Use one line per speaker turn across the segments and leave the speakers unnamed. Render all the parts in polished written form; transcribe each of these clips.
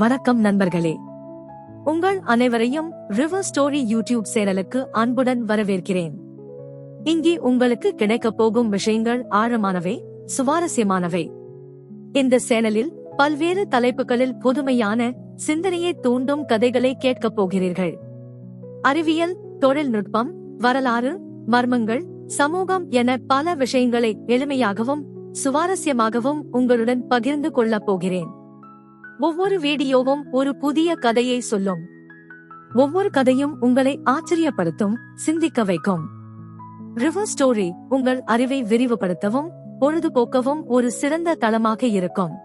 வணக்கம் நண்பர்களே, உங்கள் அனைவரையும் ரிவர் ஸ்டோரி யூடியூப் சேனலுக்கு அன்புடன் வரவேற்கிறேன். இங்கே உங்களுக்கு கிடைக்கப் போகும் விஷயங்கள் ஆழமானவை, சுவாரஸ்யமானவை. இந்த சேனலில் பல்வேறு தலைப்புகளில் புதுமையான சிந்தனையை தூண்டும் கதைகளை கேட்கப் போகிறீர்கள். அறிவியல், தொழில்நுட்பம், வரலாறு, மர்மங்கள், சமூகம் என பல விஷயங்களை எளிமையாகவும் சுவாரஸ்யமாகவும் உங்களுடன் பகிர்ந்து கொள்ளப் போகிறேன். ஒவ்வொரு வீடியோவும் ஒரு புதிய கதையை சொல்லும். ஒவ்வொரு கதையும் உங்களை ஆச்சரியப்படுத்தும், சிந்திக்க வைக்கும். ரிவர் ஸ்டோரி உங்கள் அறிவை விரிவுபடுத்தவும் பொழுதுபோக்கவும் ஒரு சிறந்த தளமாக இருக்கும்.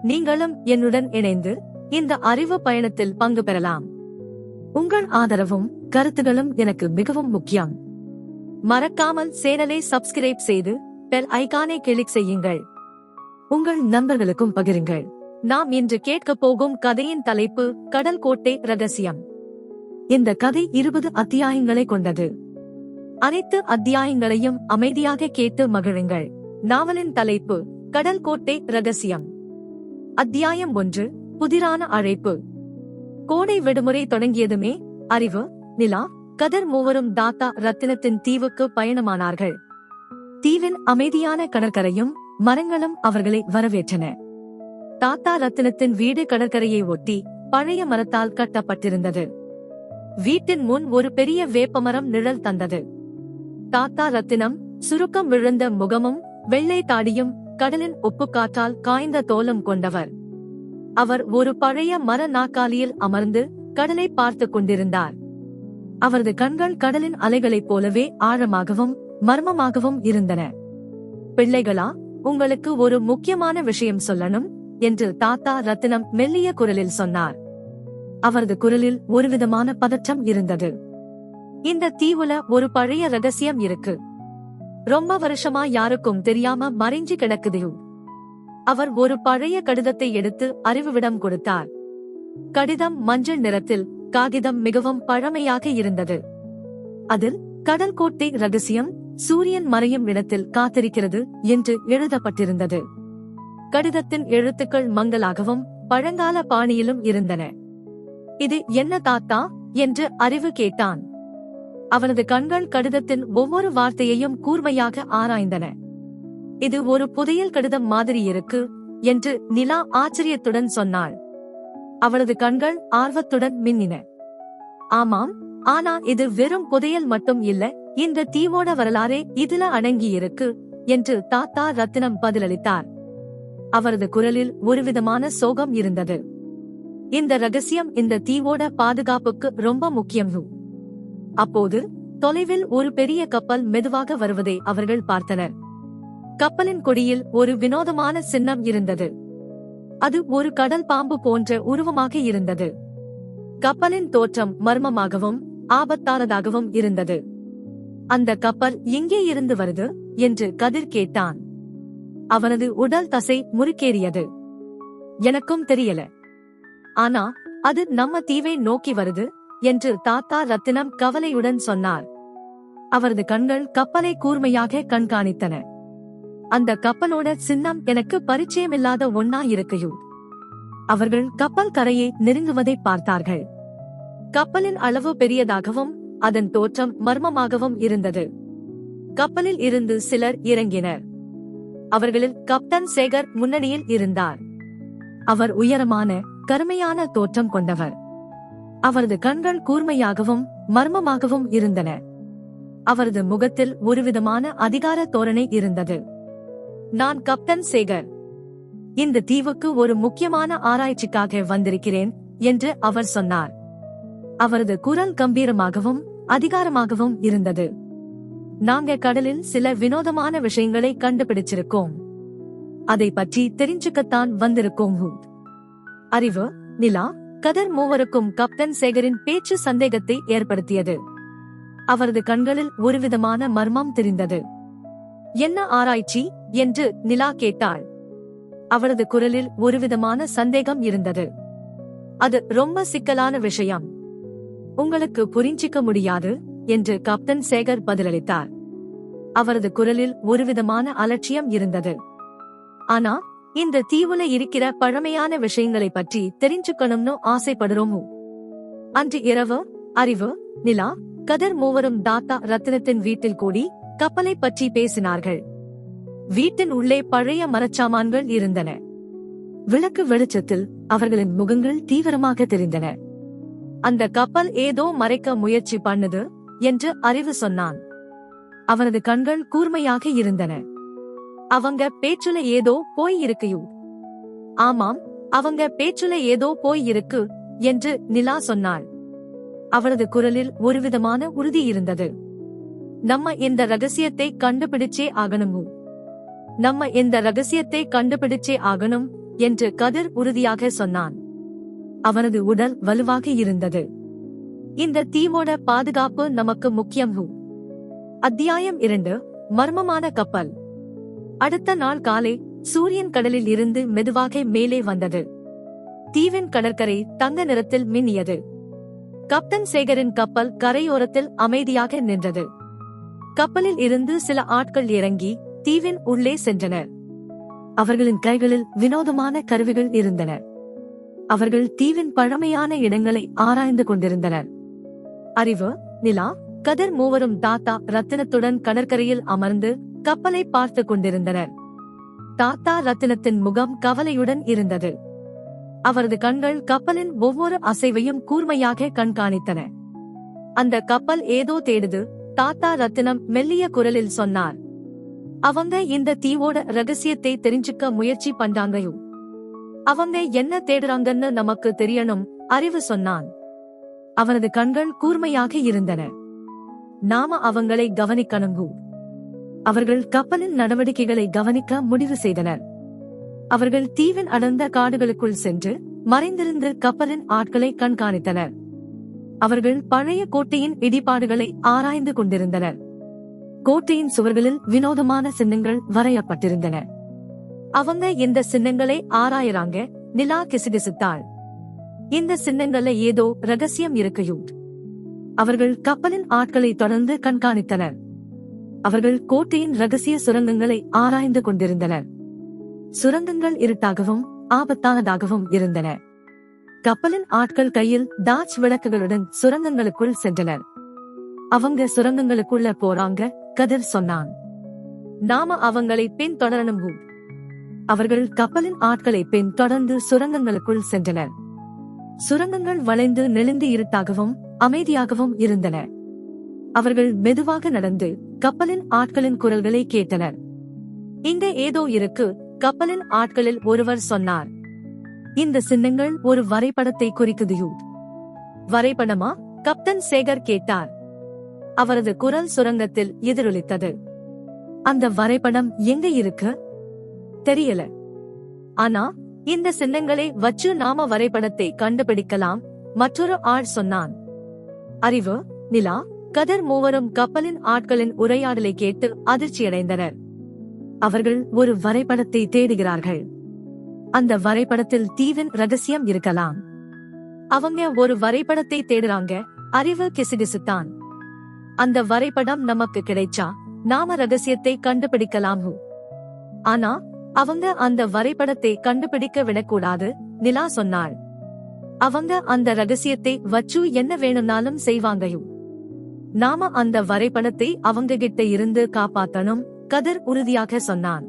நீங்களும் என்னுடன் இணைந்து இந்த அறிவு பயணத்தில் பங்கு பெறலாம். உங்கள் ஆதரவும் கருத்துகளும் எனக்கு மிகவும் முக்கியம். மறக்காமல் சேனலை சப்ஸ்கிரைப் செய்து பெல் ஐகானை கிளிக் செய்யுங்கள். உங்கள் நண்பர்களுக்கும் பகிருங்கள். நாம் இன்று கேட்கப் போகும் கதையின் தலைப்பு கடல் கோட்டை ரகசியம். இந்த கதை 20 அத்தியாயங்களை கொண்டது. அனைத்து அத்தியாயங்களையும் அமைதியாக கேட்டு மகிழுங்கள். நாவலின் தலைப்பு கடல் கோட்டை ரகசியம். அத்தியாயம் 1, புதிரான அழைப்பு. கோடை விடுமுறை தொடங்கியதுமே அறிவு, நிலா, கதர் மூவரும் தாத்தா ரத்தினத்தின் தீவுக்கு பயணமானார்கள். தீவின் அமைதியான கடற்கரையும் மரங்களும் அவர்களை வரவேற்றன. தாத்தா ரத்தினத்தின் வீடு கடற்கரையை ஒட்டி பழைய மரத்தால் கட்டப்பட்டிருந்தது. வீட்டின் முன் ஒரு பெரிய வேப்பமரம் நிழல் தந்தது. தாத்தா ரத்தினம் சுருக்கம் விழுந்த முகமும் வெள்ளை தாடியும் கடலின் உப்புக்காற்றால் காய்ந்த தோலும் கொண்டவர். அவர் ஒரு பழைய மர நாற்காலியில் அமர்ந்து கடலை பார்த்துக் கொண்டிருந்தார். அவரது கண்கள் கடலின் அலைகளைப் போலவே ஆழமாகவும் மர்மமாகவும் இருந்தன. பிள்ளைகளா, உங்களுக்கு ஒரு முக்கியமான விஷயம் சொல்லணும் என்று தாத்தா ரத்தினம் மெல்லிய குரலில் சொன்னார். அவரது குரலில் ஒருவிதமான பதற்றம் இருந்தது. இந்த தீவுல ஒரு பழைய ரகசியம் இருக்கு. ரொம்ப வருஷமா யாருக்கும் தெரியாம மறைஞ்சு கிடக்குது. அவர் ஒரு பழைய கடிதத்தை எடுத்து அறிவுவிடம் கொடுத்தார். கடிதம் மஞ்சள் நிறத்தில், காகிதம் மிகவும் பழமையாக இருந்தது. அதில் கடல் கோட்டை ரகசியம் சூரியன் மறையும் இடத்தில் காத்திருக்கிறது என்று எழுதப்பட்டிருந்தது. கடிதத்தின் எழுத்துக்கள் மங்கலாகவும் பழங்கால பாணியிலும் இருந்தன. இது என்ன தாத்தா என்று அறிவு கேட்டான். அவனது கண்கள் கடிதத்தின் ஒவ்வொரு வார்த்தையையும் கூர்மையாக ஆராய்ந்தன. இது ஒரு புதையல் கடிதம் மாதிரி இருக்கு என்று நிலா ஆச்சரியத்துடன் சொன்னாள். அவளது கண்கள் ஆர்வத்துடன் மின்னின. ஆமாம், ஆனா இது வெறும் புதையல் மட்டும் இல்ல, இந்த தீவோட வரலாறே இதுல அடங்கியிருக்கு என்று தாத்தா ரத்தினம் பதிலளித்தார். அவரது குரலில் ஒருவிதமான சோகம் இருந்தது. இந்த ரகசியம் இந்த தீவோட பாதுகாப்புக்கு ரொம்ப முக்கியம். அப்போது தொலைவில் ஒரு பெரிய கப்பல் மெதுவாக வருவதை அவர்கள் பார்த்தனர். கப்பலின் கொடியில் ஒரு வினோதமான சின்னம் இருந்தது. அது ஒரு கடல் பாம்பு போன்ற உருவமாக இருந்தது. கப்பலின் தோற்றம் மர்மமாகவும் ஆபத்தானதாகவும் இருந்தது. அந்த கப்பல் எங்கே இருந்து வருது என்று கதிர் கேட்டான். அவனது உடல் தசை முறுக்கேறியது. எனக்கும் தெரியல, ஆனா அது நம்ம தீவை நோக்கி வருது என்று தாத்தா ரத்தினம் கவலையுடன் சொன்னார். அவரது கண்கள் கப்பலை கூர்மையாக கண்காணித்தன. அந்த கப்பலோட சின்னம் எனக்கு பரிச்சயமில்லாத ஒன்னா இருக்கு. அவர்கள் கப்பல் கரையை நெருங்குவதை பார்த்தார்கள். கப்பலின் அளவு பெரியதாகவும் அதன் தோற்றம் மர்மமாகவும் இருந்தது. கப்பலில் இருந்து சிலர் இறங்கினர். அவர்களில் கப்டன் சேகர் முன்னணியில் இருந்தார். அவர் உயரமான கருமையான தோற்றம் கொண்டவர். அவரது கண்கள் கூர்மையாகவும் மர்மமாகவும் இருந்தன. அவரது முகத்தில் ஒருவிதமான அதிகார தோரணை இருந்தது. நான் கப்டன் சேகர். இந்த தீவுக்கு ஒரு முக்கியமான ஆராய்ச்சிக்காக வந்திருக்கிறேன் என்று அவர் சொன்னார். அவரது குரல் கம்பீரமாகவும் அதிகாரமாகவும் இருந்தது. நாங்க கடலில் சில வினோதமான விஷயங்களை கண்டுபிடிச்சிருக்கோம். அதை பற்றி தெரிஞ்சுக்கத்தான் வந்திருக்கோம். அறிவு, நிலா, கதர் மூவருக்கும் கப்டன் சேகரின் பேச்சு சந்தேகத்தை ஏற்படுத்தியது. அவரது கண்களில் ஒருவிதமான மர்மம் தெரிந்தது. என்ன ஆராய்ச்சி என்று நிலா கேட்டாள். அவளது குரலில் ஒருவிதமான சந்தேகம் இருந்தது. அது ரொம்ப சிக்கலான விஷயம். உங்களுக்கு புரிஞ்சிக்க முடியாது என்று கப்டன் சேகர் பதிலளித்தார். அவரது குரலில் ஒருவிதமான அலட்சியம் இருந்தது. ஆனா இந்த தீவுல இருக்கிற பழமையான விஷயங்களை பற்றி தெரிஞ்சுக்கணும்னு ஆசைப்படுறோமோ? அன்று இரவு அறிவு, நிலா, கதிர் மூவரும் தாத்தா ரத்தினத்தின் வீட்டில் கூடி கப்பலை பற்றி பேசினார்கள். வீட்டின் உள்ளே பழைய மரச்சாமான்கள் இருந்தன. விளக்கு வெளிச்சத்தில் அவர்களின் முகங்கள் தீவிரமாக தெரிந்தன. அந்த கப்பல் ஏதோ மறைக்க முயற்சி பண்ணுது என்று அறிவு சொன்னான். அவனது கண்கள் கூர்மையாக இருந்தன. அவங்க பேச்சுல ஏதோ போய் இருக்குயூ. ஆமாம், அவங்க பேச்சுல ஏதோ போய் இருக்கு என்று நிலா சொன்னாள். அவளது குரலில் ஒருவிதமான உறுதி இருந்தது. நம்ம இந்த ரகசியத்தை கண்டுபிடிச்சே ஆகணும். நம்ம இந்த ரகசியத்தை கண்டுபிடிச்சே ஆகணும் என்று கதிர் உறுதியாக சொன்னான். அவனது உடல் வலுவாக இருந்தது. இந்த தீவோட பாதுகாப்பு நமக்கு முக்கியம். அத்தியாயம் 2. மர்மமான கப்பல். அடுத்த நாள் காலை சூரியன் கடலில் இருந்து மெதுவாக மேலே வந்தது. தீவின் கடற்கரை தங்க நிறத்தில் மின்னியது. கப்டன் சேகரின் கப்பல் கரையோரத்தில் அமைதியாக நின்றது. கப்பலில் இருந்து சில ஆட்கள் இறங்கி தீவின் உள்ளே சென்றனர். அவர்களின் கைகளில் வினோதமான கருவிகள் இருந்தன. அவர்கள் தீவின் பழமையான இடங்களை ஆராய்ந்து கொண்டிருந்தனர். அறிவு, நிலா, கதிர் மூவரும் தாத்தா ரத்தினத்துடன் கடற்கரையில் அமர்ந்து கப்பலை பார்த்து கொண்டிருந்தனர். தாத்தா ரத்தினத்தின் முகம் கவலையுடன் இருந்தது. அவரது கண்கள் கப்பலின் ஒவ்வொரு அசைவையும் கூர்மையாக கண்காணித்தன. அந்த கப்பல் ஏதோ தேடுது, தாத்தா ரத்தினம் மெல்லிய குரலில் சொன்னார். அவங்க இந்த தீவோட ரகசியத்தை தெரிஞ்சுக்க முயற்சி பண்றாங்கயோ. அவங்க என்ன தேடுறாங்கன்னு நமக்கு தெரியணும், அறிவு சொன்னான். அவனது கண்கள் கூர்மையாக இருந்தன. நாம அவங்களை கவனிக்கணும். அவர்கள் கப்பலின் நடவடிக்கைகளை கவனிக்க முடிவு செய்தனர். அவர்கள் தீவின் அடர்ந்த காடுகளுக்குள் சென்று மறைந்திருந்து கப்பலின் ஆட்களை கண்காணித்தனர். அவர்கள் பழைய கோட்டையின் இடிபாடுகளை ஆராய்ந்து கொண்டிருந்தனர். கோட்டையின் சுவர்களில் வினோதமான சின்னங்கள் வரையப்பட்டிருந்தன. அவங்க இந்த சின்னங்களை ஆராயறாங்க, நிலா கிசுகிசுத்தாள். இந்த சின்னங்கள்ல ஏதோ ரகசியம் இருக்குயூ. அவர்கள் கப்பலின் ஆட்களை தொடர்ந்து கண்காணித்தனர். அவர்கள் கோட்டையின் ரகசிய சுரங்கங்களை ஆராய்ந்து கொண்டிருந்தனர். சுரங்கங்கள் இருட்டாகவும் ஆபத்தானதாகவும் இருந்தன. கப்பலின் ஆட்கள் கையில் டார்ச் விளக்குகளுடன் சுரங்கங்களுக்குள் சென்றனர். அவங்க சுரங்கங்களுக்குள்ள போறாங்க, கதிர் சொன்னான். நாம அவங்களை பின்தொடரணும். அவர்கள் கப்பலின் ஆட்களை பின்தொடர்ந்து சுரங்கங்களுக்குள் சென்றனர். சுரங்கங்கள் வளைந்து நெளிந்து இருட்டாகவும் அமைதியாகவும் இருந்தன. அவர்கள் மெதுவாக நடந்து கப்பலின் ஆட்களின் குரல்களை கேட்டனர். இங்க ஏதோ இருக்கு, கப்பலின் ஆட்களில் ஒருவர் சொன்னார். இந்த சின்னங்கள் ஒரு வரைபடத்தை குறிக்குது. வரைபடமா? கப்டன் சேகர் கேட்டார். அவரது குரல் சுரங்கத்தில் எதிரொலித்தது. அந்த வரைபடம் எங்க இருக்கு? தெரியல. ஆனா இந்த சின்னங்களை வச்சு நாம வரைபடத்தை கண்டுபிடிக்கலாம், மற்றொரு ஆள் சொன்னான். அறிவு, நிலா, கதிர் மூவரும் கப்பலின் ஆட்களின் உரையாடலை கேட்டு அதிர்ச்சியடைந்தனர். அவர்கள் ஒரு வரைபடத்தை தேடுகிறார்கள். அந்த வரைபடத்தில் தீவின் ரகசியம் இருக்கலாம். அவங்க ஒரு வரைபடத்தை தேடுறாங்க, அறிவு கிசுகிசுத்தான். அந்த வரைபடம் நமக்கு கிடைச்சா நாம ரகசியத்தை கண்டுபிடிக்கலாம். ஆனா அவங்க அந்த வரைபடத்தை கண்டுபிடிக்க விடக்கூடாது, நிலா சொன்னாள். அவங்க அந்த ரகசியத்தை வச்சு என்ன வேணும்னாலும் செய்வாங்கயும். நாம அந்த வரைபடத்தை அவங்க கிட்ட இருந்து காப்பாத்தணும், கதிர் உறுதியாக சொன்னான்.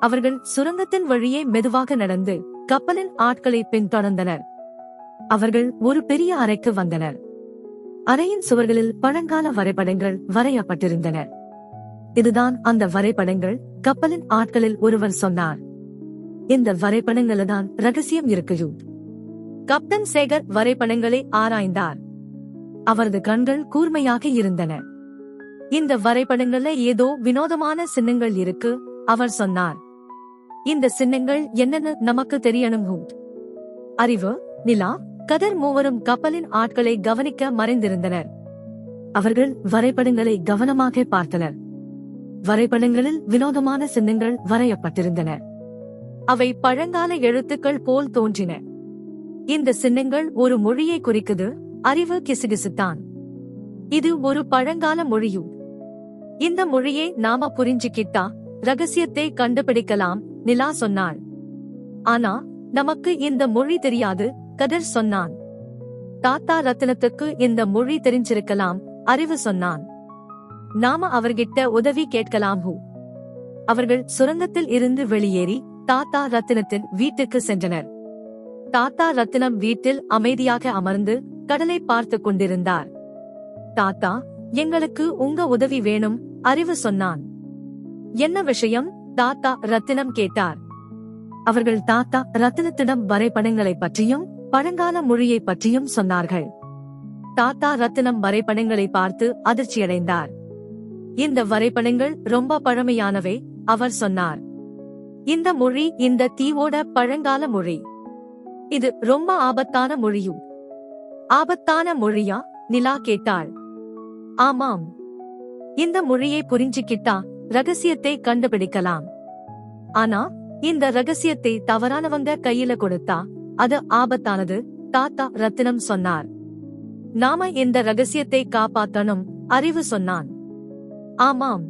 அவர்கள் சுரங்கத்தின் வழியே மெதுவாக நடந்து கப்பலின் ஆட்களை பின்தொடர்ந்தனர். அவர்கள் ஒரு பெரிய அறைக்கு வந்தனர். அறையின் சுவர்களில் பழங்கால வரைபடங்கள் வரையப்பட்டிருந்தன. இதுதான் அந்த வரைபடங்கள், கப்பலின் ஆட்களில் ஒருவர் சொன்னார். இந்த வரைபடங்களதான் ரகசியம் இருக்குயூ. கப்டன் சேகர் வரைபடங்களை ஆராய்ந்தார். அவரது கண்கள் கூர்மையாக இருந்தன. இந்த வரைபடங்கள்ல ஏதோ வினோதமான சின்னங்கள் இருக்கு, அவர் சொன்னார். இந்த சின்னங்கள் என்னன்னு நமக்கு தெரியணும். அறிவு, நிலா, கதிர் மூவரும் கப்பலின் ஆட்களை கவனிக்க மறைந்திருந்தனர். அவர்கள் வரைபடங்களை கவனமாக பார்த்தனர். வரைபடங்களில் வினோதமான சின்னங்கள் வரையப்பட்டிருந்தன. அவை பழங்கால எழுத்துக்கள் போல் தோன்றின. இந்த சின்னங்கள் ஒரு மொழியை குறிக்குது, அறிவு கிசுகிசுத்தான். இது ஒரு பழங்கால மொழியும். இந்த மொழியை நாம புரிஞ்சுக்கிட்டா ரகசியத்தை கண்டுபிடிக்கலாம், நிலா சொன்னாள். ஆனா நமக்கு இந்த மொழி தெரியாது, கதிர் சொன்னான். தாத்தா ரத்தினத்துக்கு இந்த மொழி தெரிஞ்சிருக்கலாம், அறிவு சொன்னான். நாம அவர்கிட்ட உதவி கேட்கலாம். அவர்கள் சுரங்கத்தில் இருந்து வெளியேறி தாத்தா ரத்தினத்தின் வீட்டுக்கு சென்றனர். தாத்தா ரத்தினம் வீட்டில் அமைதியாக அமர்ந்து கடலை பார்த்து கொண்டிருந்தார். தாத்தா, எங்களுக்கு உங்க உதவி வேணும், அறிவு சொன்னான். என்ன விஷயம்? தாத்தா ரத்தினம் கேட்டார். அவர்கள் தாத்தா ரத்தினத்திடம் வரைபடங்களை பற்றியும் பழங்கால மொழியை பற்றியும் சொன்னார்கள். தாத்தா ரத்தினம் வரைபடங்களை பார்த்து அதிர்ச்சியடைந்தார். இந்த வரைபடங்கள் ரொம்ப பழமையானவை, அவர் சொன்னார். இந்த மொழி இந்த தீவோட பழங்கால மொழி. இது ரொம்ப ஆபத்தான மொழியும். ஆபத்தான மொழியா? நிலா கேட்டாள். ஆமாம். இந்த மொழியை புரிஞ்சுக்கிட்டா ரகசியத்தை கண்டுபிடிக்கலாம். ஆனா இந்த ரகசியத்தை தவறானவங்க கையில கொடுத்தா அது ஆபத்தானது, தாத்தா ரத்தினம் சொன்னார். நாம இந்த ரகசியத்தை காப்பாத்தணும், அறிவு சொன்னான். ஆமாம்,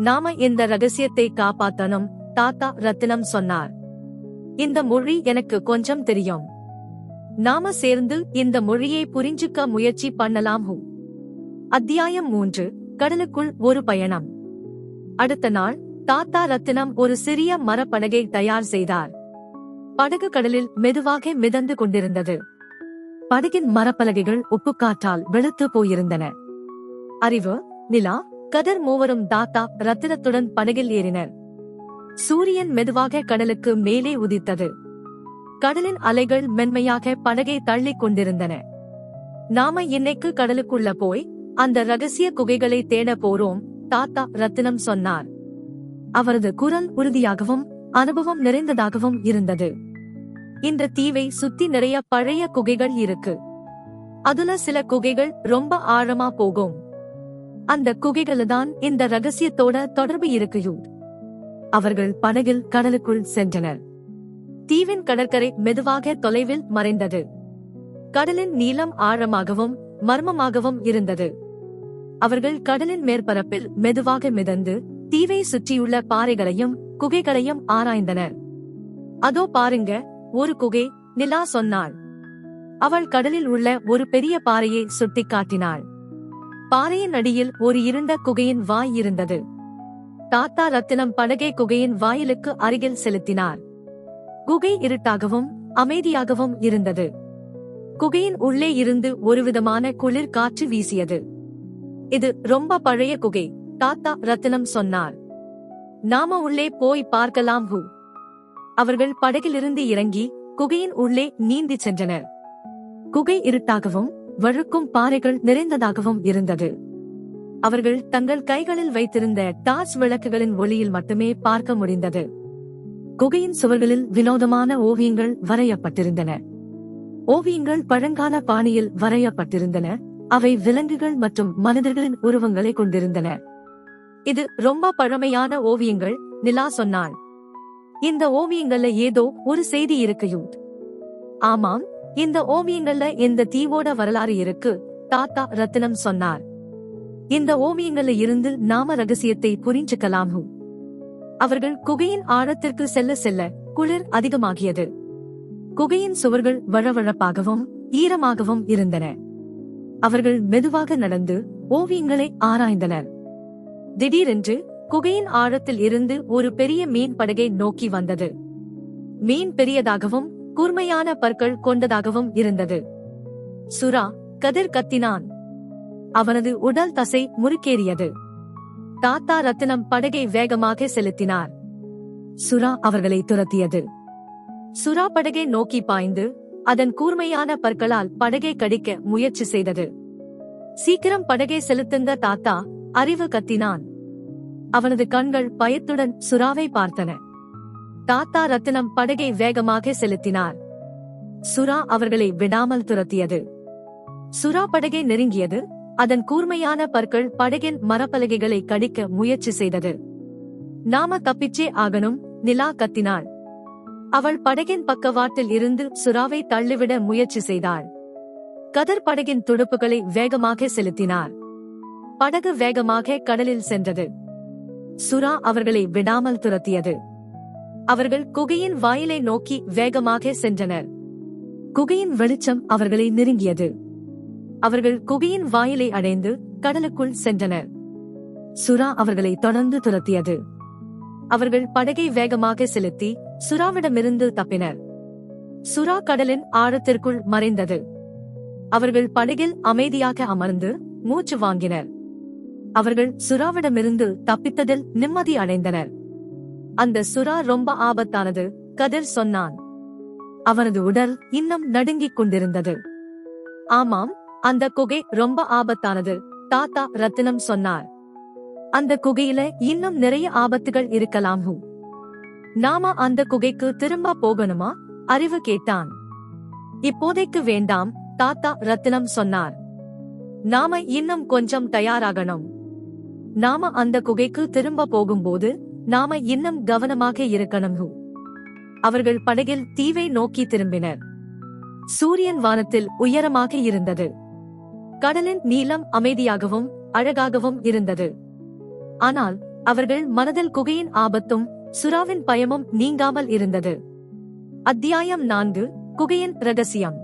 நாம இந்த ரகசியத்தை காப்பாத்தணும், தாத்தா ரத்தினம் சொன்னார். இந்த மொழி எனக்கு கொஞ்சம் தெரியும். நாம சேர்ந்து இந்த மொழியை புரிஞ்சுக்க முயற்சி பண்ணலாம். அத்தியாயம் 3, கடலுக்குள் ஒரு பயணம். அடுத்த நாள் தாத்தா ரத்தினம் ஒரு சிறிய மரப்படகை தயார் செய்தார். படகு கடலில் மெதுவாக மிதந்து கொண்டிருந்தது. படகின் மரப்பலகைகள் உப்புக்காற்றால் வெளுத்து போயிருந்தன. அறிவு, நிலா, கதிர் மூவரும் தாத்தா ரத்தினத்துடன் படகில் ஏறினர். சூரியன் மெதுவாக கடலுக்கு மேலே உதித்தது. கடலின் அலைகள் மென்மையாக படகை தள்ளிக் கொண்டிருந்தன. நாம இன்னைக்கு கடலுக்குள்ள போய் அந்த ரகசிய குகைகளை தேட போறோம், தாத்தா ரத்தினம் சொன்னார். அவரது குரல் உறுதியாகவும் அனுபவம் நிறைந்ததாகவும் இருந்தது. இந்த தீவை சுத்தி நிறைய பழைய குகைகள் இருக்கு. அதுல சில குகைகள் ரொம்ப ஆழமா போகும். அந்த குகைகள்தான் இந்த ரகசியத்தோட தொடர்பு இருக்கு. அவர்கள் படகில் கடலுக்குள் சென்றனர். தீவின் கடற்கரை மெதுவாக தொலைவில் மறைந்தது. கடலின் நீளம் ஆழமாகவும் மர்மமாகவும் இருந்தது. அவர்கள் கடலின் மேற்பரப்பில் மெதுவாக மிதந்து தீவை சுற்றியுள்ள பாறைகளையும் குகைகளையும் ஆராய்ந்தனர். அதோ பாருங்க, ஒரு குகை, நிலா சொன்னாள். அவள் கடலில் உள்ள ஒரு பெரிய பாறையை சுட்டிக்காட்டினாள். பாறையின் அடியில் ஒரு இருண்ட குகையின் வாய் இருந்தது. தாத்தா ரத்தினம் படகை குகையின் வாயிலுக்கு அருகில் செலுத்தினார். குகை இருட்டாகவும் அமைதியாகவும் இருந்தது. குகையின் உள்ளே இருந்து ஒருவிதமான குளிர் காற்று வீசியது. இது ரொம்ப பழைய குகை, தாத்தா ரத்தினம் சொன்னார். நாம உள்ளே போய் பார்க்கலாம். அவர்கள் படகிலிருந்து இறங்கி குகையின் உள்ளே நீந்தி சென்றனர். குகை இருட்டாகவும் வழுக்கும் பாறைகள் நிறைந்ததாகவும் இருந்தது. அவர்கள் தங்கள் கைகளில் வைத்திருந்த டார்ச் விளக்குகளின் ஒளியில் மட்டுமே பார்க்க முடிந்தது. குகையின் சுவர்களில் வினோதமான ஓவியங்கள் வரையப்பட்டிருந்தன. ஓவியங்கள் பழங்கால பாணியில் வரையப்பட்டிருந்தன. அவை விலங்குகள் மற்றும் மனிதர்களின் உருவங்களை கொண்டிருந்தன. இது ரொம்ப பழமையான ஓவியங்கள், நிலா சொன்னாள். இந்த ஓவியங்கள்ல ஏதோ ஒரு செய்தி இருக்கு. ஆமாம், இந்த ஓவியங்கள்ல இந்த தீவோட வரலாறு இருக்கு, தாத்தா ரத்தினம் சொன்னார். இந்த ஓவியங்கள்ல இருந்து நாம ரகசியத்தை புரிஞ்சுக்கலாம். அவர்கள் குகையின் ஆழத்திற்கு செல்ல செல்ல குளிர் அதிகமாகியது. குகையின் சுவர்கள் வழவழப்பாகவும் ஈரமாகவும் இருந்தன. அவர்கள் மெதுவாக நடந்து ஓவியங்களை ஆராய்ந்தனர். திடீரென்று குகையின் ஆழத்தில் இருந்து ஒரு பெரிய மீன் படகை நோக்கி வந்தது. மீன் பெரியதாகவும் கூர்மையான பற்கள் கொண்டதாகவும் இருந்தது. சுறா, கதிர் கத்தினான். அவனது உடல் தசை முறுக்கேறியது. தாத்தா ரத்தினம் படகை வேகமாக செலுத்தினார். சுறா அவர்களை துரத்தியது. சுறா படகை நோக்கி பாய்ந்து அதன் கூர்மையான பற்களால் படகை கடிக்க முயற்சி செய்தது. சீக்கிரம் படகை செலுத்துங்க தாத்தா, அறிவு கத்தினான். அவனது கண்கள் பயத்துடன் சுறாவை பார்த்தன. தாத்தா ரத்தினம் படகை வேகமாக செலுத்தினார். சுறா அவர்களை விடாமல் துரத்தியது. சுறா படகை நெருங்கியது. அதன் கூர்மையான பற்கள் படகின் மரப்பலகைகளை கடிக்க முயற்சி செய்தது. நாம தப்பிச்சே ஆகணும், நிலா கத்தினாள். அவள் படகின் பக்கவாட்டில் இருந்து சுறாவை தள்ளிவிட முயற்சி செய்தாள். கதிர் படகின் துடுப்புகளை வேகமாக செலுத்தினார். படகு வேகமாக கடலில் சென்றது. சுறா அவர்களை விடாமல் துரத்தியது. அவர்கள் குகையின் வாயிலை நோக்கி வேகமாக சென்றனர். குகையின் வெளிச்சம் அவர்களை நெருங்கியது. அவர்கள் குகையின் வாயிலை அடைந்து கடலுக்குள் சென்றனர். சுறா அவர்களை தொடர்ந்து துரத்தியது. அவர்கள் படகை வேகமாக செலுத்தி சுறாவிடமிருந்து தப்பினர். சுறா கடலின் ஆழத்திற்குள் மறைந்தது. அவர்கள் படகில் அமைதியாக அமர்ந்து மூச்சு வாங்கினர். அவர்கள் சுறாவிடமிருந்து தப்பித்ததில் நிம்மதி அடைந்தனர். அந்த சுறா ரொம்ப ஆபத்தானது, கதிர் சொன்னான். அவனது உடல் இன்னும் நடுங்கிக் கொண்டிருந்தது. ஆமாம், அந்த குகை ரொம்ப ஆபத்தானது, தாத்தா ரத்தினம் சொன்னார். அந்த குகையில இன்னும் நிறைய ஆபத்துகள் இருக்கலாம். நாம அந்த குகைக்கு திரும்ப போகணுமா? அறிவு கேட்டான். இப்போதைக்கு வேண்டாம், தாத்தா ரத்தினம் சொன்னார். நாம இன்னும் கொஞ்சம் தயாராகணும். நாம அந்த குகைக்கு திரும்ப போகும்போது நாம இன்னும் கவனமாக இருக்கணும். அவர்கள் படகில் தீவை நோக்கி திரும்பினர். சூரியன் வானத்தில் உயரமாக இருந்தது. கடலின் நீளம் அமைதியாகவும் அழகாகவும் இருந்தது. ஆனால் அவர்கள் மனதில் குகையின் ஆபத்தும் சுறாவின் பயமும் நீங்காமல் இருந்தது. அத்தியாயம் 4. குகையின் ரகசியம்.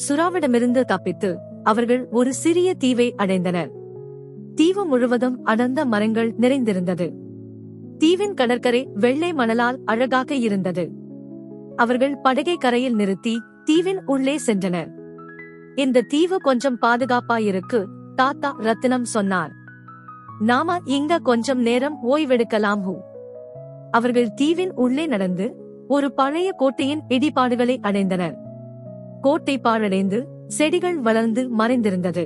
சுறாவிடமிருந்து தப்பித்து அவர்கள் ஒரு சிறிய தீவை அடைந்தனர். தீவு முழுவதும் அடர்ந்த மரங்கள் நிறைந்திருந்தது. தீவின் கடற்கரை வெள்ளை மணலால் அழகாக இருந்தது. அவர்கள் படகை கரையில் நிறுத்தி தீவின் உள்ளே சென்றனர். இந்த தீவு கொஞ்சம் பாதுகாப்பாயிருக்கு, தாத்தா ரத்தினம் சொன்னார். நாம இங்க கொஞ்சம் நேரம் ஓய்வெடுக்கலாம். அவர்கள் தீவின் உள்ளே நடந்து ஒரு பழைய கோட்டையின் இடிபாடுகளை அடைந்தனர். கோட்டை பாழடைந்து செடிகள் வளர்ந்து மறைந்திருந்தது.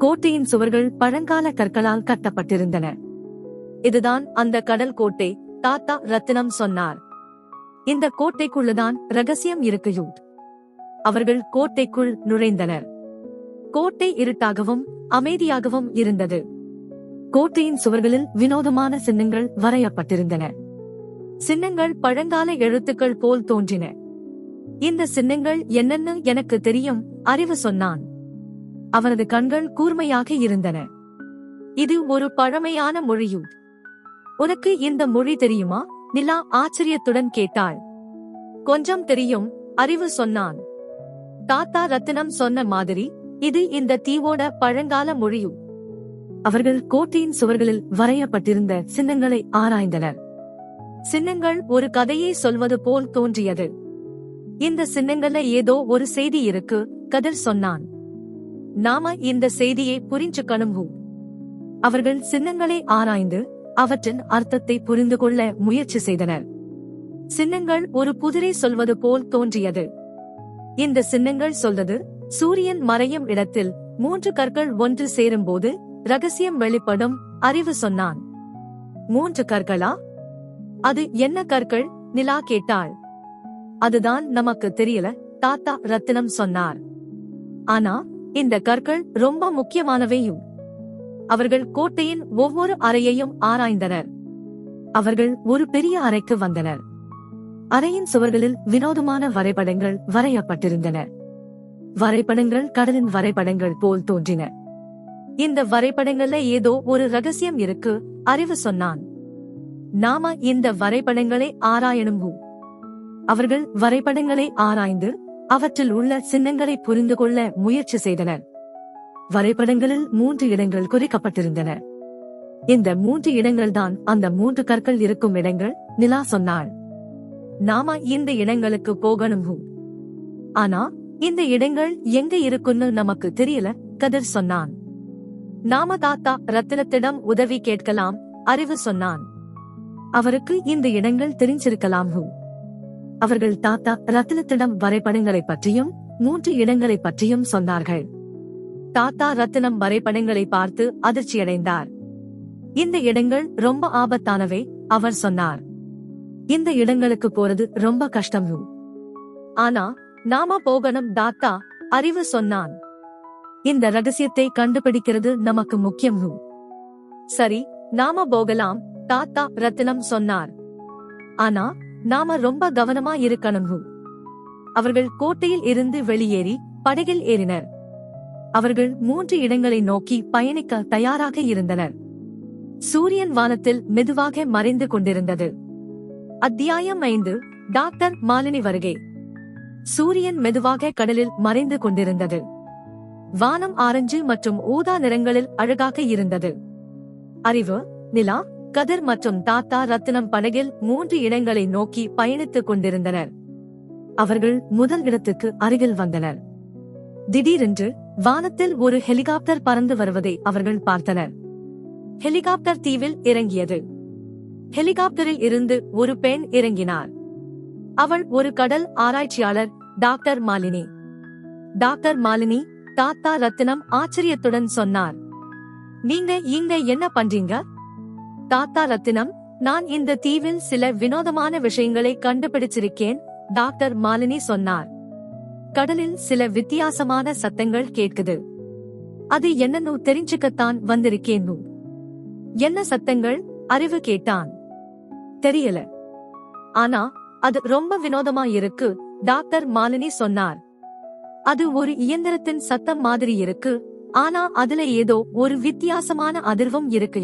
கோட்டையின் சுவர்கள் பழங்கால கற்களால் கட்டப்பட்டிருந்தன. இதுதான் அந்த கடல் கோட்டை, தாத்தா ரத்தினம் சொன்னார். இந்த கோட்டைக்குள்ளதான் ரகசியம் இருக்கு. அவர்கள் கோட்டைக்குள் நுழைந்தனர். கோட்டை இருட்டாகவும் அமைதியாகவும் இருந்தது. கோட்டையின் சுவர்களில் வினோதமான சின்னங்கள் வரையப்பட்டிருந்தன. சின்னங்கள் பழங்கால எழுத்துக்கள் போல் தோன்றின. இந்த சின்னங்கள் என்னன்னு எனக்கு தெரியும், அறிவு சொன்னான். அவனது கண்கள் கூர்மையாக இருந்தன. இது ஒரு பழமையான மொழி. உனக்கு இந்த மொழி தெரியுமா? நிலா ஆச்சரியத்துடன் கேட்டாள். கொஞ்சம் தெரியும், அறிவு சொன்னான். தாத்தா ரத்தினம் சொன்ன மாதிரி இது இந்த தீவோட பழங்கால மொழி. அவர்கள் கோட்டையின் சுவர்களில் வரையப்பட்டிருந்த சின்னங்களை ஆராய்ந்தனர். சின்னங்கள் ஒரு கதையை சொல்வது போல் தோன்றியது. இந்த சின்னங்கள்ல ஏதோ ஒரு செய்தி இருக்கு, கதிர் சொன்னான். நாம இந்த செய்தியை புரிஞ்சுக்கணும். அவர்கள் சின்னங்களை ஆராய்ந்து அவற்றின் அர்த்தத்தை புரிந்து கொள்ள முயற்சி செய்தனர். சின்னங்கள் ஒரு புதிரை சொல்வது போல் தோன்றியது. இந்த சின்னங்கள் சொல்வது, சூரியன் மறையும் இடத்தில் 3 கற்கள் ஒன்று சேரும்போது ரகசியம் வெளிப்படும், அறிவு சொன்னான். 3 கற்களா? அது என்ன கற்கள்? நிலா கேட்டாள். அதுதான் நமக்கு தெரியல, தாத்தா ரத்தினம் சொன்னார். ஆனா இந்த கற்கள் ரொம்ப முக்கியமானவையும். அவர்கள் கோட்டையின் ஒவ்வொரு அறையையும் ஆராய்ந்தனர். அவர்கள் ஒரு பெரிய அறைக்கு வந்தனர். அறையின் சுவர்களில் வினோதமான வரைபடங்கள் வரையப்பட்டிருந்தன. வரைபடங்கள் கடலின் வரைபடங்கள் போல் தோன்றின. இந்த வரைபடங்கள்ல ஏதோ ஒரு ரகசியம் இருக்கு, அறிவு சொன்னான். நாம இந்த வரைபடங்களை ஆராயணும். அவர்கள் வரைபடங்களை ஆராய்ந்து அவற்றில் உள்ள சின்னங்களை புரிந்து கொள்ள முயற்சி செய்தனர். வரைபடங்களில் 3 இடங்கள் குறிக்கப்பட்டிருந்தன. இந்த 3 இடங்கள்தான் அந்த 3 கற்கள் இருக்கும் இடங்கள், நிலா சொன்னாள். நாம இந்த இடங்களுக்கு போகணும். ஆனா இந்த இடங்கள் எங்க இருக்குன்னு நமக்கு தெரியல, கதிர் சொன்னான். நாம தாத்தா ரத்தினத்திடம் உதவி கேட்கலாம், அறிவு சொன்னான். அவருக்கு இந்த இடங்கள் தெரிஞ்சிருக்கலாம். அவர்கள் தாத்தா ரத்தினத்திடம் வரைபடங்களை பற்றியும் 3 இடங்களை பற்றியும் சொன்னார்கள். தாத்தா ரத்தினம் வரைபடங்களை பார்த்து அதிர்ச்சியடைந்தார். இந்த இடங்கள் ரொம்ப ஆபத்தானவை, அவர் சொன்னார். இந்த இடங்களுக்கு போறது ரொம்ப கஷ்டம். ஆனா நாம போகணும் தாத்தா, அறிவு சொன்னான். இந்த ரகசியத்தை கண்டுபிடிக்கிறது நமக்கு முக்கியம். சரி, நாம போகலாம், தாத்தா ரத்தினம் சொன்னார். ஆனா நாம ரொம்ப கவனமா இருக்கணும். அவர்கள் கோட்டையில் இருந்து வெளியேறி படகில் ஏறினர். அவர்கள் 3 இடங்களை நோக்கி பயணிக்க தயாராக இருந்தனர். சூரியன் வானத்தில் மெதுவாக மறைந்து கொண்டிருந்தது. அத்தியாயம் 5. டாக்டர் மாலினி வருகை. சூரியன் மெதுவாக கடலில் மறைந்து கொண்டிருந்தது. வானம் ஆரஞ்சு மற்றும் ஊதா நிறங்களில் அழகாக இருந்தது. அறிவு, நிலா, கதிர் மற்றும் தாத்தா ரத்தினம் படகில் 3 இடங்களை நோக்கி பயணித்துக் கொண்டிருந்தனர். அவர்கள் முதல் இடத்துக்கு அருகில் வந்தனர். திடீரென்று வானத்தில் ஒரு ஹெலிகாப்டர் பறந்து வருவதை அவர்கள் பார்த்தனர். ஹெலிகாப்டர் தீவில் இறங்கியது. ஹெலிகாப்டரில் இருந்து ஒரு பெண் இறங்கினார். அவள் ஒரு கடல் ஆராய்ச்சியாளர், டாக்டர் மாலினி. டாக்டர் மாலினி, தாத்தா ரத்தினம் ஆச்சரியத்துடன் சொன்னார். நீங்க இங்க என்ன பண்றீங்க? தாத்தா ரத்தினம், நான் இந்த தீவில் சில வினோதமான விஷயங்களை கண்டுபிடிச்சிருக்கேன், டாக்டர் மாலினி சொன்னார். கடலில் சில வித்தியாசமான சத்தங்கள் கேட்குது. அது என்னன்னு தெரிஞ்சுக்கத்தான் வந்திருக்கேன். என்ன சத்தங்கள்? அறிவு கேட்டான். தெரியல. ஆனா அது ரொம்ப வினோதமா இருக்கு, டாக்டர் மாலினி சொன்னார். அது ஒரு இயந்திரத்தின் சத்தம் மாதிரி இருக்கு, ஆனா அதுல ஏதோ ஒரு வித்தியாசமான அதிர்வும் இருக்கு.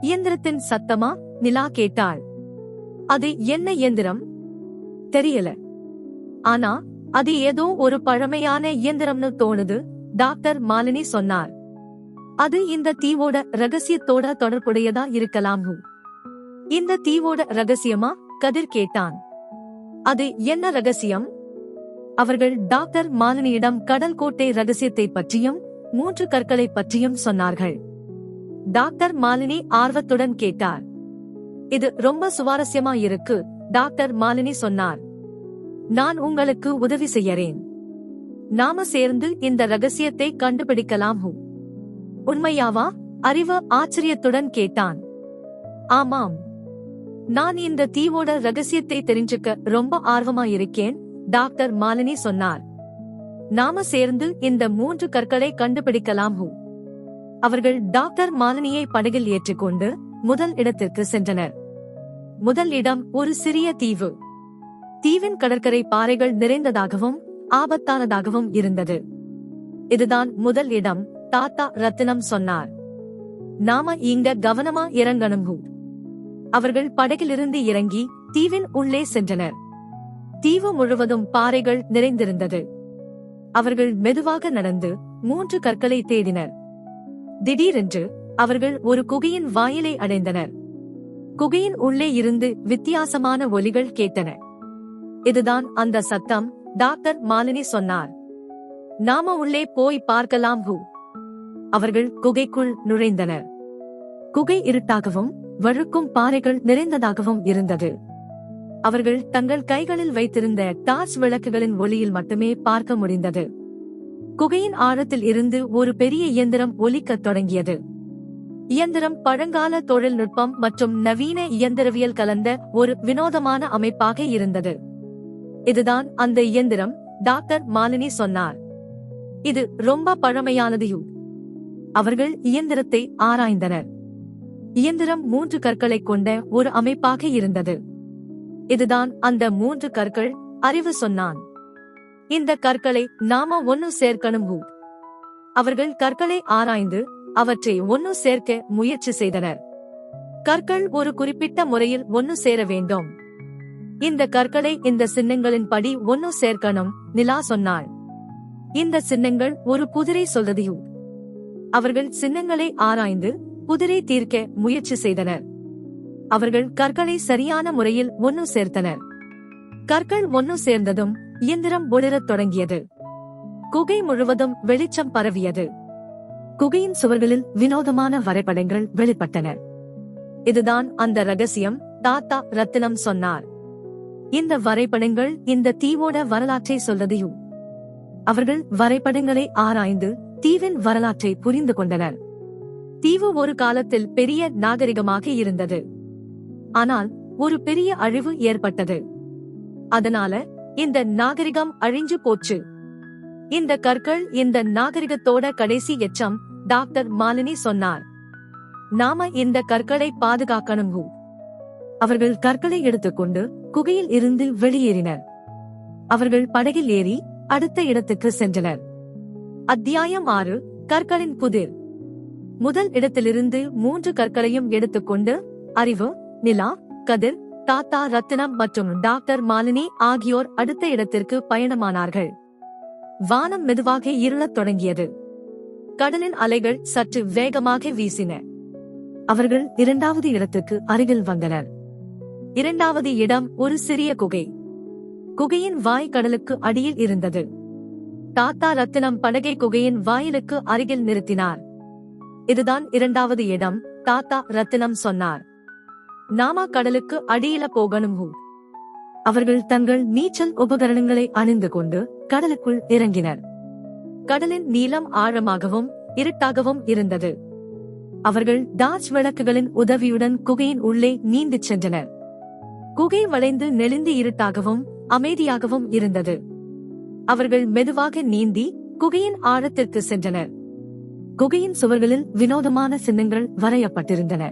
இயந்திரத்தின் சத்தமா? நிலா கேட்டாள். அது என்ன இயந்திரம்? தெரியல. ஆனா அது ஏதோ ஒரு பழமையான இயந்திரம்னு தோணுது, டாக்டர் மாலினி சொன்னார். அது இந்த தீவோட ரகசியத்தோட தொடர்புடையதா இருக்கலாம். இந்த தீவோட ரகசியமா? கதிர் கேட்டான். அது என்ன ரகசியம்? அவர்கள் டாக்டர் மாலினியிடம் கடல் கோட்டை ரகசியத்தை பற்றியும் 3 கற்களை பற்றியும் சொன்னார்கள். டாக்டர் மாலினி ஆர்வத்துடன் கேட்டார். இது ரொம்ப சுவாரஸ்யமா இருக்கு, டாக்டர் மாலினி சொன்னார். நான் உங்களுக்கு உதவி செய்யறேன். நாம சேர்ந்து இந்த ரகசியத்தை கண்டுபிடிக்கலாம். உண்மையாவா? அறிவு ஆச்சரியத்துடன் கேட்டான். ஆமாம். நான் இந்த தீவோட ரகசியத்தை தெரிஞ்சுக்க ரொம்ப ஆர்வமா இருக்கேன், டாக்டர் மாலினி சொன்னார். நாம சேர்ந்து இந்த 3 கற்களை கண்டுபிடிக்கலாம். அவர்கள் டாக்டர் மாலினியை படகில் ஏற்றிக்கொண்டு முதல் இடத்திற்கு சென்றனர். முதல் இடம் ஒரு சிறிய தீவு. தீவின் கடற்கரை பாறைகள் நிறைந்ததாகவும் ஆபத்தானதாகவும் இருந்தது. இதுதான் முதல் இடம், தாத்தா ரத்தினம் சொன்னார். நாம இங்க கவனமா இறங்கணும். அவர்கள் படகிலிருந்து இறங்கி தீவின் உள்ளே சென்றனர். தீவு முழுவதும் பாறைகள் நிறைந்திருந்தது. அவர்கள் மெதுவாக நடந்து 3 கற்களை தேடினர். திடீரென்று அவர்கள் ஒரு குகையின் வாயிலை அடைந்தனர். குகையின் உள்ளே இருந்து வித்தியாசமான ஒலிகள் கேட்டன. இதுதான் அந்த சத்தம், டாக்டர் மாலினி சொன்னார். நாம உள்ளே போய் பார்க்கலாம். அவர்கள் குகைக்குள் நுழைந்தனர். குகை இருட்டாகவும் வழுக்கும் பாறைகள் நிறைந்ததாகவும் இருந்தது. அவர்கள் தங்கள் கைகளில் வைத்திருந்த டார்ச் விளக்குகளின் ஒளியில் மட்டுமே பார்க்க முடிந்தது. குகையின் ஆழத்தில் இருந்து ஒரு பெரிய இயந்திரம் ஒலிக்கத் தொடங்கியது. இயந்திரம் பழங்கால தொழில்நுட்பம் மற்றும் நவீன இயந்திரவியல் கலந்த ஒரு வினோதமான அமைப்பாக இருந்தது. இதுதான் அந்த இயந்திரம், டாக்டர் மாலினி சொன்னார். இது ரொம்ப பழமையானது. அவர்கள் இயந்திரத்தை ஆராய்ந்தனர். இயந்திரம் 3 கற்களை கொண்ட ஒரு அமைப்பாக இருந்தது. இதுதான் அந்த 3 கற்கள், அறிவு சொன்னான். இந்த கற்களை நாம ஒன்னு சேர்க்கணும். அவர்கள் கற்களை ஆராய்ந்து அவற்றை ஒன்னு சேர்க்க முயற்சி செய்தனர். கற்கள் ஒரு குறிப்பிட்ட முறையில் ஒன்னு சேர வேண்டும். இந்த கற்களை இந்த சின்னங்களின் படி ஒன்னு சேர்க்கணும், நிலா சொன்னாள். இந்த சின்னங்கள் ஒரு குதிரை சொல்றது. அவர்கள் சின்னங்களை ஆராய்ந்து புதிரை தீர்க்க முயற்சி செய்தனர். அவர்கள் கற்களை சரியான முறையில் ஒன்னு சேர்த்தனர். கற்கள் ஒன்னு சேர்ந்ததும் இயந்திரம் ஒளிரத் தொடங்கியது. குகை முழுவதும் வெளிச்சம் பரவியது. குகையின் சுவர்களில் வினோதமான வரைபடங்கள் வெளிப்பட்டன. இதுதான் அந்த ரகசியம், தாத்தா ரத்தினம் சொன்னார். இந்த வரைபடங்கள் இந்த தீவோட வரலாற்றை சொல்றது. அவர்கள் வரைபடங்களை ஆராய்ந்து தீவின் வரலாற்றை புரிந்து கொண்டனர். தீவு ஒரு காலத்தில் பெரிய நாகரிகமாக இருந்தது. ஆனால் ஒரு பெரிய அழிவு ஏற்பட்டது. அதனால இந்த நாகரிகம் அழிஞ்சு போச்சு. இந்த கற்கள் இந்த நாகரிகத்தோட கடைசி எச்சம், டாக்டர் மாலினி சொன்னார். நாம இந்த கற்களை பாதுகாக்கணும். அவர்கள் கற்களை எடுத்துக்கொண்டு குகையில் இருந்து வெளியேறினர். அவர்கள் படகில் ஏறி அடுத்த இடத்துக்கு சென்றனர். அத்தியாயம் 6. கற்களின் புதிர். முதல் இடத்திலிருந்து 3 கற்களையும் எடுத்துக்கொண்டு அறிவு, நிலா, கதிர், தாத்தா ரத்தினம் மற்றும் டாக்டர் மாலினி ஆகியோர் அடுத்த இடத்திற்கு பயணமானார்கள். வானம் மெதுவாக இருளத் தொடங்கியது. கடலின் அலைகள் சற்று வேகமாக வீசின. அவர்கள் 2வது இடத்துக்கு அருகில் வந்தனர். 2வது இடம் ஒரு சிறிய குகை. குகையின் வாய் கடலுக்கு அடியில் இருந்தது. தாத்தா ரத்தினம் படகை குகையின் வாயிலுக்கு அருகில் நிறுத்தினார். இதுதான் 2வது இடம், தாத்தா ரத்தினம் சொன்னார். நாம கடலுக்கு அடியில போகணும். அவர்கள் தங்கள் நீச்சல் உபகரணங்களை அணிந்து கொண்டு கடலுக்குள் இறங்கினர். கடலின் நீளம் ஆழமாகவும் இருட்டாகவும் இருந்தது. அவர்கள் டார்ச் விளக்குகளின் உதவியுடன் குகையின் உள்ளே நீந்திச் சென்றனர். குகை வளைந்து நெளிந்து இருட்டாகவும் அமைதியாகவும் இருந்தது. அவர்கள் மெதுவாக நீந்தி குகையின் ஆழத்திற்கு சென்றனர். குகையின் சுவர்களில் வினோதமான சின்னங்கள் வரையப்பட்டிருந்தன.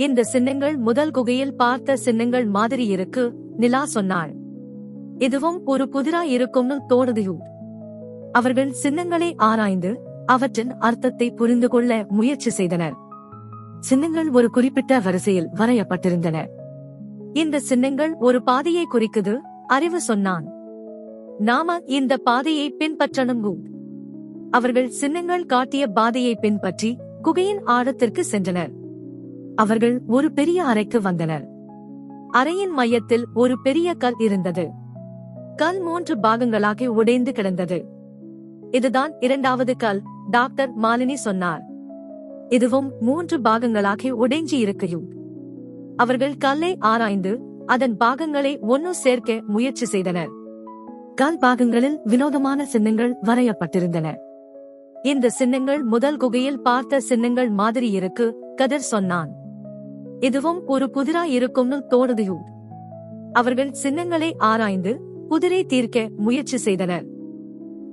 இந்த சின்னங்கள் முதல் குகையில் பார்த்த சின்னங்கள் மாதிரி இருக்கு, நிலா சொன்னாள். இதுவும் ஒரு புதிரா இருக்கும்னு தோணுது. அவர்கள் சின்னங்களை ஆராய்ந்து அவற்றின் அர்த்தத்தை புரிந்து கொள்ள முயற்சி செய்தனர். சின்னங்கள் ஒரு குறிப்பிட்ட வரிசையில் வரையப்பட்டிருந்தன. இந்த சின்னங்கள் ஒரு பாதையை குறிக்குது, அறிவு சொன்னான். நாம இந்த பாதையை பின்பற்றணும். அவர்கள் சின்னங்கள் காட்டிய பாதையை பின்பற்றி குகையின் ஆழத்திற்கு சென்றனர். அவர்கள் ஒரு பெரிய அறைக்கு வந்தனர். அறையின் மையத்தில் ஒரு பெரிய கல் இருந்தது. கல் 3 பாகங்களாக உடைந்து கிடந்தது. இதுதான் 2வது கல், டாக்டர் மாலினி சொன்னார். இதுவும் 3 பாகங்களாக உடைஞ்சி இருக்கையும். அவர்கள் கல்லை ஆராய்ந்து அதன் பாகங்களை ஒன்னு சேர்க்க முயற்சி செய்தனர். கல் பாகங்களில் வினோதமான சின்னங்கள் வரையப்பட்டிருந்தன. இந்த சின்னங்கள் முதல் குகையில் பார்த்த சின்னங்கள் மாதிரி இருக்கு, கதிர் சொன்னான். இதுவும் ஒரு புதிரா இருக்கும்னு தோணுது. அவர்கள் சின்னங்களை ஆராய்ந்து புதிரை தீர்க்க முயற்சி செய்தனர்.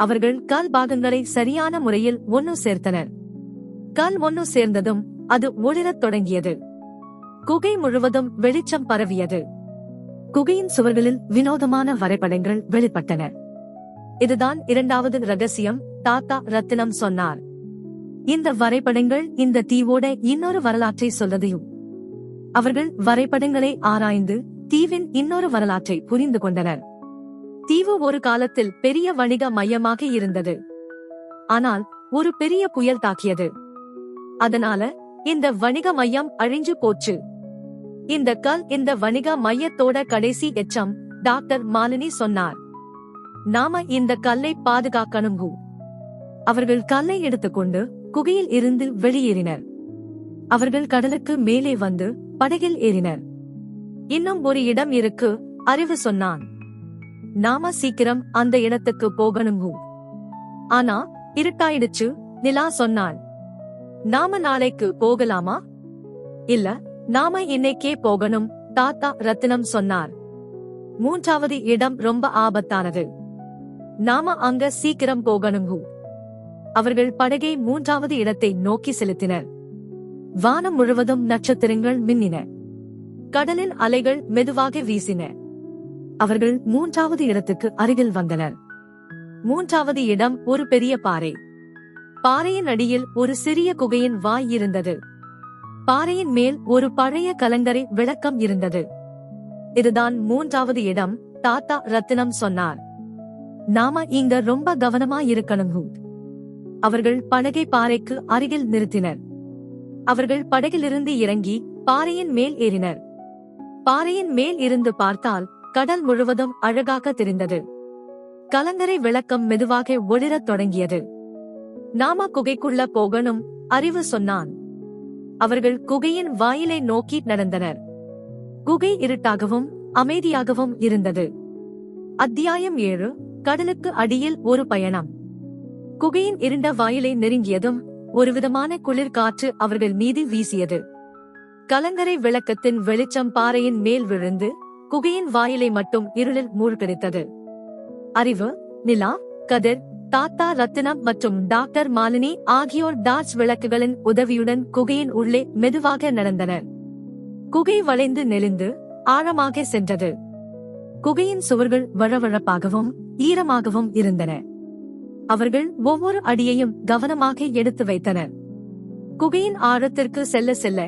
அவர்கள் கல் பாகங்களை சரியான முறையில் ஒன்னு சேர்த்தனர். கல் ஒன்னு சேர்ந்ததும் அது ஒளிரத் தொடங்கியது. குகை முழுவதும் வெளிச்சம் பரவியது. குகையின் சுவர்களில் வினோதமான வரைபடங்கள் வெளிப்பட்டன. இதுதான் 2வது ரகசியம், தாத்தா ரத்தினம் சொன்னார். இந்த வரைபடங்கள் இந்த தீவோட இன்னொரு வரலாற்றை சொல்லதையும். அவர்கள் வரைபடங்களை ஆராய்ந்து தீவின் இன்னொரு வரலாற்றை புரிந்து கொண்டனர். தீவு ஒரு காலத்தில் பெரிய வணிக மையமாக இருந்தது. ஆனால் ஒரு பெரிய புயல் தாக்கியது. அதனால இந்த வணிக மையம் அழிஞ்சு போச்சு. இந்த கல் இந்த வணிக மையத்தோட கடைசி எச்சம், டாக்டர் மாலினி சொன்னார். நாம இந்த கல்லை பாதுகாக்கணும். அவர்கள் கல்லை எடுத்துக்கொண்டு குகையில் இருந்து வெளியேறினர். அவர்கள் கடலுக்கு மேலே வந்து படகில் ஏறினர். இன்னும் ஒரு இடம் இருக்கு, அறிவு சொன்னான். நாம சீக்கிரம் அந்த இடத்துக்கு போகணும். ஆனா இருட்டாயிடுச்சு, நிலா சொன்னாள். நாம நாளைக்கு போகலாமா? இல்ல, நாம இன்னைக்கே போகணும், தாத்தா ரத்தினம் சொன்னார். 3வது இடம் ரொம்ப ஆபத்தானது. நாம அங்க சீக்கிரம் போகணும். அவர்கள் படகை 3வது இடத்தை நோக்கி செலுத்தினர். வானம் முழுவதும் நட்சத்திரங்கள் மின்னின. கடலின் அலைகள் மெதுவாக வீசின. அவர்கள் 3வது இடத்துக்கு அருகில் வந்தனர். 3வது இடம் ஒரு பெரிய பாறை. பாறையின் அடியில் ஒரு சிறிய குகையின் வாய் இருந்தது. பாறையின் மேல் ஒரு பழைய கலங்கரை விளக்கம் இருந்தது. இதுதான் 3வது இடம், தாத்தா ரத்தினம் சொன்னார். நாம இங்க ரொம்ப கவனமா இருக்கணும். அவர்கள் படகை பாறைக்கு அருகில் நிறுத்தினர். அவர்கள் படகிலிருந்து இறங்கி பாறையின் மேல் ஏறினர். பாறையின் மேல் இருந்து பார்த்தால் கடல் முழுவதும் அழகாக தெரிந்தது. கலங்கரை விளக்கம் மெதுவாக ஒளிரத் தொடங்கியது. நாம குகைக்குள்ள போகணும், அறிவு சொன்னான். அவர்கள் குகையின் வாயிலை நோக்கி நடந்தனர். குகை இருட்டாகவும் அமைதியாகவும் இருந்தது. அத்தியாயம் 7, கடலுக்கு அடியில் ஒரு பயணம். குகையின் இருண்ட வாயிலை நெருங்கியதும் ஒருவிதமான குளிர் காற்று அவர்கள் மீது வீசியது. கலங்கரை விளக்கத்தின் வெளிச்சம் பாறையின் மேல் விழுந்து குகையின் வாயிலை மட்டும் இருளில் மூழ்கடித்தது. அறிவு, நிலா, கதிர், தாத்தா ரத்தினம் மற்றும் டாக்டர் மாலினி ஆகியோர் டார்ச் விளக்குகளின் உதவியுடன் குகையின் உள்ளே மெதுவாக நடந்தனர். குகை வளைந்து நெளிந்து ஆழமாக சென்றது. குகையின் சுவர்கள் வழவழப்பாகவும் ஈரமாகவும் இருந்தன. அவர்கள் ஒவ்வொரு அடியையும் கவனமாக எடுத்து வைத்தனர். குகையின் ஆழத்திற்கு செல்ல செல்ல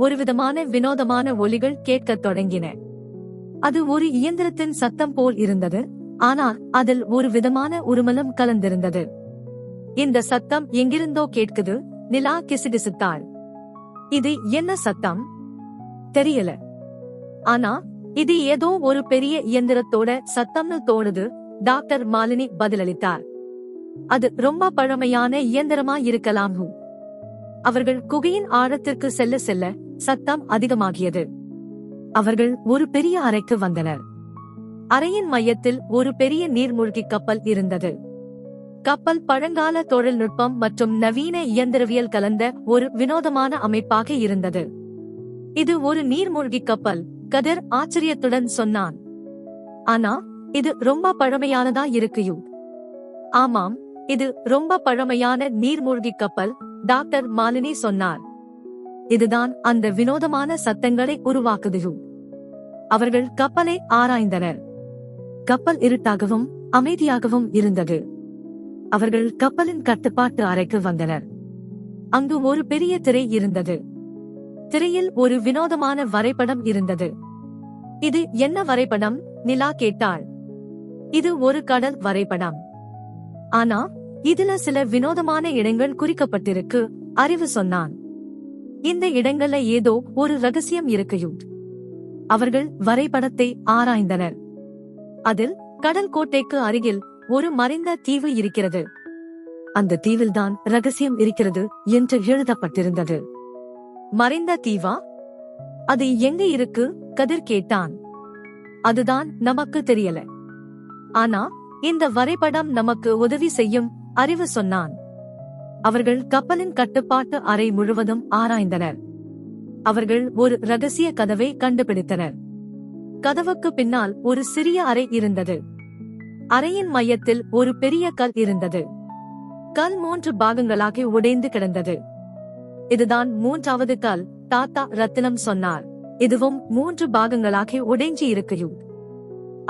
ஒருவிதமான வினோதமான ஒலிகள் கேட்கத் தொடங்கின. அது ஒரு இயந்திரத்தின் சத்தம் போல் இருந்தது, ஆனால் அதில் ஒரு விதமான உருமலும் கலந்திருந்தது. இந்த சத்தம் எங்கிருந்தோ கேட்குது, நிலா கிசுகிசுத்தாள். இது என்ன சத்தம்? தெரியல. ஆனா இது ஏதோ ஒரு பெரிய இயந்திரத்தோட சத்தம்னு தோணுது, டாக்டர் மாலினி பதிலளித்தார். அது ரொம்ப பழமையான இயந்திரமா இருக்கலாம். அவர்கள் குகையின் ஆழத்திற்கு செல்ல செல்ல சத்தம் அதிகமாகியது. அவர்கள் ஒரு பெரிய அறைக்கு வந்தனர். அறையின் மையத்தில் ஒரு பெரிய நீர்மூழ்கி கப்பல் இருந்தது. கப்பல் பழங்கால தொழில்நுட்பம் மற்றும் நவீன இயந்திரவியல் கலந்த ஒரு வினோதமான அமைப்பாக இருந்தது. இது ஒரு நீர்மூழ்கி கப்பல், கதிர் ஆச்சரியத்துடன் சொன்னான். ஆனா இது ரொம்ப பழமையானதா இருக்குயூ. ஆமாம், இது ரொம்ப பழமையான நீர்மூழ்கி கப்பல், டாக்டர் மாலினி சொன்னார். இதுதான் அந்த வினோதமான சத்தங்களை உருவாக்குது. அவர்கள் கப்பலை ஆராய்ந்தனர். கப்பல் இருட்டாகவும் அமைதியாகவும் இருந்தது. அவர்கள் கப்பலின் கட்டுப்பாட்டு அறைக்கு வந்தனர். அங்கு ஒரு பெரிய திரை இருந்தது. திரையில் ஒரு வினோதமான வரைபடம் இருந்தது. இது என்ன வரைபடம்? நிலா கேட்டாள். இது ஒரு கடல் வரைபடம். ஆனா இதுல சில வினோதமான இடங்கள் குறிக்கப்பட்டிருக்கு, அறிவு சொன்னான். இந்த இடங்கள்ல ஏதோ ஒரு ரகசியம் இருக்குயூ. அவர்கள் வரைபடத்தை ஆராய்ந்தனர். அதில் கடல் கோட்டைக்கு அருகில் ஒரு மறைந்த தீவு இருக்கிறது. அந்த தீவில்தான் ரகசியம் இருக்கிறது என்று எழுதப்பட்டிருந்தது. மறைந்த தீவா? அது எங்க இருக்கு? கதிர் கேட்டான். அதுதான் நமக்கு தெரியல. ஆனா இந்த வரைபடம் நமக்கு உதவி செய்யும், அறிவு சொன்னான். அவர்கள் கப்பலின் கட்டுப்பாட்டு அறை முழுவதும் ஆராய்ந்தனர். அவர்கள் ஒரு ரகசிய கதவை கண்டுபிடித்தனர். கதவுக்கு பின்னால் ஒரு சிறிய அறை இருந்தது. அறையின் மையத்தில் ஒரு பெரிய கல் இருந்தது. கல் 3 பாகங்களாக உடைந்து கிடந்தது. இதுதான் 3வது கல், தாத்தா ரத்தினம் சொன்னார். இதுவும் 3 பாகங்களாக உடைஞ்சி இருக்குயூ.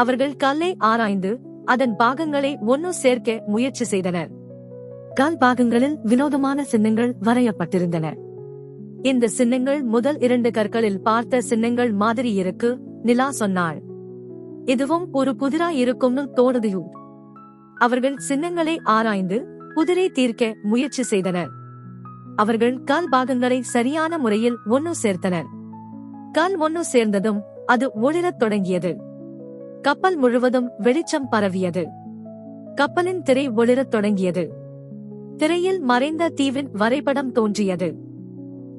அவர்கள் கல்லை ஆராய்ந்து அதன் பாகங்களை ஒன்னு சேர்க்க முயற்சி செய்தனர். கல் பாகங்களில் வினோதமான சின்னங்கள் வரையப்பட்டிருந்தன. இந்த சின்னங்கள் முதல் 2 கற்களில் பார்த்த சின்னங்கள் மாதிரி இருக்கு, நிலா சொன்னாள். இதுவும் ஒரு புதிரா இருக்கும்னு தோணுதுயூ. அவர்கள் சின்னங்களை ஆராய்ந்து புதிரை தீர்க்க முயற்சி செய்தனர். அவர்கள் கல் பாகங்களை சரியான முறையில் ஒன்னு சேர்த்தனர். கல் ஒன்னு சேர்ந்ததும் அது ஒளிரத் தொடங்கியது. கப்பல் முழுவதும் வெளிச்சம் பரவியது. கப்பலின் திரை ஒளிரத் தொடங்கியது. திரையில் மறைந்த தீவின் வரைபடம் தோன்றியது.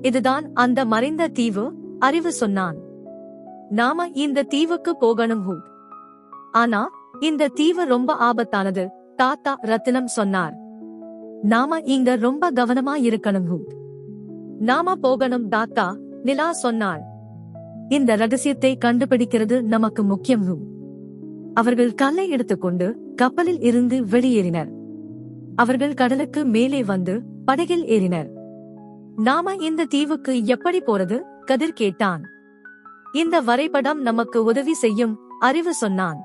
இதுதான் அந்த மறைந்த தீவு, அறிவு சொன்னான். நாம இந்த தீவுக்கு போகணும். ஆனா இந்த தீவு ரொம்ப ஆபத்தானது, தாத்தா ரத்தினம் சொன்னார். நாம இங்க ரொம்ப கவனமா இருக்கணும். நாம போகணும் தாத்தா, நிலா சொன்னாள். இந்த ரகசியத்தை கண்டுபிடிக்கிறது நமக்கு முக்கியம். அவர்கள் கல்லை எடுத்துக்கொண்டு கப்பலில் இருந்து வெளியேறினர். அவர்கள் கடலுக்கு மேலே வந்து படகில் ஏறினர். நாம இந்த தீவுக்கு எப்படி போறது? கதிர் கேட்டான். இந்த வரைபடம் நமக்கு உதவி செய்யும், அறிவு சொன்னான்.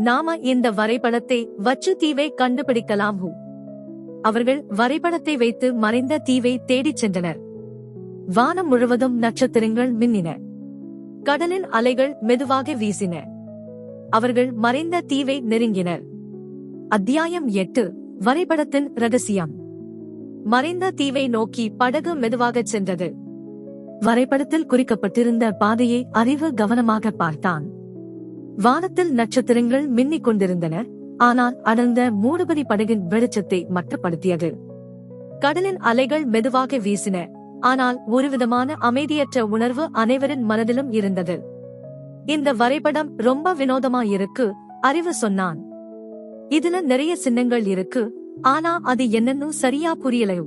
நாம இந்த வரைபடத்தை வச்சு தீவை கண்டுபிடிக்கலாம். அவர்கள் வரைபடத்தை வைத்து மறைந்த தீவை தேடிச் சென்றனர். வானம் முழுவதும் நட்சத்திரங்கள் மின்னின. கடலின் அலைகள் மெதுவாக வீசின. அவர்கள் மறைந்த தீவை நெருங்கினர். அத்தியாயம் 8, வரைபடத்தின் ரகசியம். மறைந்த தீவை நோக்கி படகு மெதுவாகச் சென்றது. வரைபடத்தில் குறிக்கப்பட்டிருந்த பாதையை அறிவு கவனமாக பார்த்தான். வானத்தில் நட்சத்திரங்கள் மின்னிக் கொண்டிருந்தன, ஆனால் அடர்ந்த மூடுபனி படகின் வெளிச்சத்தை மட்டுப்படுத்தியது. கடலின் அலைகள் மெதுவாக வீசின, ஆனால் ஒருவிதமான அமைதியற்ற உணர்வு அனைவரின் மனதிலும் இருந்தது. இந்த வரைபடம் ரொம்ப வினோதமா இருக்கு, அறிவு சொன்னான். இதுல நிறைய சின்னங்கள் இருக்கு, ஆனா அது என்னன்னு சரியா புரியலையோ.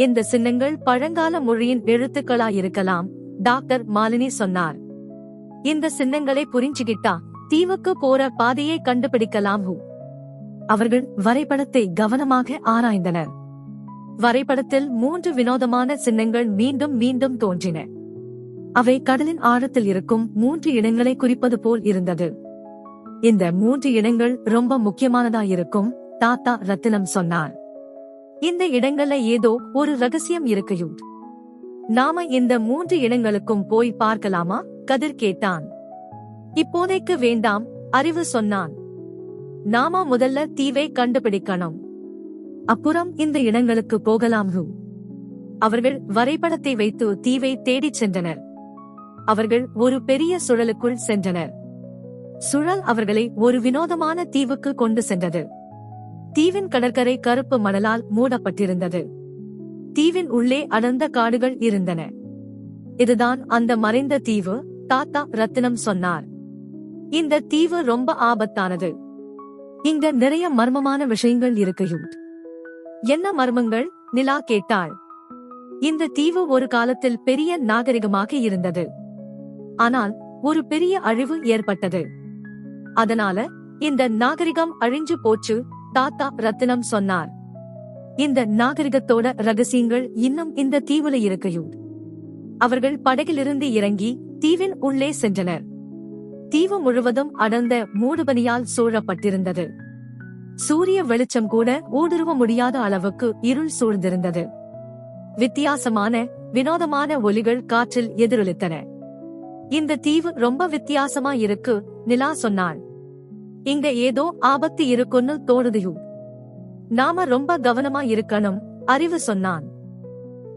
இந்த சின்னங்கள் பழங்கால மொழியின் எழுத்துக்களா இருக்கலாம், டாக்டர் மாலினி சொன்னார். இந்த சின்னங்களை புரிஞ்சுகிட்டா தீவுக்கு போற பாதையை கண்டுபிடிக்கலாம். அவர்கள் வரைபடத்தை கவனமாக ஆராய்ந்தனர். வரைபடத்தில் 3 வினோதமான சின்னங்கள் மீண்டும் மீண்டும் தோன்றின. அவை கடலின் ஆழத்தில் இருக்கும் 3 இடங்களை குறிப்பது போல் இருந்தது. இந்த 3 இடங்கள் ரொம்ப முக்கியமானதா இருக்கும், தாத்தா ரத்தினம் சொன்னார். இந்த இடங்கள்ல ஏதோ ஒரு ரகசியம் இருக்குயூ. நாம இந்த 3 இடங்களுக்கும் போய் பார்க்கலாமா? கதிர் கேட்டான். இப்போதைக்கு வேண்டாம், அறிவு சொன்னான். நாம முதல்ல தீவை கண்டுபிடிக்கணும். அப்புறம் இந்த இடங்களுக்கு போகலாம். அவர்கள் வரைபடத்தை வைத்து தீவை தேடிச் சென்றனர். அவர்கள் ஒரு பெரிய சுழலுக்குள் சென்றனர். சுழல் அவர்களை ஒரு வினோதமான தீவுக்கு கொண்டு சென்றது. தீவின் கடற்கரை கருப்பு மணலால் மூடப்பட்டிருந்தது. தீவின் உள்ளே அடர்ந்த காடுகள் இருந்தன. இதுதான் அந்த மறைந்த தீவு, தாத்தா ரத்தினம் சொன்னார். இந்த தீவு ரொம்ப ஆபத்தானது. இங்க நிறைய மர்மமான விஷயங்கள் இருக்கு. என்ன மர்மங்கள்? நிலா கேட்டாள். இந்த தீவு ஒரு காலத்தில் பெரிய நாகரிகமாக இருந்தது. ஆனால் ஒரு பெரிய அழிவு ஏற்பட்டது. அதனால இந்த நாகரிகம் அழிஞ்சு போச்சு, தாத்தா ரத்தினம் சொன்னார். இந்த நாகரிகத்தோட ரகசியங்கள் இன்னும் இந்த தீவுல இருக்கு. அவர்கள் படகிலிருந்து இறங்கி தீவின் உள்ளே சென்றனர். தீவு முழுவதும் அடர்ந்த மூடுபனியால் சூழப்பட்டிருந்தது. சூரிய வெளிச்சம் கூட ஊடுருவ முடியாத அளவுக்கு இருள் சூழ்ந்திருந்தது. வித்தியாசமான வினோதமான ஒலிகள் காற்றில் எதிரொலித்தன. இந்த தீவு ரொம்ப வித்தியாசமா இருக்கு, நிலா சொன்னாள். இங்க ஏதோ ஆபத்து இருக்குன்னு தோணுது. நாம ரொம்ப கவனமா இருக்கணும், அறிவு சொன்னான்.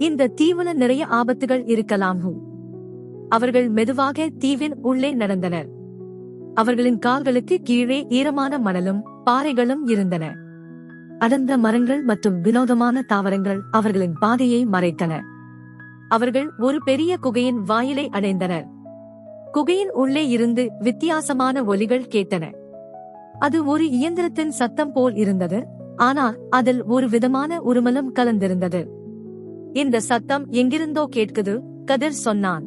இந்த தீவுல நிறைய ஆபத்துகள் இருக்கலாம். அவர்கள் மெதுவாக தீவின் உள்ளே நடந்தனர். அவர்களின் கால்களுக்கு கீழே ஈரமான மணலும் பாறைகளும் இருந்தன. அடர்ந்த மரங்கள் மற்றும் வினோதமான தாவரங்கள் அவர்களின் பாதையை மறைத்தன. அவர்கள் ஒரு பெரிய குகையின் வாயிலை அடைந்தனர். குகையின் உள்ளே இருந்து வித்தியாசமான ஒலிகள் கேட்டன. அது ஒரு இயந்திரத்தின் சத்தம் போல் இருந்தது, ஆனால் அதில் ஒரு விதமான உருமலும் கலந்திருந்தது. இந்த சத்தம் எங்கிருந்தோ கேட்குது, கதிர் சொன்னான்.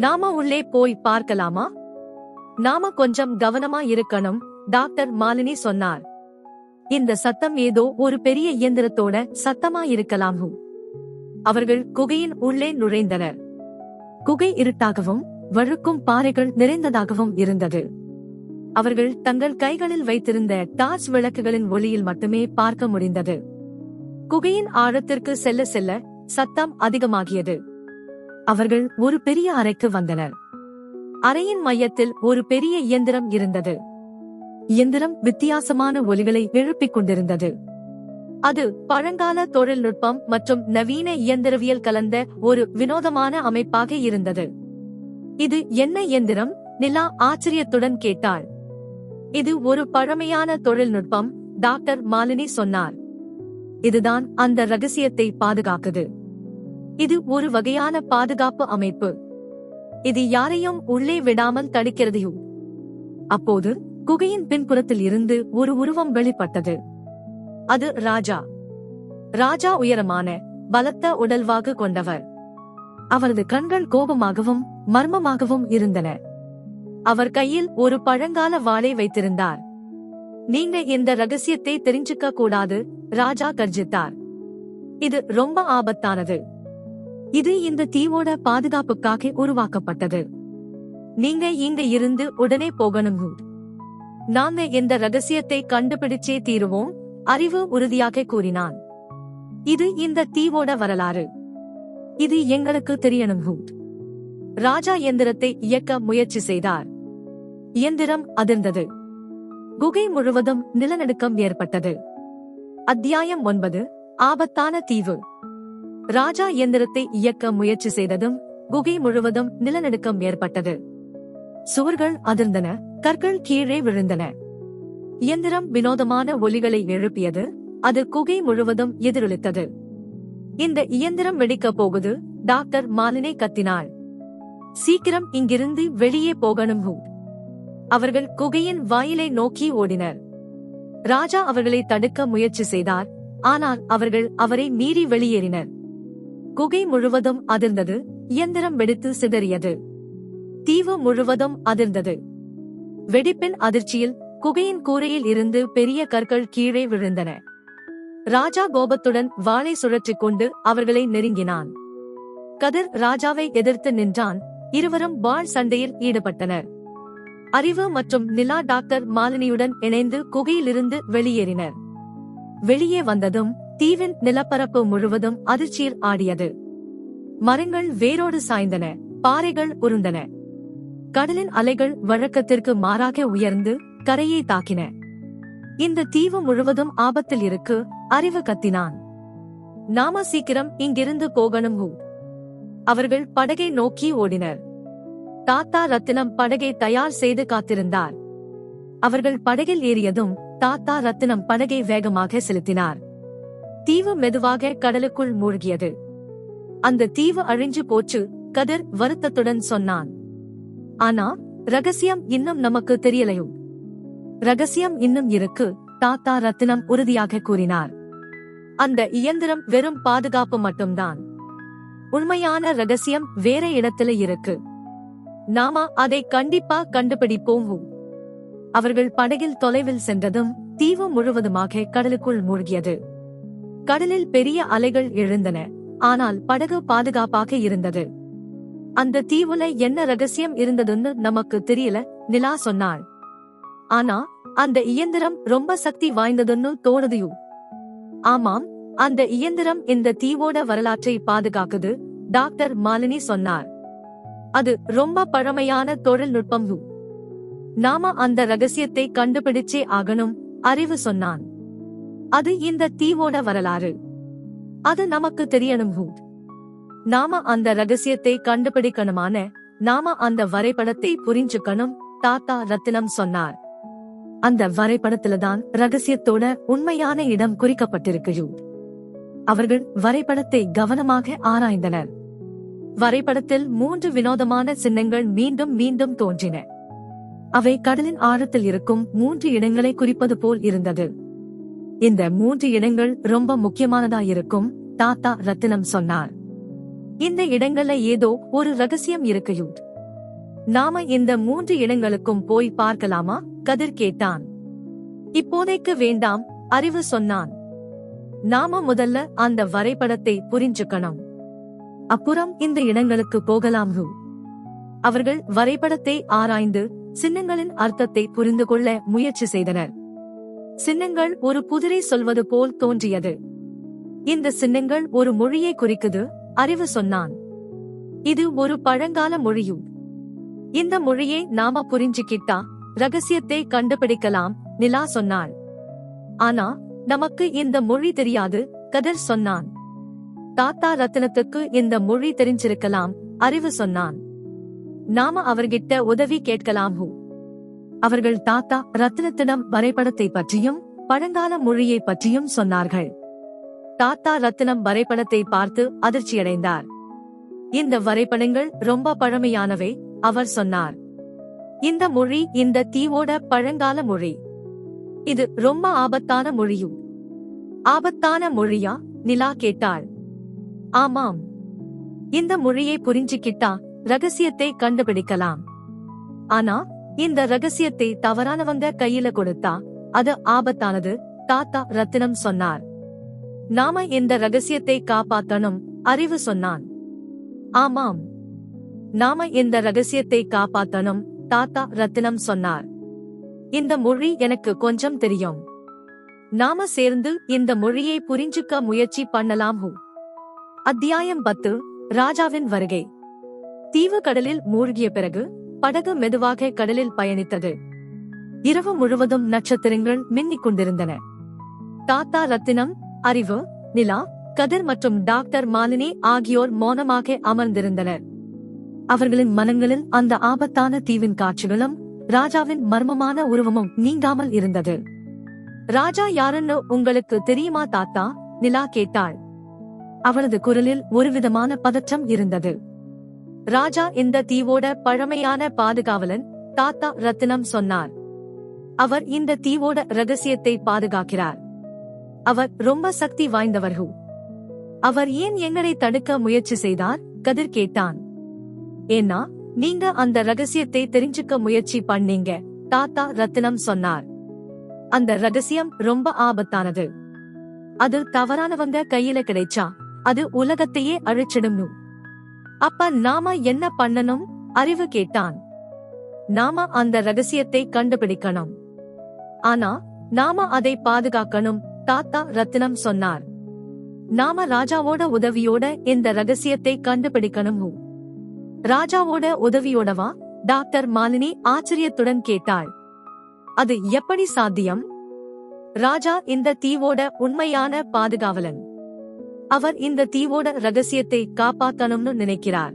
நாம உள்ளே போய் பார்க்கலாமா? நாம கொஞ்சம் கவனமா இருக்கணும், டாக்டர் மாலினி சொன்னார். இந்த சத்தம் ஏதோ ஒரு பெரிய இயந்திரத்தோட சத்தமா இருக்கலாம். அவர்கள் குகையின் உள்ளே நுழைந்தனர். குகை இருட்டாகவும் வழுக்கும் பாறைகள் நிறைந்ததாகவும் இருந்தது. அவர்கள் தங்கள் கைகளில் வைத்திருந்த டார்ச் விளக்குகளின் ஒளியில் மட்டுமே பார்க்க முடிந்தது. குகையின் ஆழத்திற்கு செல்ல செல்ல சத்தம் அதிகமாகியது. அவர்கள் ஒரு பெரிய அறைக்கு வந்தனர். அறையின் மையத்தில் ஒரு பெரிய இயந்திரம் இருந்தது. இயந்திரம் வித்தியாசமான ஒலிகளை எழுப்பிக் கொண்டிருந்தது. அது பழங்கால தொழில்நுட்பம் மற்றும் நவீன இயந்திரவியல் கலந்த ஒரு வினோதமான அமைப்பாக இருந்தது. இது என்ன இயந்திரம்? நிலா ஆச்சரியத்துடன் கேட்டாள். இது ஒரு பழமையான தொழில்நுட்பம், டாக்டர் மாலினி சொன்னார். இதுதான் அந்த ரகசியத்தை பாதுகாக்குது. இது ஒரு வகையான பாதுகாப்பு அமைப்பு. இது யாரையும் உள்ளே விடாமல் தடுக்கிறது. அப்போது குகையின் பின்புறத்தில் இருந்து ஒரு உருவம் வெளிப்பட்டது. அது ராஜா. ராஜா உயரமான பலத்த உடல்வாகு கொண்டவர். அவரது கண்கள் கோபமாகவும் மர்மமாகவும் இருந்தன. அவர் கையில் ஒரு பழங்கால வாளை வைத்திருந்தார். நீங்க இந்த ரகசியத்தை தெரிஞ்சுக்க கூடாது, ராஜா கர்ஜித்தார். இது ரொம்ப ஆபத்தானது. இது இந்த தீவோட பாதுகாப்புக்காக உருவாக்கப்பட்டது. நீங்க இங்க இருந்து உடனே போகணும். நாங்க இந்த ரகசியத்தை கண்டுபிடிச்சே தீருவோம், அறிவு உறுதியாக கூறினான். இது இந்த தீவோட வரலாறு. இது எங்களுக்கு தெரியணும். ராஜா இயந்திரத்தை இயக்க முயற்சி செய்தார். இயந்திரம் அதிர்ந்தது. குகை முழுவதும் நிலநடுக்கம் ஏற்பட்டது. அத்தியாயம் 9, ஆபத்தான தீவு. ராஜா இயந்திரத்தை இயக்க முயற்சி செய்ததும் குகை முழுவதும் நிலநடுக்கம் ஏற்பட்டது. சுவர்கள் அதிர்ந்தன, கற்கள் கீழே விழுந்தன. இயந்திரம் வினோதமான ஒலிகளை எழுப்பியது. அது குகை முழுவதும் எதிரொலித்தது. இந்த இயந்திரம் வெடிக்கப் போகுது, டாக்டர் மாலினி கத்தினாள். சீக்கிரம் இங்கிருந்து வெளியே போகணும். அவர்கள் குகையின் வாயிலை நோக்கி ஓடினர். ராஜா அவர்களை தடுக்க முயற்சி செய்தார், ஆனால் அவர்கள் அவரை மீறி வெளியேறினர். குகை முழுவதும் அதிர்ந்தது. இயந்திரம் வெடித்து சிதறியது. தீவு முழுவதும் அதிர்ந்தது. வெடிப்பின் அதிர்ச்சியில் குகையின் கூரையில் இருந்து பெரிய கற்கள் கீழே விழுந்தன. ராஜா கோபத்துடன் வாளை சுழற்றிக் கொண்டு அவர்களை நெருங்கினான். கதிர் ராஜாவை எதிர்த்து நின்றான். இருவரும் வாள் சண்டையில் ஈடுபட்டனர். அறிவு மற்றும் நிலா டாக்டர் மாலினியுடன் இணைந்து குகையிலிருந்து வெளியேறினர். வெளியே வந்ததும் தீவின் நிலப்பரப்பு முழுவதும் அதிர்ச்சியில் ஆடியது. மரங்கள் வேரோடு சாய்ந்தன, பாறைகள் உருண்டன. கடலின் அலைகள் வழக்கத்திற்கு மாறாக உயர்ந்து கரையை தாக்கின. இந்த தீவு முழுவதும் ஆபத்தில் இருக்கு, அறிவு கத்தினான். நாம சீக்கிரம் இங்கிருந்து போகணும். அவர்கள் படகை நோக்கி ஓடினர். தாத்தா ரத்தினம் படகை தயார் செய்து காத்திருந்தார். அவர்கள் படகில் ஏறியதும் தாத்தா ரத்தினம் படகை வேகமாக செலுத்தினார். தீவு மெதுவாக கடலுக்குள் மூழ்கியது. அந்த தீவு அழிஞ்சு போச்சு, கதிர் வருத்தத்துடன் சொன்னான். ஆனா ரகசியம் இன்னும் நமக்கு தெரியலையோ. ரகசியம் இன்னும் இருக்கு, தாத்தா ரத்தினம் உறுதியாக கூறினார். அந்த இயந்திரம் வெறும் பாதுகாப்பு மட்டும்தான். உண்மையான ரகசியம் வேற இடத்துல இருக்கு. நாம அதை கண்டிப்பா கண்டுபிடிப்போம். அவர்கள் படகில் தொலைவில் சென்றதும் தீவு முழுவதுமாக கடலுக்குள் மூழ்கியது. கடலில் பெரிய அலைகள் எழுந்தன, ஆனால் படகு பாதுகாப்பாக இருந்தது. அந்த தீவுல என்ன ரகசியம் இருந்ததுன்னு நமக்கு தெரியல, நிலா சொன்னாள். ஆனா அந்த இயந்திரம் ரொம்ப சக்தி வாய்ந்ததுன்னு தோணுதையோ. ஆமாம், அந்த இயந்திரம் இந்த தீவோட வரலாற்றை பாதுகாக்குது, டாக்டர் மாலினி சொன்னார். அது ரொம்ப பழமையான தொழில்நுட்பம். நாம அந்த ரகசியத்தை கண்டுபிடிச்சே ஆகணும், அறிவு சொன்னான். அது இந்த தீவோட வரலாறு. அது நமக்கு தெரியணும். நாம அந்த ரகசியத்தை கண்டுபிடிக்கணுமான நாம அந்த வரைபடத்தை புரிஞ்சுக்கணும், தாத்தா ரத்தினம் சொன்னார். அந்த வரைபடத்துலதான் ரகசியத்தோட உண்மையான இடம் குறிக்கப்பட்டிருக்கு. அவர்கள் வரைபடத்தை கவனமாக ஆராய்ந்தனர். வரைபடத்தில் 3 வினோதமான சின்னங்கள் மீண்டும் மீண்டும் தோன்றின. அவை கடலின் ஆழத்தில் இருக்கும் 3 இடங்களை குறிப்பது போல் இருந்தது. இந்த 3 இடங்கள் ரொம்ப முக்கியமானதாயிருக்கும், தாத்தா ரத்தினம் சொன்னார். இந்த இடங்கள்ல ஏதோ ஒரு ரகசியம் இருக்கு. நாம இந்த 3 இடங்களுக்கும் போய் பார்க்கலாமா, கதிர் கேட்டான். இப்போதைக்கு வேண்டாம், அறிவு சொன்னான். நாம முதல்ல அந்த வரைபடத்தை புரிஞ்சுக்கணும், அப்புறம் இந்த இடங்களுக்கு போகலாம். அவர்கள் வரைபடத்தை ஆராய்ந்து சின்னங்களின் அர்த்தத்தை புரிந்து கொள்ள முயற்சி செய்தனர். சின்னங்கள் ஒரு புதிரை சொல்வது போல் தோன்றியது. இந்த சின்னங்கள் ஒரு மொழியை குறிக்குது, அறிவு சொன்னான். இது ஒரு பழங்கால மொழியும். இந்த மொழியை நாம புரிஞ்சுக்கிட்டா ரகசியத்தை கண்டுபிடிக்கலாம், நிலா சொன்னாள். ஆனா நமக்கு இந்த மொழி தெரியாது, கதிர் சொன்னான். தாத்தா ரத்தினத்துக்கு இந்த மொழி தெரிஞ்சிருக்கலாம், அறிவு சொன்னான். நாம அவர்கிட்ட உதவி கேட்கலாம். அவர்கள் தாத்தா ரத்தினத்திடம் வரைபடத்தை பற்றியும் பழங்கால மொழியை பற்றியும் சொன்னார்கள். தாத்தா ரத்தினம் வரைபடத்தை பார்த்து அதிர்ச்சியடைந்தார். இந்த வரைபடங்கள் ரொம்ப பழமையானவை, அவர் சொன்னார். இந்த மொழி இந்த தீவோட பழங்கால மொழி. இது ரொம்ப ஆபத்தான மொழியும். ஆபத்தான மொழியா, நிலா கேட்டாள். ஆமாம், இந்த மொழியை புரிஞ்சுக்கிட்டா ரகசியத்தை கண்டுபிடிக்கலாம். ஆனா இந்த ரகசியத்தை தவறானவங்க கையில கொடுத்தா அது ஆபத்தானது, தாத்தா ரத்தினம் சொன்னார். நாம இந்த ரகசியத்தை காப்பாத்தணும், அறிவு சொன்னான். ஆமாம், நாம இந்த ரகசியத்தை காப்பாத்தணும், தாத்தா ரத்தினம் சொன்னார். இந்த மொழி எனக்கு கொஞ்சம் தெரியும். நாம சேர்ந்து இந்த மொழியை புரிஞ்சுக்க முயற்சி பண்ணலாம். அத்தியாயம் 10, ராஜாவின் வருகை. தீவு கடலில் மூழ்கிய பிறகு படகு மெதுவாக கடலில் பயணித்தது. இரவு முழுவதும் நட்சத்திரங்கள் மின்னிக் கொண்டிருந்தன. தாத்தா ரத்தினம், அறிவு, நிலா, கதிர் மற்றும் டாக்டர் மாலினி ஆகியோர் மௌனமாக அமர்ந்திருந்தனர். அவர்களின் மனங்களில் அந்த ஆபத்தான தீவின் காட்சிகளும் ராஜாவின் மர்மமான உருவமும் நீங்காமல் இருந்தது. ராஜா யாருன்னு உங்களுக்கு தெரியுமா தாத்தா, நிலா கேட்டாள். அவளது குரலில் ஒருவிதமான பதற்றம் இருந்தது. ராஜா இந்த தீவோட பழமையான பாதுகாவலன், தாத்தா ரத்தினம் சொன்னார். அவர் இந்த தீவோட ரகசியத்தை பாதுகாக்கிறார். அவர் ரொம்ப சக்தி வாய்ந்தவர். அவர் ஏன் எங்களை தடுக்க முயற்சி செய்தார், கதிர் கேட்டான். ஏன்னா நீங்க அந்த ரகசியத்தை தெரிஞ்சுக்க முயற்சி பண்ணீங்க, தாத்தா ரத்தினம் சொன்னார். அந்த ரகசியம் ரொம்ப ஆபத்தானது. அது தவறானவங்க கையில கிடைச்சா அது உலகத்தையே அழிச்சிடும். அப்ப நாம என்ன பண்ணணும், அறிவு கேட்டான். நாம அந்த ரகசியத்தை கண்டுபிடிக்கணும். ஆனா நாம அதை பாதுகாக்கணும், தாத்தா ரத்தினம் சொன்னார். நாம ராஜாவோட உதவியோட இந்த ரகசியத்தை கண்டுபிடிக்கணும். ராஜாவோட உதவியோடவா, டாக்டர் மாலினி ஆச்சரியத்துடன் கேட்டாள். அது எப்படி சாத்தியம்? ராஜா இந்த தீவோட உண்மையான பாதுகாவலன். அவர் இந்த தீவோட ரகசியத்தை காப்பாத்தணும்னு நினைக்கிறார்.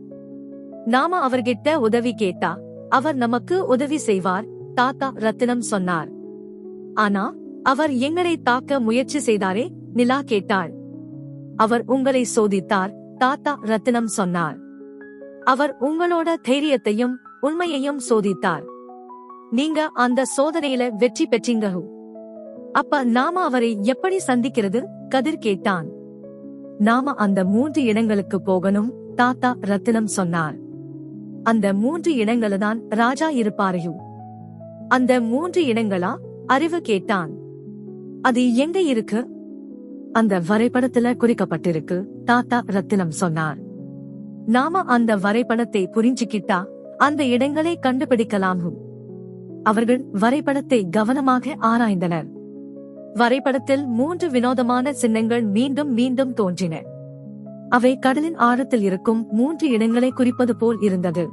நாம அவர்கிட்ட உதவி கேட்டா அவர் நமக்கு உதவி செய்வார், தாத்தா ரத்தினம் சொன்னார். ஆனா அவர் எங்களை தாக்க முயற்சி செய்தாரே, நிலா கேட்டாள். அவர் உங்களை சோதித்தார், தாத்தா ரத்தினம் சொன்னார். அவர் உங்களோட தைரியத்தையும் உண்மையையும் சோதித்தார். நீங்க அந்த சோதனையில வெற்றி பெற்றீங்க. அப்ப நாம அவரை எப்படி சந்திக்கிறது? கதிர் கேட்டான். நாம அந்த 3 இடங்களுக்கு போகணும், தாத்தா ரத்தினம் சொன்னார். அந்த 3 இடங்கள்தான் ராஜா இருப்பாரையும். அந்த 3 இடங்களா? அறிவு கேட்டான். அது எங்க இருக்கு? அந்த வரைபடத்துல குறிக்கப்பட்டிருக்கு, தாத்தா ரத்தினம் சொன்னார். நாம அந்த வரைபடத்தை புரிஞ்சுக்கிட்டா அந்த இடங்களை கண்டுபிடிக்கலாம். அவர்கள் வரைபடத்தை கவனமாக ஆராய்ந்தனர். வரைபடத்தில் 3 வினோதமான சின்னங்கள் மீண்டும் மீண்டும் தோன்றின. அவை கடலின் ஆழத்தில் இருக்கும் 3 இடங்களை குறிப்பது போல் இருந்தது.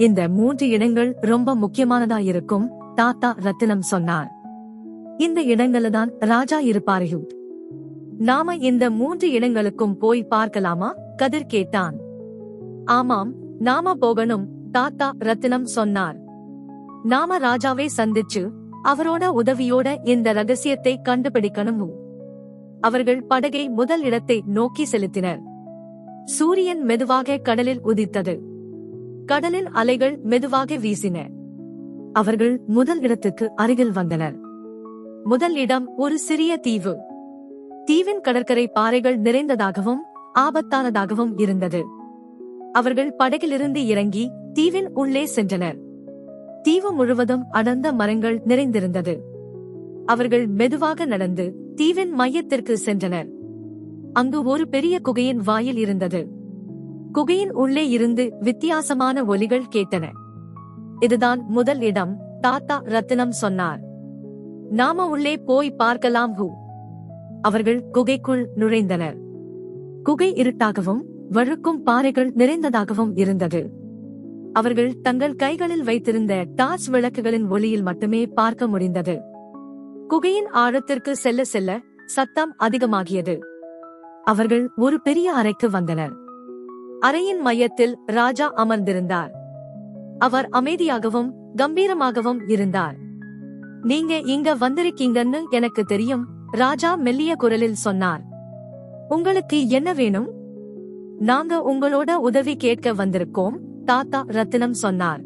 இந்த 3 இடங்கள் ரொம்ப முக்கியமானதாயிருக்கும், தாத்தா ரத்தினம் சொன்னார். இந்த இடங்கள்தான் ராஜா இருப்பாரையும். நாம இந்த 3 இடங்களுக்கும் போய் பார்க்கலாமா? கதிர் கேட்டான். ஆமாம், நாம போகணும், தாத்தா ரத்தினம் சொன்னார். நாம ராஜாவை சந்திச்சு அவரோட உதவியோட இந்த ரகசியத்தை கண்டுபிடிக்கணும். அவர்கள் படகை முதல் இடத்தை நோக்கி செலுத்தினர். சூரியன் மெதுவாக கடலில் உதித்தது. கடலின் அலைகள் மெதுவாக வீசின. அவர்கள் முதல் இடத்துக்கு அருகில் வந்தனர். முதல் இடம் ஒரு சிறிய தீவு. தீவின் கடற்கரை பாறைகள் நிறைந்ததாகவும் ஆபத்தானதாகவும் இருந்தது. அவர்கள் படகிலிருந்து இறங்கி தீவின் உள்ளே சென்றனர். தீவு முழுவதும் அடர்ந்த மரங்கள் நிறைந்திருந்தது. அவர்கள் மெதுவாக நடந்து தீவின் மையத்திற்கு சென்றனர். அங்கு ஒரு பெரிய குகையின் வாயில் இருந்தது. குகையின் உள்ளே இருந்து வித்தியாசமான ஒலிகள் கேட்டன. இதுதான் முதல் இடம், தாத்தா ரத்தினம் சொன்னார். நாம உள்ளே போய் பார்க்கலாம். அவர்கள் குகைக்குள் நுழைந்தனர். குகை இருட்டாகவும் வழுக்கும் பாறைகள் நிறைந்ததாகவும் இருந்தது. அவர்கள் தங்கள் கைகளில் வைத்திருந்த டார்ச் விளக்குகளின் ஒளியில் மட்டுமே பார்க்க முடிந்தது. குகையின் ஆழத்திற்கு செல்ல செல்ல சத்தம் அதிகமாகியது. அவர்கள் ஒரு பெரிய அறைக்கு வந்தனர். அறையின் மையத்தில் ராஜா அமர்ந்திருந்தார். அவர் அமைதியாகவும் கம்பீரமாகவும் இருந்தார். நீங்க இங்க வந்திருக்கீங்கன்னு எனக்கு தெரியும், ராஜா மெல்லிய குரலில் சொன்னார். உங்களுக்கு என்ன வேணும்? நாங்க உங்களோட உதவி கேட்க வந்திருக்கோம், தாத்தா ரத்தினம் சொன்னார்.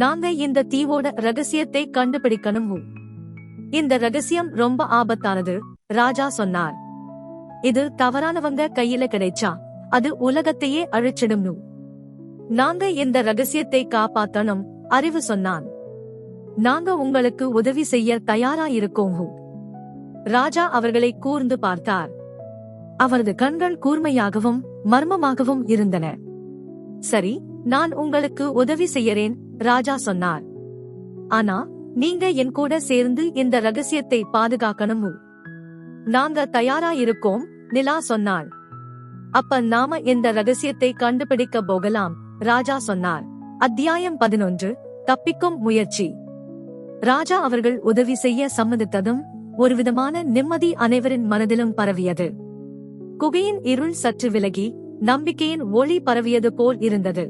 நாங்க இந்த தீவோட ரகசியத்தை கண்டுபிடிக்கணும். இந்த ரகசியம் ரொம்ப ஆபத்தானது, ராஜா சொன்னார். இது தவறானவங்க கையில கிடைச்சா அது உலகத்தையே அழிச்சிடும். நாங்க இந்த ரகசியத்தை காப்பாத்தணும், அறிவு சொன்னான். நாங்க உங்களுக்கு உதவி செய்ய தயாரா இருக்கோம். ராஜா அவர்களை கூர்ந்து பார்த்தார். அவரது கண்கள் கூர்மையாகவும் மர்மமாகவும் இருந்தன. சரி, நான் உங்களுக்கு உதவி செய்யறேன், ராஜா சொன்னார். ஆனா நீங்க என் கூட சேர்ந்து இந்த ரகசியத்தை பாதுகாக்கணும். நாங்க தயாரா இருக்கோம், நிலா சொன்னாள். அப்ப நாம இந்த ரகசியத்தை கண்டுபிடிக்க போகலாம், ராஜா சொன்னார். அத்தியாயம் 11, தப்பிக்கும் முயற்சி. ராஜா அவர்கள் உதவி செய்ய சம்மதித்ததும் ஒருவிதமான நிம்மதி அனைவரின் மனதிலும் பரவியது. குகையின் இருள் சற்று விலகி நம்பிக்கையின் ஒளி பரவியது போல் இருந்தது.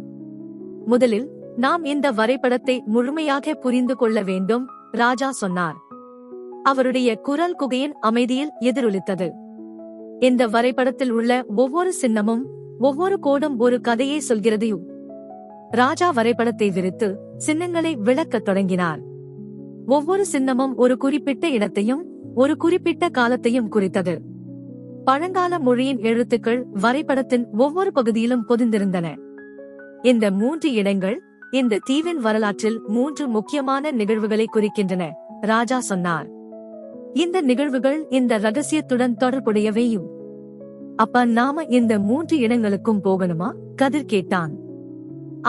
முதலில் நாம் இந்த வரைபடத்தை முழுமையாக புரிந்து கொள்ள வேண்டும், ராஜா சொன்னார். அவருடைய குரல் குகையின் அமைதியில் எதிரொலித்தது. இந்த வரைபடத்தில் உள்ள ஒவ்வொரு சின்னமும் ஒவ்வொரு கோடும் ஒரு கதையை சொல்கிறது. ராஜா வரைபடத்தை விரித்து சின்னங்களை விளக்கத் தொடங்கினார். ஒவ்வொரு சின்னமும் ஒரு குறிப்பிட்ட இடத்தையும் ஒரு குறிப்பிட்ட காலத்தையும் குறித்தது. பழங்கால மொழியின் எழுத்துக்கள் வரைபடத்தின் ஒவ்வொரு பகுதியிலும் பொதிந்திருந்தன. இந்த 3 இடங்கள் இந்த தீவின் வரலாற்றில் 3 முக்கியமான நிகழ்வுகளை குறிக்கின்றன, ராஜா சொன்னார். இந்த நிகழ்வுகள் இந்த ரகசியத்துடன் தொடர்புடையவையும். அப்ப நாம இந்த 3 இடங்களுக்கும் போகணுமா? கதிர் கேட்டான்.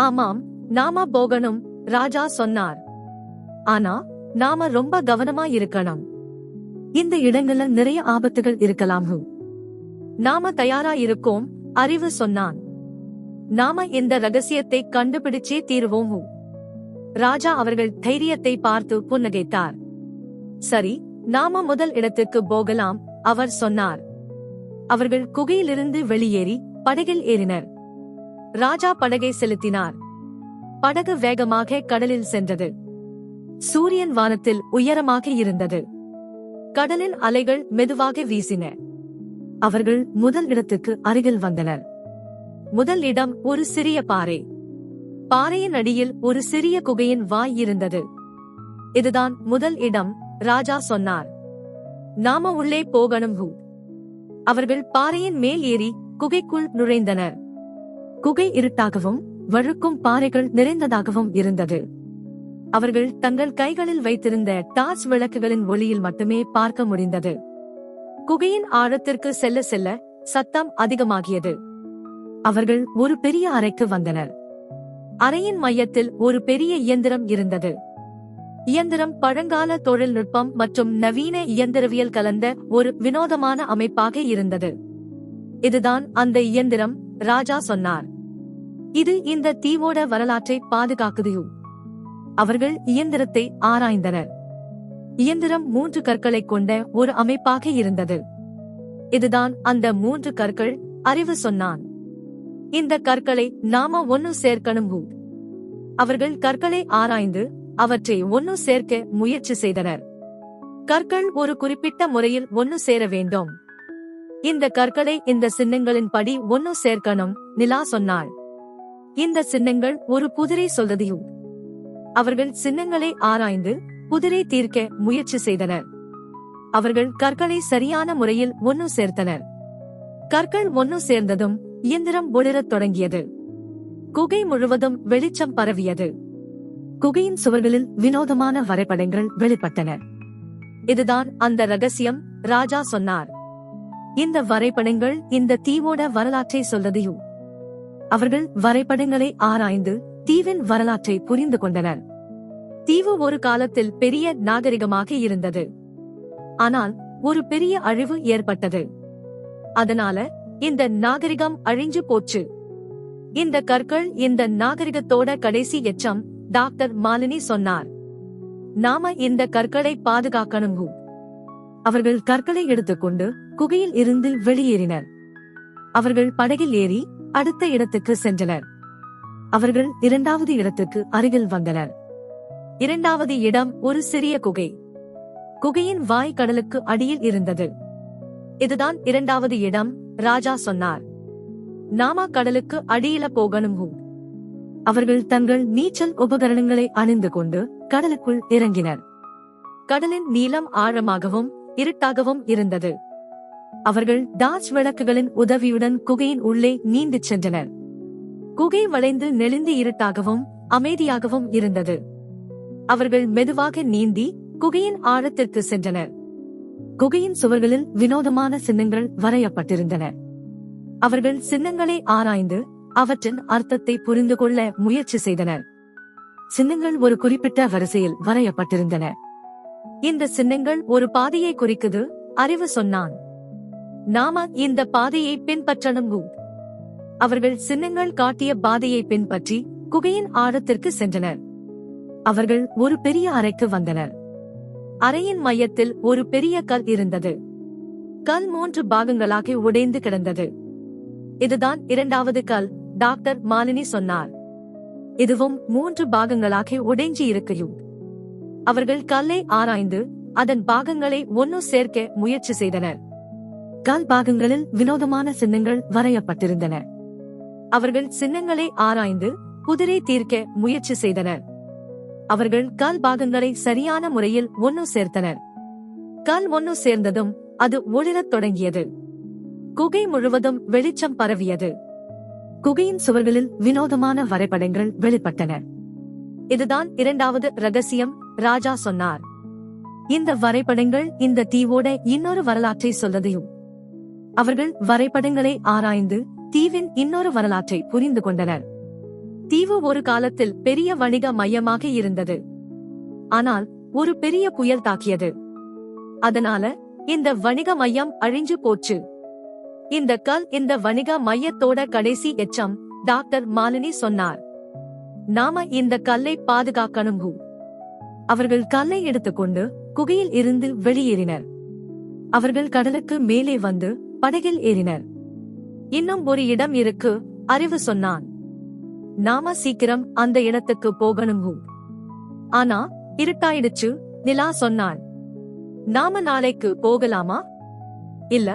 ஆமாம், நாம போகணும், ராஜா சொன்னார். ஆனா நாம ரொம்ப கவனமா இருக்கணும். இந்த இடங்கள்ல நிறைய ஆபத்துகள் இருக்கலாம். நாம தயாரா இருக்கோம், அறிவு சொன்னான். நாம இந்த ரகசியத்தை கண்டுபிடிச்சே தீருவோம். ராஜா அவர்கள் தைரியத்தை பார்த்து புன்னகைத்தார். சரி, நாம முதல் இடத்துக்கு போகலாம், அவர் சொன்னார். அவர்கள் குகையிலிருந்து வெளியேறி படகில் ஏறினர். ராஜா படகை செலுத்தினார். படகு வேகமாக கடலில் சென்றது. சூரியன் வானத்தில் உயரமாக இருந்தது. கடலின் அலைகள் மெதுவாக வீசின. அவர்கள் முதல் இடத்துக்கு அருகில் வந்தனர். முதல் இடம் ஒரு சிறிய பாறை. பாறையின் அடியில் ஒரு சிறிய குகையின் வாய் இருந்தது. இதுதான் முதல் இடம், ராஜா சொன்னார். நாம உள்ளே போகணும். அவர்கள் பாறையின் மேல் ஏறி குகைக்குள் நுழைந்தனர். குகை இருட்டாகவும் வழுக்கும் பாறைகள் நிறைந்ததாகவும் இருந்தது. அவர்கள் தங்கள் கைகளில் வைத்திருந்த டார்ச் விளக்குகளின் ஒளியில் மட்டுமே பார்க்க முடிந்தது. குகையின் ஆழத்திற்கு செல்ல செல்ல சத்தம் அதிகமாகியது. அவர்கள் ஒரு பெரிய அறைக்கு வந்தனர். அறையின் மையத்தில் ஒரு பெரிய இயந்திரம் இருந்தது. இயந்திரம் பழங்கால தொழில்நுட்பம் மற்றும் நவீன இயந்திரவியல் கலந்த ஒரு வினோதமான அமைப்பாக இருந்தது. இதுதான் அந்த இயந்திரம், ராஜா சொன்னார். இது இந்த தீவோட வரலாற்றை பாதுகாக்குது. அவர்கள் இயந்திரத்தை ஆராய்ந்தனர். இயந்திரம் 3 கற்களைக் கொண்ட ஒரு அமைப்பாக இருந்தது. இதுதான் அந்த 3 கற்கள், அறிவு சொன்னான். இந்த கற்களை நாம ஒன்னு சேர்க்கணும். அவர்கள் கற்களை ஆராய்ந்து அவற்றை ஒன்னு சேர்க்க முயற்சி செய்தனர். கற்கள் ஒரு குறிப்பிட்ட முறையில் ஒன்னு சேர வேண்டும். இந்த கற்களை இந்த சின்னங்களின் படி ஒன்னு சேர்க்கணும், நிலா சொன்னாள். இந்த சின்னங்கள் ஒரு புதிரை சொல்றதையும். அவர்கள் சின்னங்களை ஆராய்ந்து புதிரை தீர்க்க முயற்சி செய்தனர். அவர்கள் கற்களை சரியான முறையில் ஒன்னு சேர்த்தனர். கற்கள் ஒன்னு சேர்ந்ததும் இயந்திரம் ஒளிரத் தொடங்கியது. குகை முழுவதும் வெளிச்சம் பரவியது. குகையின் சுவர்களில் வினோதமான வரைபடங்கள் வெளிப்பட்டன. இதுதான் அந்த ரகசியம், ராஜா சொன்னார். இந்த வரைபடங்கள் இந்த தீவோட வரலாற்றை சொல்றதையும். அவர்கள் வரைபடங்களை ஆராய்ந்து தீவின் வரலாற்றை புரிந்து கொண்டனர். தீவு ஒரு காலத்தில் பெரிய நாகரிகமாக இருந்தது. ஆனால் ஒரு பெரிய அழிவு ஏற்பட்டது. அதனால இந்த நாகரிகம் அழிஞ்சு போச்சு. இந்த கற்கள் இந்த நாகரிகத்தோட கடைசி எச்சம், டாக்டர் மாலினி சொன்னார். நாம இந்த கற்களை பாதுகாக்கணும். அவர்கள் கற்களை எடுத்துக்கொண்டு குகையில் இருந்து வெளியேறினர். அவர்கள் படகில் ஏறி அடுத்த இடத்துக்கு சென்றனர். அவர்கள் 2வது இடத்துக்கு அருகில் வந்தனர். 2வது இடம் ஒரு சிறிய குகை. குகையின் வாய் கடலுக்கு அடியில் இருந்தது. இதுதான் 2வது இடம், ராஜா சொன்னார். நாம கடலுக்கு அடியில போகணும். அவர்கள் தங்கள் நீச்சல் உபகரணங்களை அணிந்து கொண்டு கடலுக்குள் இறங்கினர். கடலின் நீளம் ஆழமாகவும் இருட்டாகவும் இருந்தது. அவர்கள் டார்ச் விளக்குகளின் உதவியுடன் குகையின் உள்ளே நீந்திச் சென்றனர். குகை வளைந்து நெளிந்து இருட்டாகவும் அமைதியாகவும் இருந்தது. அவர்கள் மெதுவாக நீந்தி குகையின் ஆழத்திற்கு சென்றனர். குகையின் சுவர்களில் வினோதமான சின்னங்கள் வரையப்பட்டிருந்தன. அவர்கள் சின்னங்களை ஆராய்ந்து அவற்றின் அர்த்தத்தை புரிந்து கொள்ள முயற்சி செய்தனர். சின்னங்கள் ஒரு குறிப்பிட்ட வரிசையில் வரையப்பட்டிருந்தன. இந்த சின்னங்கள் ஒரு பாதையை குறிக்குது, அறிவு சொன்னான். நாம இந்த பாதையை பின்பற்றணும். அவர்கள் சின்னங்கள் காட்டிய பாதையை பின்பற்றி குகையின் ஆழத்திற்கு சென்றனர். அவர்கள் ஒரு பெரிய அறைக்கு வந்தனர். அறையின் மையத்தில் ஒரு பெரிய கல் இருந்தது. கல் 3 பாகங்களாக உடைந்து கிடந்தது. இதுதான் 2வது கல், டாக்டர் மாலினி சொன்னார். இதுவும் 3 பாகங்களாக உடைஞ்சி இருக்கையும். அவர்கள் கல்லை ஆராய்ந்து அதன் பாகங்களை ஒன்னு சேர்க்க முயற்சி செய்தனர். கல் பாகங்களில் வினோதமான சின்னங்கள் வரையப்பட்டிருந்தன. அவர்கள் சின்னங்களை ஆராய்ந்து புதிரை தீர்க்க முயற்சி செய்தனர். அவர்கள் கல் பாகங்களை சரியான முறையில் ஒன்னு சேர்த்தனர். கல் ஒன்னு சேர்ந்ததும் அது ஒளிரத் தொடங்கியது. குகை முழுவதும் வெளிச்சம் பரவியது. குகையின் சுவர்களில் வினோதமான வரைபடங்கள் வெளிப்பட்டன. இதுதான் 2வது ரகசியம், ராஜா சொன்னார். இந்த வரைபடங்கள் இந்த தீவோட இன்னொரு வரலாற்றை சொல்றதையும். அவர்கள் வரைபடங்களை ஆராய்ந்து தீவின் இன்னொரு வரலாற்றை புரிந்து கொண்டனர். தீவு ஒரு காலத்தில் பெரிய வணிக மையமாக இருந்தது. ஆனால் ஒரு பெரிய புயல் தாக்கியது. அதனால இந்த வணிக மையம் அழிஞ்சு போச்சு. இந்த கல் இந்த வணிக மையத்தோட கடைசி எச்சம், டாக்டர் மாலினி சொன்னார். நாம இந்த கல்லை பாதுகாக்கணும். அவர்கள் கல்லை எடுத்துக்கொண்டு குகையில் இருந்து வெளியேறினர். அவர்கள் கடலுக்கு மேலே வந்து படகில் ஏறினர். இன்னும் ஒரு இடம் இருக்கு, அறிவு சொன்னான். நாம சீக்கிரம் அந்த இடத்துக்கு போகணும். ஆனா இருட்டாயிடுச்சு, நிலா சொன்னாள். நாம நாளைக்கு போகலாமா? இல்ல,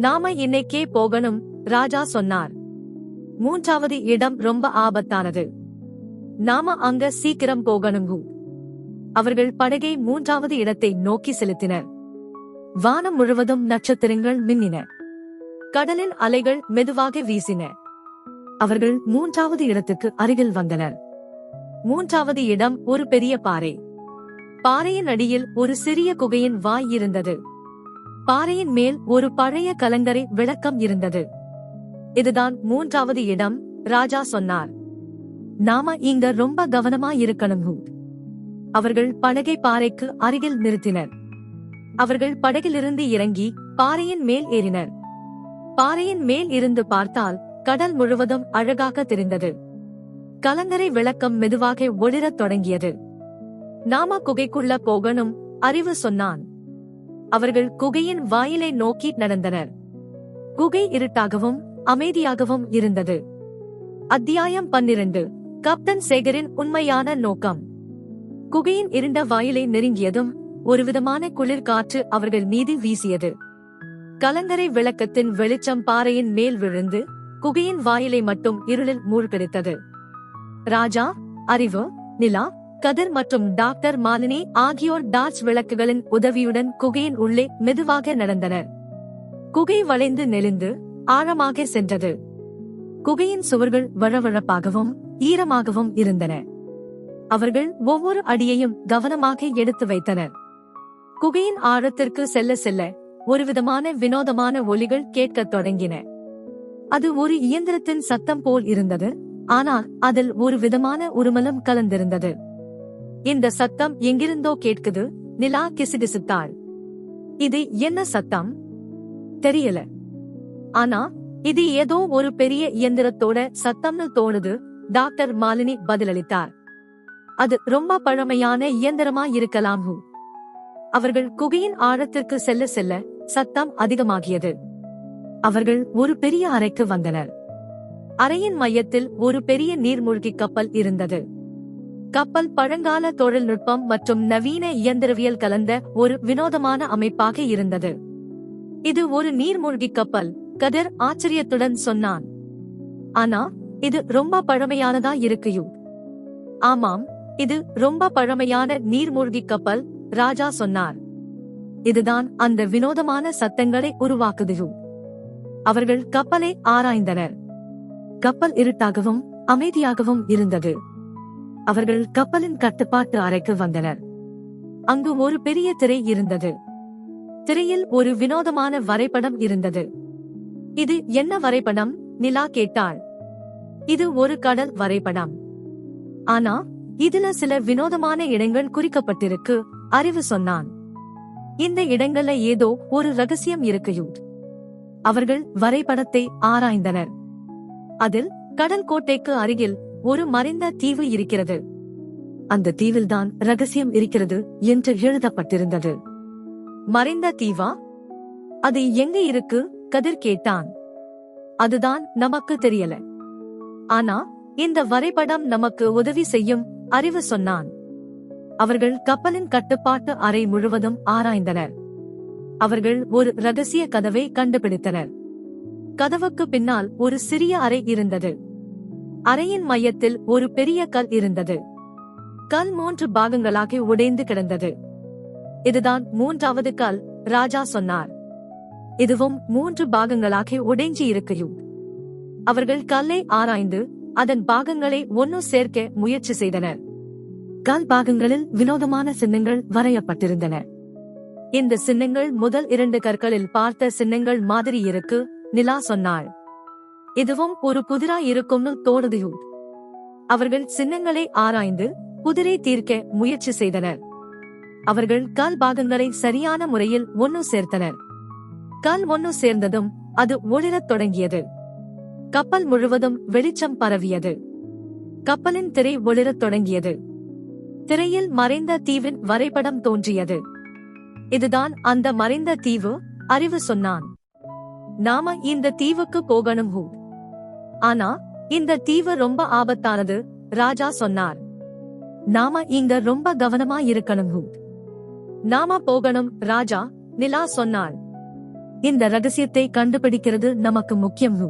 நாம இன்னைக்கே போகணும், ராஜா சொன்னார். மூன்றாவது இடம் ரொம்ப ஆபத்தானது. நாம அங்க சீக்கிரம் போகணும். அவர்கள் படகை மூன்றாவது இடத்தை நோக்கி செலுத்தினர். வானம் முழுவதும் நட்சத்திரங்கள் மின்னின. கடலின் அலைகள் மெதுவாக வீசின. அவர்கள் மூன்றாவது இடத்துக்கு அருகில் வந்தனர். மூன்றாவது இடம் ஒரு பெரிய பாறை. பாறையின் அடியில் ஒரு சிறிய குகையின் வாய் இருந்தது. பாறையின் மேல் ஒரு பழைய கலங்கரை விளக்கம் இருந்தது. இதுதான் மூன்றாவது இடம், ராஜா சொன்னார். நாம இங்க ரொம்ப கவனமா இருக்கணும். அவர்கள் படகை பாறைக்கு அருகில் நிறுத்தினர். அவர்கள் படகிலிருந்து இறங்கி பாறையின் மேல் ஏறினர். பாறையின் மேல் இருந்து பார்த்தால் கடல் முழுவதும் அழகாக தெரிந்தது. கலங்கரை விளக்கம் மெதுவாக ஒளிரத் தொடங்கியது. நாம குகைக்குள்ள போகணும், அறிவு சொன்னான். அவர்கள் குகையின் வாயிலை நோக்கி நடந்தனர். குகை இருட்டாகவும் அமைதியாகவும் இருந்தது. அத்தியாயம் 12. கேப்டன் சேகரின் உண்மையான நோக்கம். குகையின் இருண்ட வாயிலை நெருங்கியதும் ஒருவிதமான குளிர் காற்று அவர்கள் மீது வீசியது. கலங்கரை விளக்கத்தின் வெளிச்சம் பாறையின் மேல் விழுந்து குகையின் வாயிலை மட்டும் இருளில் மூழ்கடித்தது. ராஜா, அறிவு, நிலா, கதிர் மற்றும் டாக்டர் மாலினி ஆகியோர் டார்ச் விளக்குகளின் உதவியுடன் குகையின் உள்ளே மெதுவாக நடந்தனர். குகை வளைந்து நெளிந்து ஆழமாக சென்றது. குகையின் சுவர்கள் வழவழப்பாகவும் ஈரமாகவும் இருந்தன. அவர்கள் ஒவ்வொரு அடியையும் கவனமாக எடுத்து வைத்தனர். குகையின் ஆழத்திற்கு செல்ல செல்ல ஒருவிதமான வினோதமான ஒலிகள் கேட்கத் தொடங்கின. அது ஒரு இயந்திரத்தின் சத்தம் போல் இருந்தது, ஆனால் அதில் ஒரு விதமான உருமலும் கலந்திருந்தது. இந்த சத்தம் எங்கிருந்தோ கேட்குது, நிலா கிசுகிசுத்தாள். இது என்ன சத்தம்? தெரியல. ஆனா இது ஏதோ ஒரு பெரிய இயந்திரத்தோட சத்தம்னு தோணுது, டாக்டர் மாலினி பதிலளித்தார். அது ரொம்ப பழமையான இயந்திரமா இருக்கலாம். அவர்கள் குகையின் ஆழத்திற்கு செல்ல செல்ல சத்தம் அதிகமாகியது. அவர்கள் ஒரு பெரிய அறைக்கு வந்தனர். அறையின் மையத்தில் ஒரு பெரிய நீர்மூழ்கி கப்பல் இருந்தது. கப்பல் பழங்கால தொழில்நுட்பம் மற்றும் நவீன இயந்திரவியல் கலந்த ஒரு வினோதமான அமைப்பாக இருந்தது. இது ஒரு நீர்மூழ்கி கப்பல், கதிர் ஆச்சரியத்துடன் சொன்னான். ஆனா இது ரொம்ப பழமையானதா இருக்குயு. ஆமாம், இது ரொம்ப பழமையான நீர்மூழ்கி கப்பல், ராஜா சொன்னார். இதுதான் அந்த வினோதமான சத்தங்களை உருவாக்குது. அவர்கள் கப்பலை ஆராய்ந்தனர். கப்பல் இருட்டாகவும் அமைதியாகவும் இருந்தது. அவர்கள் கப்பலின் கட்டுப்பாட்டு அறைக்கு வந்தனர். அங்கு ஒரு பெரிய திரை இருந்தது. திரையில் ஒரு வினோதமான வரைபடம் இருந்தது. இது என்ன வரைபடம்? நிலா கேட்டாள். இது ஒரு கடல் வரைபடம். ஆனா இதுல சில வினோதமான இடங்கள் குறிக்கப்பட்டிருக்கு, அறிவு சொன்னான். இந்த இடங்கள்ல ஏதோ ஒரு ரகசியம் இருக்குயும். அவர்கள் வரைபடத்தை ஆராய்ந்தனர். அதில் கடல் கோட்டைக்கு அருகில் ஒரு மறைந்த தீவு இருக்கிறது. அந்த தீவில்தான் ரகசியம் இருக்கிறது என்று எழுதப்பட்டிருந்தது. மறைந்த தீவா? அது எங்க இருக்கு? கதிர் கேட்டான். அதுதான் நமக்கு தெரியல. ஆனா இந்த வரைபடம் நமக்கு உதவி செய்யும், அறிவு சொன்னான். அவர்கள் கப்பலின் கட்டுப்பாட்டு அறை முழுவதும் ஆராய்ந்தனர். அவர்கள் ஒரு ரகசிய கதவை கண்டுபிடித்தனர். கதவுக்கு பின்னால் ஒரு சிறிய அறை இருந்தது. அறையின் மையத்தில் ஒரு பெரிய கல் இருந்தது. கல் 3 பாகங்களாக உடைந்து கிடந்தது. இதுதான் மூன்றாவது கல், ராஜா சொன்னார். இதுவும் 3 பாகங்களாக உடைஞ்சி இருக்கையும். அவர்கள் கல்லை ஆராய்ந்து அதன் பாகங்களை ஒன்னு சேர்க்க முயற்சி செய்தனர். கல் பாகங்களில் வினோதமான சின்னங்கள் வரையப்பட்டிருந்தன. இந்த சின்னங்கள் முதல் 2 கற்களில் பார்த்த சின்னங்கள் மாதிரி இருக்கு, நிலா சொன்னாள். இதுவும் ஒரு புதிரா இருக்கும்னு தோணுது. அவர்கள் சின்னங்களை ஆராய்ந்து புதிரை தீர்க்க முயற்சி செய்தனர். அவர்கள் கல் பாகங்களை சரியான முறையில் ஒன்னு சேர்த்தனர். கல் ஒன்னு சேர்ந்ததும் அது ஒளிரத் தொடங்கியது. கப்பல் முழுவதும் வெளிச்சம் பரவியது. கப்பலின் திரை ஒளிரத் தொடங்கியது. திரையில் மறைந்த தீவின் வரைபடம் தோன்றியது. இதுதான் அந்த மறைந்த தீவு, அறிவு சொன்னான். நாம இந்த தீவுக்கு போகணும் ஹூ. ஆனா இந்த தீவு ரொம்ப ஆபத்தானது, ராஜா சொன்னார். நாம இங்க ரொம்ப கவனமா இருக்கணும் ஹூ. நாம போகணும் ராஜா, நிலா சொன்னாள். இந்த ரகசியத்தை கண்டுபிடிக்கிறது நமக்கு முக்கியம் ஹூ.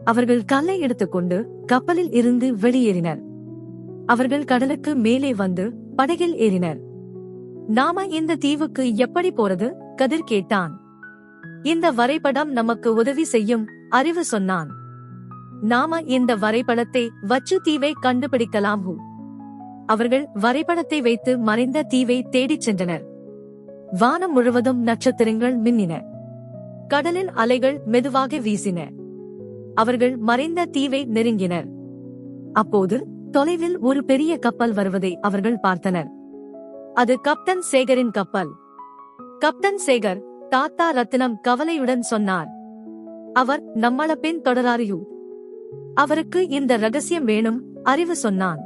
அவர்கள் கல்லை எடுத்துக்கொண்டு கப்பலில் இருந்து வெளியேறினர். அவர்கள் கடலுக்கு மேலே வந்து படகில் ஏறினர். நாம இந்த தீவுக்கு எப்படி போறது? கதிர் கேட்டான். இந்த வரைபடம் நமக்கு உதவி செய்யும், அறிவு சொன்னான். நாம இந்த வரைபடத்தை வச்சு தீவை கண்டுபிடிக்கலாம் ஹூ. அவர்கள் வரைபடத்தை வைத்து மறைந்த தீவை தேடிச் சென்றனர். வானம் முழுவதும் நட்சத்திரங்கள் மின்னின. கடலின் அலைகள் மெதுவாக வீசின. அவர்கள் மறைந்த தீவை நெருங்கினர். அப்போது தொலைவில் ஒரு பெரிய கப்பல் வருவதை அவர்கள் பார்த்தனர். அது கப்டன் சேகரின் கப்பல். கப்டன் சேகர், தாத்தா ரத்தினம் கவலையுடன் சொன்னார். அவர் நம்மள பின் தொடராரியூ. அவருக்கு இந்த ரகசியம் வேணும், அறிவு சொன்னான்.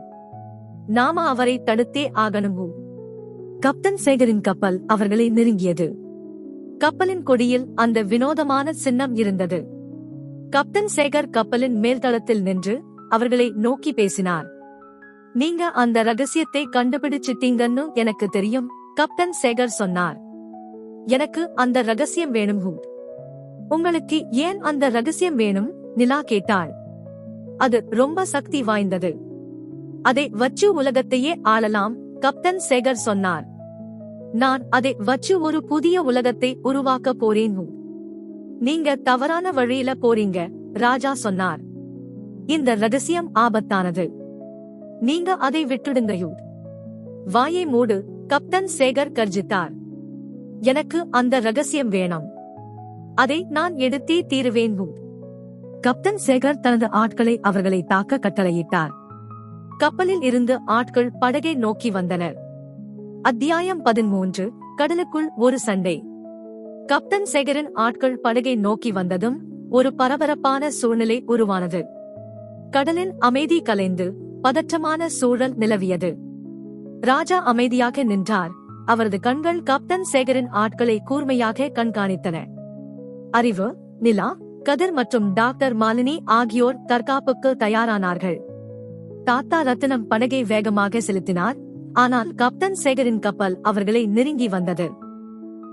நாம அவரை தடுத்தே ஆகணும். கப்டன் சேகரின் கப்பல் அவர்களை நெருங்கியது. கப்பலின் கொடியில் அந்த வினோதமான சின்னம் இருந்தது. கப்டன் சேகர் கப்பலின் மேல்தளத்தில் நின்று அவர்களை நோக்கி பேசினார். நீங்க அந்த ரகசியத்தை கண்டுபிடிச்சிட்டீங்கன்னு எனக்கு தெரியும், கப்டன் சேகர் சொன்னார். எனக்கு அந்த ரகசியம் வேணும் ஹூ. உங்களுக்கு ஏன் அந்த ரகசியம் வேணும்? நிலா கேட்டாள். அது ரொம்ப சக்தி வாய்ந்தது. அதை வச்சு உலகத்தையே ஆளலாம், கப்டன் சேகர் சொன்னார். நான் அதை வச்சு ஒரு புதிய உலகத்தை உருவாக்க போறேன் ஹூ. நீங்க தவறான வழியில போறீங்க, ராஜா சொன்னார். இந்த ரகசியம் ஆபத்தானது. நீங்க அதை விட்டுடுங்க ஹூ. வாயை மூடு, கப்டன் சேகர் கர்ஜித்தார். எனக்கு அந்த ரகசியம் வேணும். அதை நான் எடுத்தே தீருவேன் ஹூ. கப்டன் சேகர் தனது ஆட்களை அவர்களை தாக்க கட்டளையிட்டார். கப்பலில் இருந்து ஆட்கள் படகை நோக்கி வந்தனர். அத்தியாயம் 13. கடலுக்குள் ஒரு சண்டை. கப்டன் சேகரின் ஆட்கள் படகை நோக்கி வந்ததும் ஒரு பரபரப்பான சூழ்நிலை உருவானது. கடலின் அமைதி கலைந்து பதற்றமான சூழல் நிலவியது. ராஜா அமைதியாக நின்றார். அவரது கண்கள் கப்டன் சேகரின் ஆட்களை கூர்மையாக கண்காணித்தன. அறிவு, நிலா, கதிர் மற்றும் டாக்டர் மாலினி ஆகியோர் தற்காப்புக்கு தயாரானார்கள். தாத்தா ரத்தினம் படகை வேகமாக செலுத்தினார். ஆனால் கப்டன் சேகரின் கப்பல் அவர்களை நெருங்கி வந்தது.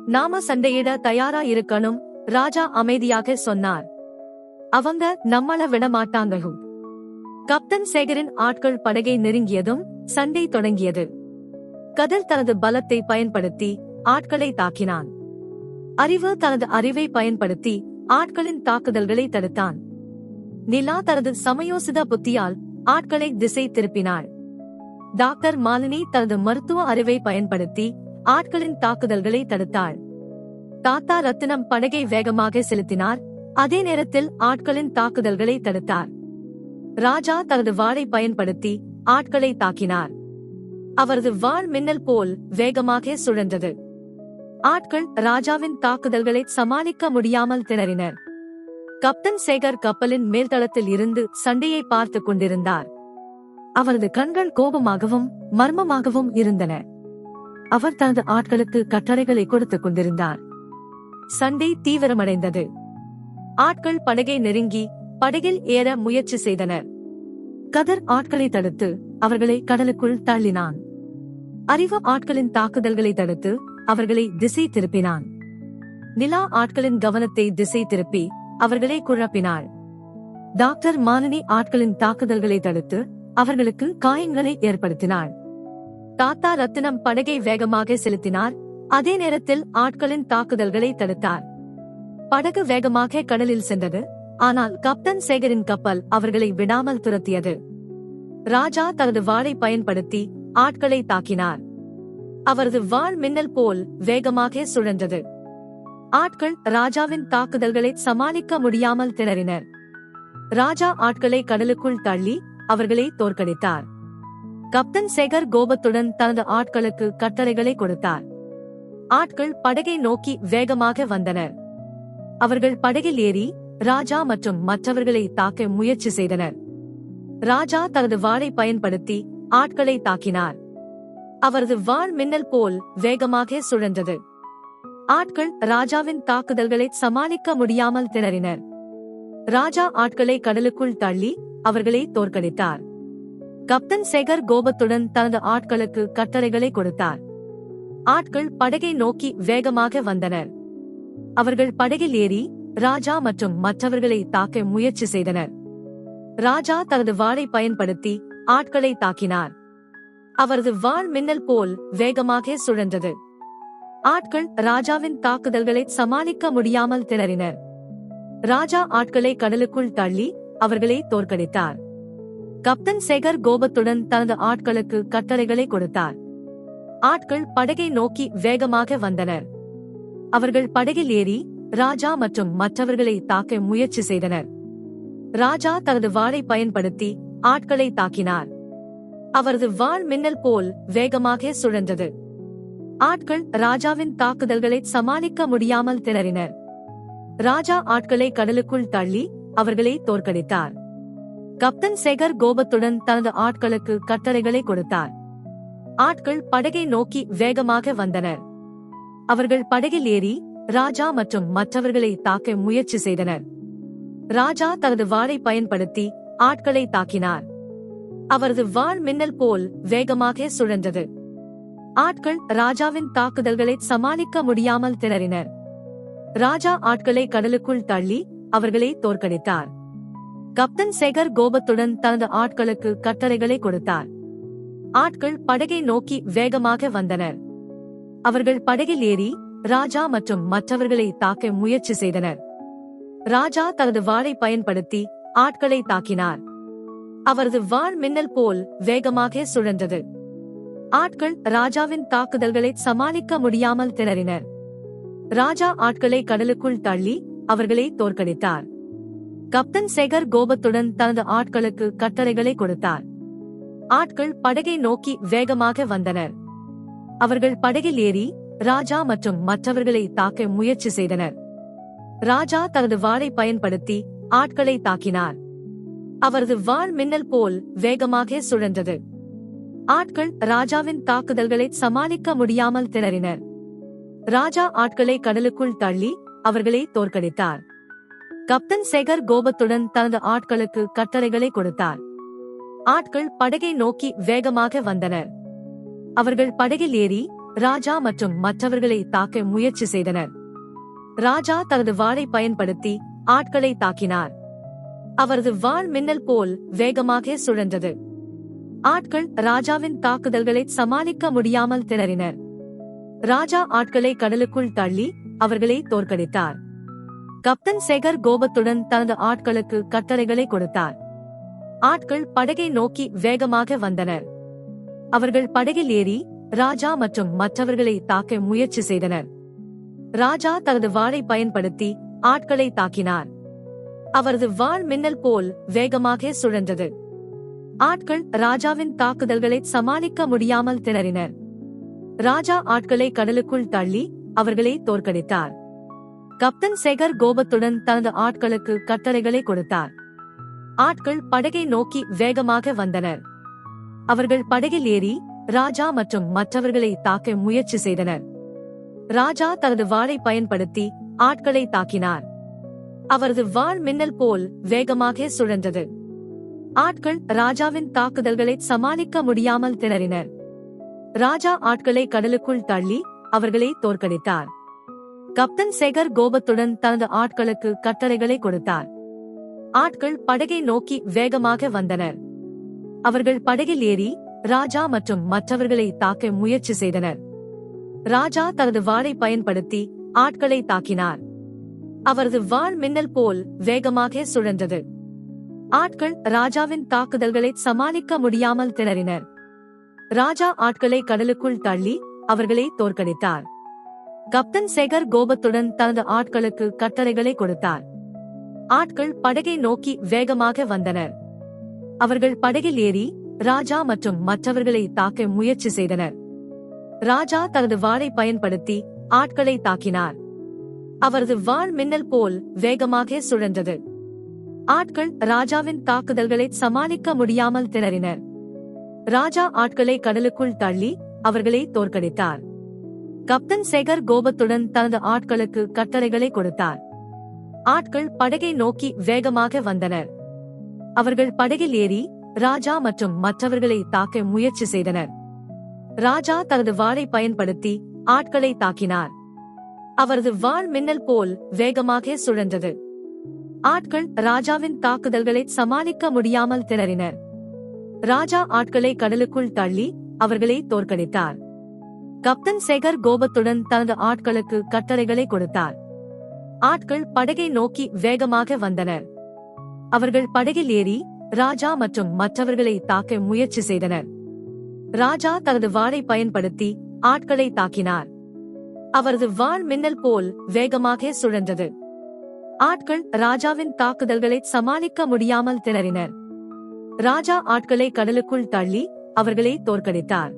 நாம சண்டையிட தயாரா இருக்கணும், ராஜா அமைதியாக சொன்னார். அவங்க நம்மள விடமாட்டாங்க. கப்டன் சேகரின் ஆட்கள் படகை நெருங்கியதும் சண்டை தொடங்கியது. கதிர் தனது பலத்தை பயன்படுத்தி ஆட்களை தாக்கினான். அறிவு தனது அறிவை பயன்படுத்தி ஆட்களின் தாக்குதல்களை தடுத்தான். நிலா தனது சமயோசித புத்தியால் ஆட்களை திசை திருப்பினாள். டாக்டர் மாலினி தனது மருத்துவ அறிவை பயன்படுத்தி ஆட்களின் தாக்குதல்களை தடுத்தாள். தாத்தா ரத்தினம் படகை வேகமாக செலுத்தினார். அதே நேரத்தில் ஆட்களின் தாக்குதல்களை தடுத்தார். ராஜா தனது வாளை பயன்படுத்தி ஆட்களை தாக்கினார். அவரது வாள் மின்னல் போல் வேகமாக சுழன்றது. ஆட்கள் ராஜாவின் தாக்குதல்களை சமாளிக்க முடியாமல் திணறினர். கப்டன் சேகர் கப்பலின் மேல்தளத்தில் இருந்து சண்டையை பார்த்துக் கொண்டிருந்தார். அவரது கண்கள் கோபமாகவும் மர்மமாகவும் இருந்தன. அவர் தனது ஆட்களுக்கு கட்டளைகளை கொடுத்துக் கொண்டிருந்தார். சண்டை தீவிரமடைந்தது. ஆட்கள் படகை நெருங்கி படகில் ஏற முயற்சி செய்தனர். கதிர் ஆட்களை தடுத்து அவர்களை கடலுக்குள் தள்ளினான். அறிவு ஆட்களின் தாக்குதல்களை தடுத்து அவர்களை திசை திருப்பினான். நிலா ஆட்களின் கவனத்தை திசை திருப்பி அவர்களை குழப்பினாள். டாக்டர் மாலினி ஆட்களின் தாக்குதல்களை தடுத்து அவர்களுக்கு காயங்களை ஏற்படுத்தினாள். தாத்தா ரத்தினம் படகை வேகமாக செலுத்தினார். அதே நேரத்தில் ஆட்களின் தாக்குதல்களை தடுத்தார். படகு வேகமாக கடலில் சென்றது. ஆனால் கப்டன் சேகரின் கப்பல் அவர்களை விடாமல் துரத்தியது. ராஜா தனது வாளை பயன்படுத்தி ஆட்களை தாக்கினார். அவரது வாள் மின்னல் போல் வேகமாக சுழன்றது. ஆட்கள் ராஜாவின் தாக்குதல்களை சமாளிக்க முடியாமல் திணறினர். ராஜா ஆட்களை கடலுக்குள் தள்ளி அவர்களை தோற்கடித்தார். கப்டன் சேகர் கோபத்துடன் தனது ஆட்களுக்கு கட்டளைகளை கொடுத்தார். ஆட்கள் படகை நோக்கி வேகமாக வந்தனர். அவர்கள் படகில் ஏறி ராஜா மற்றும் மற்றவர்களை தாக்க முயற்சி செய்தனர். ராஜா தனது வாளை பயன்படுத்தி ஆட்களை தாக்கினார். அவரது வாள் மின்னல் போல் வேகமாக சுழன்றது. ஆட்கள் ராஜாவின் தாக்குதல்களை சமாளிக்க முடியாமல் திணறினர். ராஜா ஆட்களை கடலுக்குள் தள்ளி அவர்களை தோற்கடித்தார். கப்தன் சேகர் கோபத்துடன் தனது ஆட்களுக்கு கட்டளைகளை கொடுத்தார். ஆட்கள் படகை நோக்கி வேகமாக வந்தனர். அவர்கள் படகில் ஏறி ராஜா மற்றும் மற்றவர்களை தாக்க முயற்சி செய்தனர். ராஜா தனது வாளை பயன்படுத்தி ஆட்களை தாக்கினார். அவரது வாள் மின்னல் போல் வேகமாக சுழன்றது. ஆட்கள் ராஜாவின் தாக்குதல்களை சமாளிக்க முடியாமல் திணறினர். ராஜா ஆட்களை கடலுக்குள் தள்ளி அவர்களை தோற்கடித்தார். கப்தன் சேகர் கோபத்துடன் தனது ஆட்களுக்கு கட்டளைகளை கொடுத்தார். ஆட்கள் படகை நோக்கி வேகமாக வந்தனர். அவர்கள் படகில் ஏறி ராஜா மற்றும் மற்றவர்களை தாக்க முயற்சி செய்தனர். ராஜா தனது வாளை பயன்படுத்தி ஆட்களை தாக்கினார். அவரது வாள் மின்னல் போல் வேகமாக சுழன்றது. ஆட்கள் ராஜாவின் தாக்குதல்களை சமாளிக்க முடியாமல் திணறினர். ராஜா ஆட்களை கடலுக்குள் தள்ளி அவர்களை தோற்கடித்தார். கப்தன் சேகர் கோபத்துடன் தனது ஆட்களுக்கு கட்டளைகளை கொடுத்தார். ஆட்கள் படகை நோக்கி வேகமாக வந்தனர். அவர்கள் படகில் ஏறி ராஜா மற்றும் மற்றவர்களை தாக்க முயற்சி செய்தனர். ராஜா தனது வாளை பயன்படுத்தி ஆட்களை தாக்கினார். அவரது வாள் மின்னல் போல் வேகமாக சுழன்றது. ஆட்கள் ராஜாவின் தாக்குதல்களை சமாளிக்க முடியாமல் திணறினர். ராஜா ஆட்களை கடலுக்குள் தள்ளி அவர்களை தோற்கடித்தார். கப்தன் சேகர் கோபத்துடன் தனது ஆட்களுக்கு கட்டளைகளை கொடுத்தார். ஆட்கள் படகை நோக்கி வேகமாக வந்தனர். அவர்கள் படகில் ஏறி ராஜா மற்றும் மற்றவர்களை தாக்க முயற்சி செய்தனர். ராஜா தனது வாளை பயன்படுத்தி ஆட்களை தாக்கினார். அவரது வாள் மின்னல் போல் வேகமாக சுழன்றது. ஆட்கள் ராஜாவின் தாக்குதல்களை சமாளிக்க முடியாமல் திணறினர். ராஜா ஆட்களை கடலுக்குள் தள்ளி அவர்களை தோற்கடித்தார். கப்தன் சேகர் கோபத்துடன் தனது ஆட்களுக்கு கட்டளைகளை கொடுத்தார். ஆட்கள் படகை நோக்கி வேகமாக வந்தனர். அவர்கள் படகில் ஏறி ராஜா மற்றும் மற்றவர்களை தாக்க முயற்சி செய்தனர். ராஜா தனது வாளை பயன்படுத்தி ஆட்களை தாக்கினார். அவரது வாள் மின்னல் போல் வேகமாக சுழன்றது. ஆட்கள் ராஜாவின் தாக்குதல்களை சமாளிக்க முடியாமல் திணறினர். ராஜா ஆட்களை கடலுக்குள் தள்ளி அவர்களை தோற்கடித்தார். கப்தன் சேகர் கோபத்துடன் தனது ஆட்களுக்கு கட்டளைகளை கொடுத்தார். ஆட்கள் படகை நோக்கி வேகமாக வந்தனர். அவர்கள் படகில் ஏறி ராஜா மற்றும் மற்றவர்களை தாக்க முயற்சி செய்தனர். ராஜா தனது வாளை பயன்படுத்தி ஆட்களை தாக்கினார். அவரது வாள் மின்னல் போல் வேகமாக சுழன்றது. ஆட்கள் ராஜாவின் தாக்குதல்களை சமாளிக்க முடியாமல் திணறினர். ராஜா ஆட்களை கடலுக்குள் தள்ளி அவர்களை தோற்கடித்தார். கப்தன் சேகர் கோபத்துடன் தனது ஆட்களுக்கு கட்டளைகளை கொடுத்தார். ஆட்கள் படகை நோக்கி வேகமாக வந்தனர். அவர்கள் படகில் ஏறி ராஜா மற்றும் மற்றவர்களை தாக்க முயற்சி செய்தனர். ராஜா தனது வாளை பயன்படுத்தி ஆட்களை தாக்கினார். அவரது வாள் மின்னல் போல் வேகமாக சுழன்றது. ஆட்கள் ராஜாவின் தாக்குதல்களை சமாளிக்க முடியாமல் திணறினர். ராஜா ஆட்களை கடலுக்குள் தள்ளி அவர்களை தோற்கடித்தார். கப்தன் சேகர் கோபத்துடன் தனது ஆட்களுக்கு கட்டளைகளை கொடுத்தார். ஆட்கள் படகை நோக்கி வேகமாக வந்தனர். அவர்கள் படகில் ஏறி ராஜா மற்றும் மற்றவர்களை தாக்க முயற்சி செய்தனர். ராஜா தனது வாளை பயன்படுத்தி ஆட்களை தாக்கினார். அவரது வாள் மின்னல் போல் வேகமாக சுழன்றது. ஆட்கள் ராஜாவின் தாக்குதல்களை சமாளிக்க முடியாமல் திணறினர். ராஜா ஆட்களை கடலுக்குள் தள்ளி அவர்களை தோற்கடித்தார். கப்தன் சேகர் கோபத்துடன் தனது ஆட்களுக்கு கட்டளைகளை கொடுத்தார். ஆட்கள் படகை நோக்கி வேகமாக வந்தனர். அவர்கள் படகில் ஏறி ராஜா மற்றும் மற்றவர்களை தாக்க முயற்சி செய்தனர். ராஜா தனது வாளை பயன்படுத்தி ஆட்களை தாக்கினார். அவரது வாள் மின்னல் போல் வேகமாக சுழன்றது. ஆட்கள் ராஜாவின் தாக்குதல்களை சமாளிக்க முடியாமல் திணறினர். ராஜா ஆட்களை கடலுக்குள் தள்ளி அவர்களை தோற்கடித்தார். கப்தன் சேகர் கோபத்துடன் தனது ஆட்களுக்கு கட்டளைகளை கொடுத்தார். ஆட்கள் படகை நோக்கி வேகமாக வந்தனர். அவர்கள் படகில் ஏறி ராஜா மற்றும் மற்றவர்களை தாக்க முயற்சி செய்தனர். ராஜா தனது வாளை பயன்படுத்தி ஆட்களை தாக்கினார். அவரது வாள் மின்னல் போல் வேகமாக சுழன்றது. ஆட்கள் ராஜாவின் தாக்குதல்களை சமாளிக்க முடியாமல் திணறினர். ராஜா ஆட்களை கடலுக்குள் தள்ளி அவர்களை தோற்கடித்தார். கப்டன் சேகர் கோபத்துடன் தனது ஆட்களுக்கு கட்டளைகளை கொடுத்தார். ஆட்கள் படகை நோக்கி வேகமாக வந்தனர். அவர்கள் படகில் ஏறி ராஜா மற்றும் மற்றவர்களை தாக்க முயற்சி செய்தனர். ராஜா தனது வாளை பயன்படுத்தி ஆட்களை தாக்கினார். அவரது வாள் மின்னல் போல் வேகமாக சுழன்றது. ஆட்கள் ராஜாவின் தாக்குதல்களை சமாளிக்க முடியாமல் திணறினர். ராஜா ஆட்களை கடலுக்குள் தள்ளி அவர்களை தோற்கடித்தார். கப்டன் சேகர் கோபத்துடன் தனது ஆட்களுக்கு கட்டளைகளை கொடுத்தார். ஆட்கள் படகை நோக்கி வேகமாக வந்தனர். அவர்கள் படகில் ஏறி ராஜா மற்றும் மற்றவர்களை தாக்க முயற்சி செய்தனர். ராஜா தனது வாளை பயன்படுத்தி ஆட்களை தாக்கினார். அவரது வாள் மின்னல் போல் வேகமாக சுழன்றது. ஆட்கள் ராஜாவின் தாக்குதல்களை சமாளிக்க முடியாமல் திணறினர். ராஜா ஆட்களை கடலுக்குள் தள்ளி அவர்களை தோற்கடித்தார்.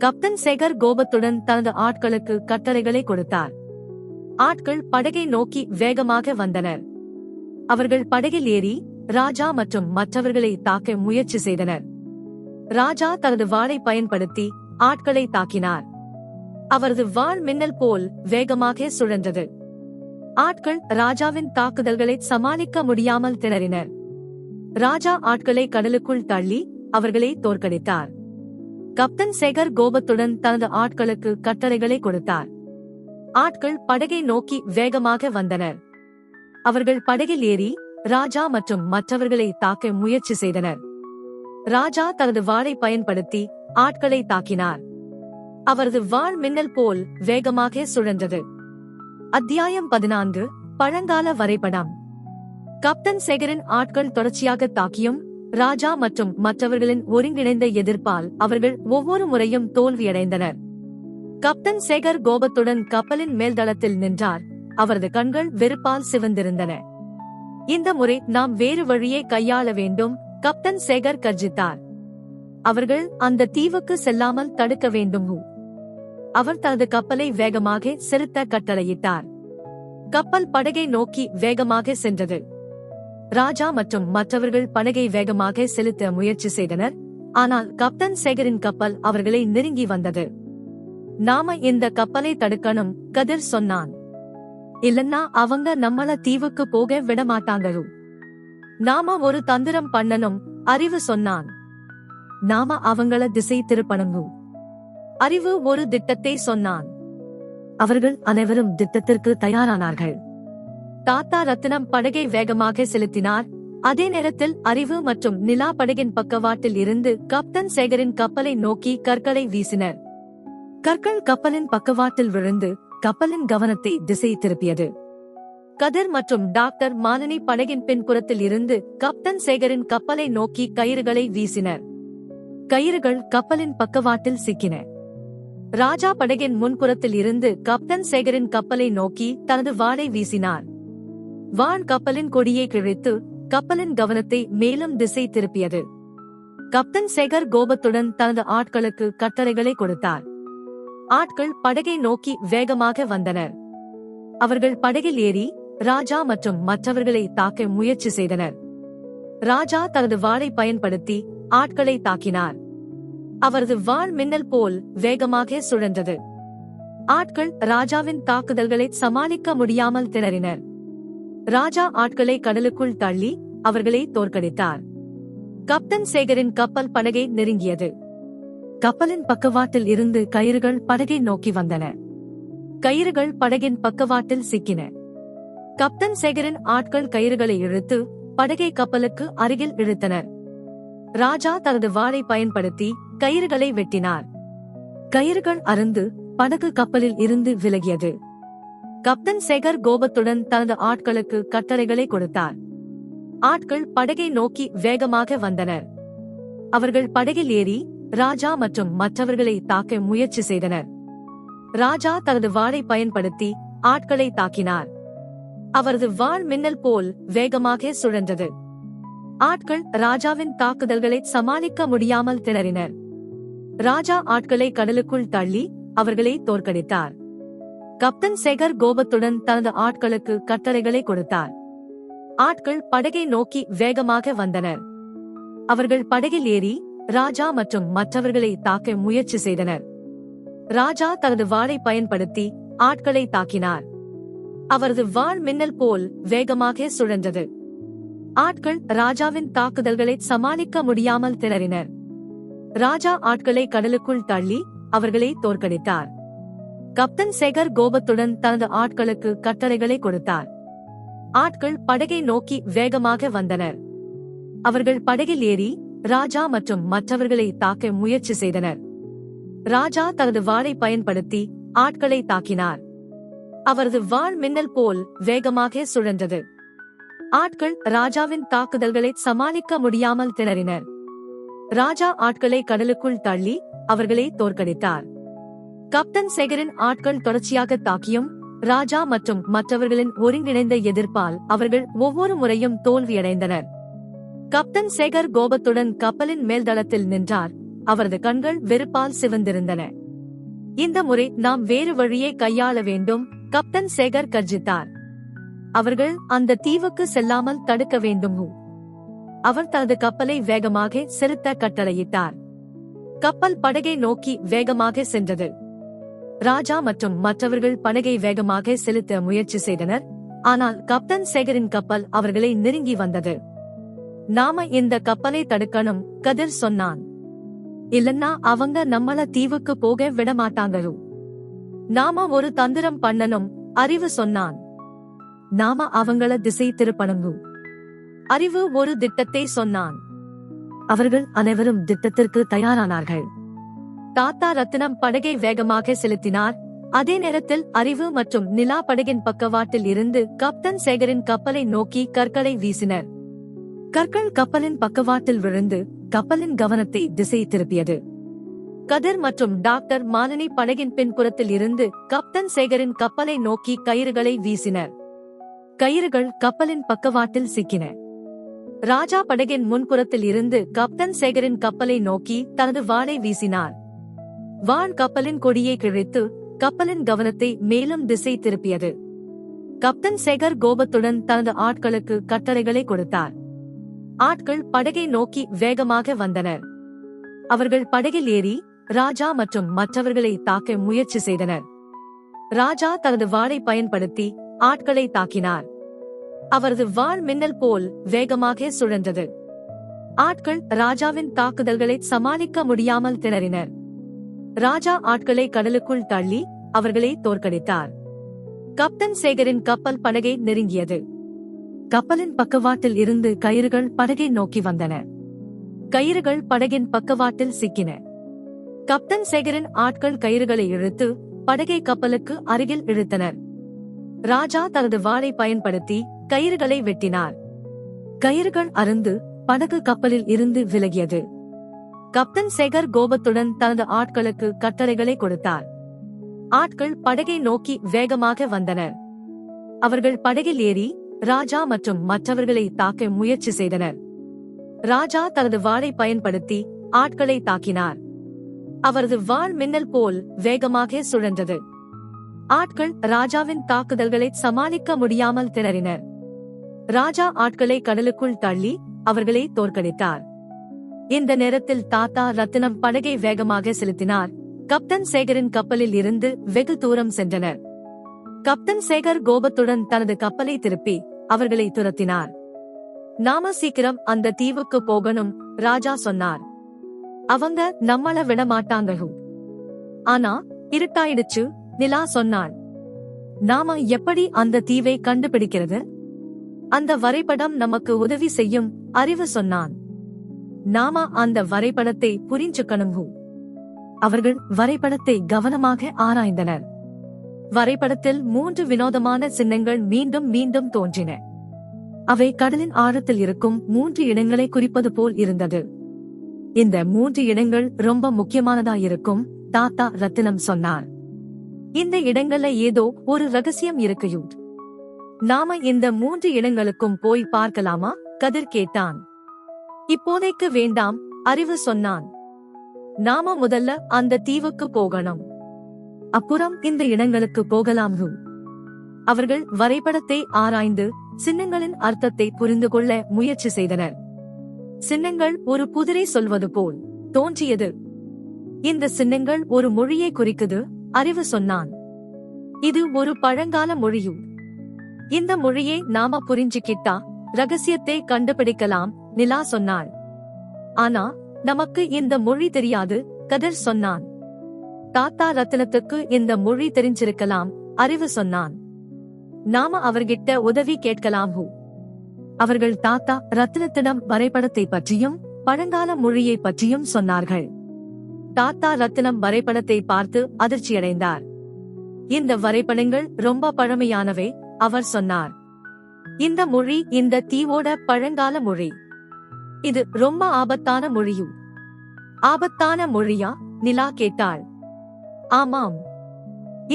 கப்டன் சேகர் கோபத்துடன் தனது ஆட்களுக்கு கட்டளைகளை கொடுத்தார். ஆட்கள் படகை நோக்கி வேகமாக வந்தனர். அவர்கள் படகில் ஏறி ராஜா மற்றும் மற்றவர்களை தாக்க முயற்சி செய்தனர். ராஜா தனது வாளை பயன்படுத்தி ஆட்களை தாக்கினார். அவரது வாள் மின்னல் போல் வேகமாக சுழன்றது. ஆட்கள் ராஜாவின் தாக்குதல்களை சமாளிக்க முடியாமல் திணறினர். ராஜா ஆட்களை கடலுக்குள் தள்ளி அவர்களை தோற்கடித்தார். கப்டன் சேகர் கோபத்துடன் தனது ஆட்களுக்கு கட்டளைகளை கொடுத்தார். ஆட்கள் படகை நோக்கி வேகமாக வந்தனர். அவர்கள் படகில் ஏறி ராஜா மற்றும் மற்றவர்களை தாக்க முயற்சி செய்தனர். ராஜா தனது வாளை பயன்படுத்தி ஆட்களை தாக்கினார். அவரது வாள் மின்னல் போல் வேகமாக சுழன்றது. அத்தியாயம் 14 பழங்கால வரைபடம். கப்டன் சேகரின் ஆட்கள் தொடர்ச்சியாக தாக்கியும் ராஜா மற்றும் மற்றவர்களின் ஒருங்கிணைந்த எதிர்ப்பால் அவர்கள் ஒவ்வொரு முறையும் தோல்வியடைந்தனர். கப்டன் சேகர் கோபத்துடன் கப்பலின் மேல்தளத்தில் நின்றார். அவரது கண்கள் வெறுப்பால் சிவந்திருந்தன. இந்த முறை நாம் வேறு வழியை கையாள வேண்டும், கப்டன் சேகர் கர்ஜித்தார். அவர்கள் அந்த தீவுக்கு செல்லாமல் தடுக்க வேண்டும். அவர் தனது கப்பலை வேகமாக செலுத்த கட்டளையிட்டார். கப்பல் படகை நோக்கி வேகமாக சென்றது. ராஜா மற்றும் மற்றவர்கள் படகை வேகமாக செலுத்த முயற்சி செய்தனர். ஆனால் கப்டன் சேகரின் கப்பல் அவர்களை நெருங்கி வந்தது. நாம இந்த கப்பலை தடுக்கணும், கதிர் சொன்னான். இல்லன்னா அவங்க நம்மள தீவுக்கு போக விடமாட்டாங்களோ. நாம ஒரு தந்திரம் பண்ணணும், அறிவு சொன்னான். நாம அவங்கள திசை திருப்பணும். அறிவு ஒரு திட்டத்தை சொன்னான். அவர்கள் அனைவரும் திட்டத்திற்கு தயாரானார்கள். தாத்தா ரத்தினம் படகை வேகமாக செலுத்தினார். அதே நேரத்தில் அறிவு மற்றும் நிலா படகின் பக்கவாட்டில் இருந்து கப்டன் சேகரின் கப்பலை நோக்கி கற்களை வீசினர். கற்கள் கப்பலின் பக்கவாட்டில் விழுந்து கப்பலின் கவனத்தை திசை திருப்பியது. கதிர் மற்றும் டாக்டர் மாலினி படகின் பின்புறத்தில் இருந்து கப்டன் சேகரின் கப்பலை நோக்கி கயிறுகளை வீசினர். கயிறுகள் கப்பலின் பக்கவாட்டில் சிக்கின. ராஜா படகின் முன்புறத்தில் இருந்து கப்டன் சேகரின் கப்பலை நோக்கி தனது வாளை வீசினார். வான் கப்பலின் கொடியை கிழித்து கப்பலின் கவனத்தை மேலும் திசை திருப்பியது. கப்டன் சேகர் கோபத்துடன் தனது ஆட்களுக்கு கட்டளைகளை கொடுத்தார். ஆட்கள் படகை நோக்கி வேகமாக வந்தனர். அவர்கள் படகில் ஏறி ராஜா மற்றும் மற்றவர்களை தாக்க முயற்சி செய்தனர். ராஜா தனது வாளை பயன்படுத்தி ஆட்களை தாக்கினார். அவரது வாள் மின்னல் போல் வேகமாக சுழன்றது. ஆட்கள் ராஜாவின் தாக்குதல்களை சமாளிக்க முடியாமல் திணறினர். ராஜா ஆட்களை கடலுக்குள் தள்ளி அவர்களை தோற்கடித்தார். கப்டன் சேகரின் கப்பல் படகை நெருங்கியது. கப்பலின் பக்கவாட்டில் இருந்து கயிறுகள் படகை நோக்கி வந்தன. கயிறுகள் படகின் பக்கவாட்டில் சிக்கின. கப்டன் சேகரின் ஆட்கள் கயிறுகளை இழுத்து படகை கப்பலுக்கு அருகில் இழுத்தனர். ராஜா தனது வாளை பயன்படுத்தி கயிறுகளை வெட்டினார். கயிறுகள் அறுந்து படகு கப்பலில் இருந்து விலகியது. கப்டன் சேகர் கோபத்துடன் தனது ஆட்களுக்கு கட்டளைகளை கொடுத்தார். ஆட்கள் படகை நோக்கி வேகமாக வந்தனர். அவர்கள் படகில் ஏறி ராஜா மற்றும் மற்றவர்களை தாக்க முயற்சி செய்தனர். ராஜா தனது வாளை பயன்படுத்தி ஆட்களை தாக்கினார். அவரது வாள் மின்னல் போல் வேகமாக சுழன்றது. ஆட்கள் ராஜாவின் தாக்குதல்களை சமாளிக்க முடியாமல் திணறினர். ராஜா ஆட்களை கடலுக்குள் தள்ளி அவர்களை தோற்கடித்தார். கப்டன் சேகர் கோபத்துடன் தனது ஆட்களுக்கு கட்டளைகளை கொடுத்தார். ஆட்கள் படகை நோக்கி வேகமாக வந்தனர். அவர்கள் படகில் ஏறி ராஜா மற்றும் மற்றவர்களை தாக்க முயற்சி செய்தனர். ராஜா தனது வாளை பயன்படுத்தி ஆட்களை தாக்கினார். அவரது வாள் மின்னல் போல் வேகமாக சுழன்றது. ஆட்கள் ராஜாவின் தாக்குதல்களை சமாளிக்க முடியாமல் திணறினர். ராஜா ஆட்களை கடலுக்குள் தள்ளி அவர்களை தோற்கடித்தார். கப்டன் சேகர் கோபத்துடன் தனது ஆட்களுக்கு கட்டளைகளை கொடுத்தார். ஆட்கள் படகை நோக்கி வேகமாக வந்தனர். அவர்கள் படகில் ஏறி ராஜா மற்றும் மற்றவர்களை தாக்க முயற்சி செய்தனர். ராஜா தனது வாளை பயன்படுத்தி ஆட்களை தாக்கினார். அவரது வாள் மின்னல் போல் வேகமாக சுழன்றது. ஆட்கள் ராஜாவின் தாக்குதல்களை சமாளிக்க முடியாமல் திணறினர். ராஜா ஆட்களை கடலுக்குள் தள்ளி அவர்களை தோற்கடித்தார். கப்டன் சேகரின் ஆட்கள் தொடர்ச்சியாக தாக்கியும் ராஜா மற்றும் மற்றவர்களின் ஒருங்கிணைந்த எதிர்ப்பால் அவர்கள் ஒவ்வொரு முறையும் தோல்வியடைந்தனர். கப்டன் சேகர் கோபத்துடன் கப்பலின் மேல்தளத்தில் நின்றார். அவரது கண்கள் வெறுப்பால் சிவந்திருந்தன. இந்த முறை நாம் வேறு வழியை கையாள வேண்டும், கப்டன் சேகர் கர்ஜித்தார். அவர்கள் அந்த தீவுக்கு செல்லாமல் தடுக்க வேண்டும். அவர் தனது கப்பலை வேகமாக செலுத்த கட்டளையிட்டார். கப்பல் படகை நோக்கி வேகமாக சென்றது. ராஜா மற்றும் மற்றவர்கள் படகை வேகமாக செலுத்த முயற்சி செய்தனர். ஆனால் கப்டன் சேகரின் கப்பல் அவர்களை நெருங்கி வந்தது. நாம இந்த கப்பலை தடுக்கணும், கதிர் சொன்னான். இல்லன்னா அவங்க நம்மள தீவுக்கு போக விடமாட்டாங்களோ. நாம ஒரு தந்திரம் பண்ணணும், அறிவு சொன்னான். நாம அவங்கள திசை திருப்பணும். அறிவு ஒரு திட்டத்தை சொன்னான். அவர்கள் அனைவரும் திட்டத்திற்கு தயாரானார்கள். தாத்தா ரத்தினம் படகை வேகமாக செலுத்தினார். அதே நேரத்தில் அறிவு மற்றும் நிலா படகின் பக்கவாட்டில் இருந்து கப்டன் சேகரின் கப்பலை நோக்கி கற்களை வீசினர். கற்கள் கப்பலின் பக்கவாட்டில் விழுந்து கப்பலின் கவனத்தை திசை திருப்பியது. கதிர் மற்றும் டாக்டர் மாலினி படகின் பின்புறத்தில் இருந்து கப்டன் சேகரின் கப்பலை நோக்கி கயிறுகளை வீசினர். கயிறுகள் கப்பலின் பக்கவாட்டில் சிக்கின. ராஜா படகின் முன்புறத்தில் இருந்து கப்டன் சேகரின் கப்பலை நோக்கி தனது வாளை வீசினார். வான் கப்பலின் கொடியை கிழித்து கப்பலின் கவனத்தை மேலும் திசை திருப்பியது. கப்டன் சேகர் கோபத்துடன் தனது ஆட்களுக்கு கட்டளைகளை கொடுத்தார். ஆட்கள் படகை நோக்கி வேகமாக வந்தனர். அவர்கள் படகில் ஏறி ராஜா மற்றும் மற்றவர்களை தாக்க முயற்சி செய்தனர். ராஜா தனது வாளை பயன்படுத்தி ஆட்களை தாக்கினார். அவரது வாள் மின்னல் போல் வேகமாக சுழன்றது. ஆட்கள் ராஜாவின் தாக்குதல்களை சமாளிக்க முடியாமல் திணறினர். ராஜா ஆட்களை கடலுக்குள் தள்ளி அவர்களை தோற்கடித்தார். கப்டன் சேகரின் கப்பல் படகை நெருங்கியது. கப்பலின் பக்கவாட்டில் இருந்து கயிறுகள் படகை நோக்கி வந்தன. கயிறுகள் படகின் பக்கவாட்டில் சிக்கின. கப்டன் சேகரின் ஆட்கள் கயிறுகளை இழுத்து படகை கப்பலுக்கு அருகில் இழுத்தனர். ராஜா தனது வாளை பயன்படுத்தி கயிறுகளை வெட்டினார். கயிறுகள் அறுந்து படகு கப்பலில் இருந்து விலகியது. கப்டன் சேகர் கோபத்துடன் தனது ஆட்களுக்கு கட்டளைகளை கொடுத்தார். ஆட்கள் படகை நோக்கி வேகமாக வந்தனர். அவர்கள் படகில் ஏறி ராஜா மற்றும் மற்றவர்களை தாக்க முயற்சி செய்தனர். ராஜா தனது வாளை பயன்படுத்தி ஆட்களை தாக்கினார். அவரது வாள் மின்னல் போல் வேகமாக சுழன்றது. ஆட்கள் ராஜாவின் தாக்குதல்களை சமாளிக்க முடியாமல் திணறினர். ராஜா ஆட்களை கடலுக்குள் தள்ளி அவர்களை தோற்கடித்தார். இந்த நேரத்தில் தாத்தா ரத்தினம் படகை வேகமாக செலுத்தினார். கப்டன் சேகரின் கப்பலில் இருந்து வெகு தூரம் சென்றனர். கப்டன் சேகர் கோபத்துடன் தனது கப்பலை திருப்பி அவர்களை துரத்தினார். நாம சீக்கிரம் அந்த தீவுக்கு போகணும், ராஜா சொன்னார். அவங்க நம்மள விட மாட்டாங்க. ஆனா இருட்டாயிடுச்சு, நிலா சொன்னாள். நாம எப்படி அந்த தீவை கண்டுபிடிக்கிறது? அந்த வரைபடம் நமக்கு உதவி செய்யும், அறிவு சொன்னான். நாம அந்த வரைபடத்தை புரிஞ்சுக்கணும். அவர்கள் வரைபடத்தை கவனமாக ஆராய்ந்தனர். வரைபடத்தில் 3 வினோதமான சின்னங்கள் மீண்டும் மீண்டும் தோன்றின. அவை கடலின் ஆழத்தில் இருக்கும் 3 இடங்களை குறிப்பது போல் இருந்தது. இந்த 3 இடங்கள் ரொம்ப முக்கியமானதாயிருக்கும், தாத்தா ரத்தினம் சொன்னார். இந்த இடங்கள்ல ஏதோ ஒரு ரகசியம் இருக்கு. நாம இந்த 3 இடங்களுக்கும் போய் பார்க்கலாமா? கதிர் கேட்டான். இப்போதைக்கு வேண்டாம், அறிவு சொன்னான். நாம முதல்ல அந்த தீவுக்கு போகணும். அப்புறம் இந்த இடங்களுக்கு போகலாம். அவர்கள் வரைபடத்தை ஆராய்ந்து சின்னங்களின் அர்த்தத்தை புரிந்து கொள்ள முயற்சி செய்தனர். சின்னங்கள் ஒரு புதிரை சொல்வது போல் தோன்றியது. இந்த சின்னங்கள் ஒரு மொழியை குறிக்குது, அறிவு சொன்னான். இது ஒரு பழங்கால மொழியும். இந்த மொழியை நாம புரிஞ்சுக்கிட்டா ரகசியத்தை கண்டுபிடிக்கலாம், நிலா சொன்னாள். ஆனா நமக்கு இந்த மொழி தெரியாது, கதிர் சொன்னான். தாத்தா ரத்தினத்துக்கு இந்த மொழி தெரிஞ்சிருக்கலாம், அறிவு சொன்னான். நாம அவர்கிட்ட உதவி கேட்கலாம். அவர்கள் தாத்தா ரத்தினத்திடம் வரைபடத்தை பற்றியும் பழங்கால மொழியை பற்றியும் சொன்னார்கள். தாத்தா ரத்தினம் வரைபடத்தை பார்த்து அதிர்ச்சியடைந்தார். இந்த வரைபடங்கள் ரொம்ப பழமையானவை, அவர் சொன்னார். இந்த மொழி இந்த தீவோட பழங்கால மொழி. இது ரொம்ப ஆபத்தான மொழியும். ஆபத்தான மொழியா? நிலா கேட்டாள். ஆமாம்.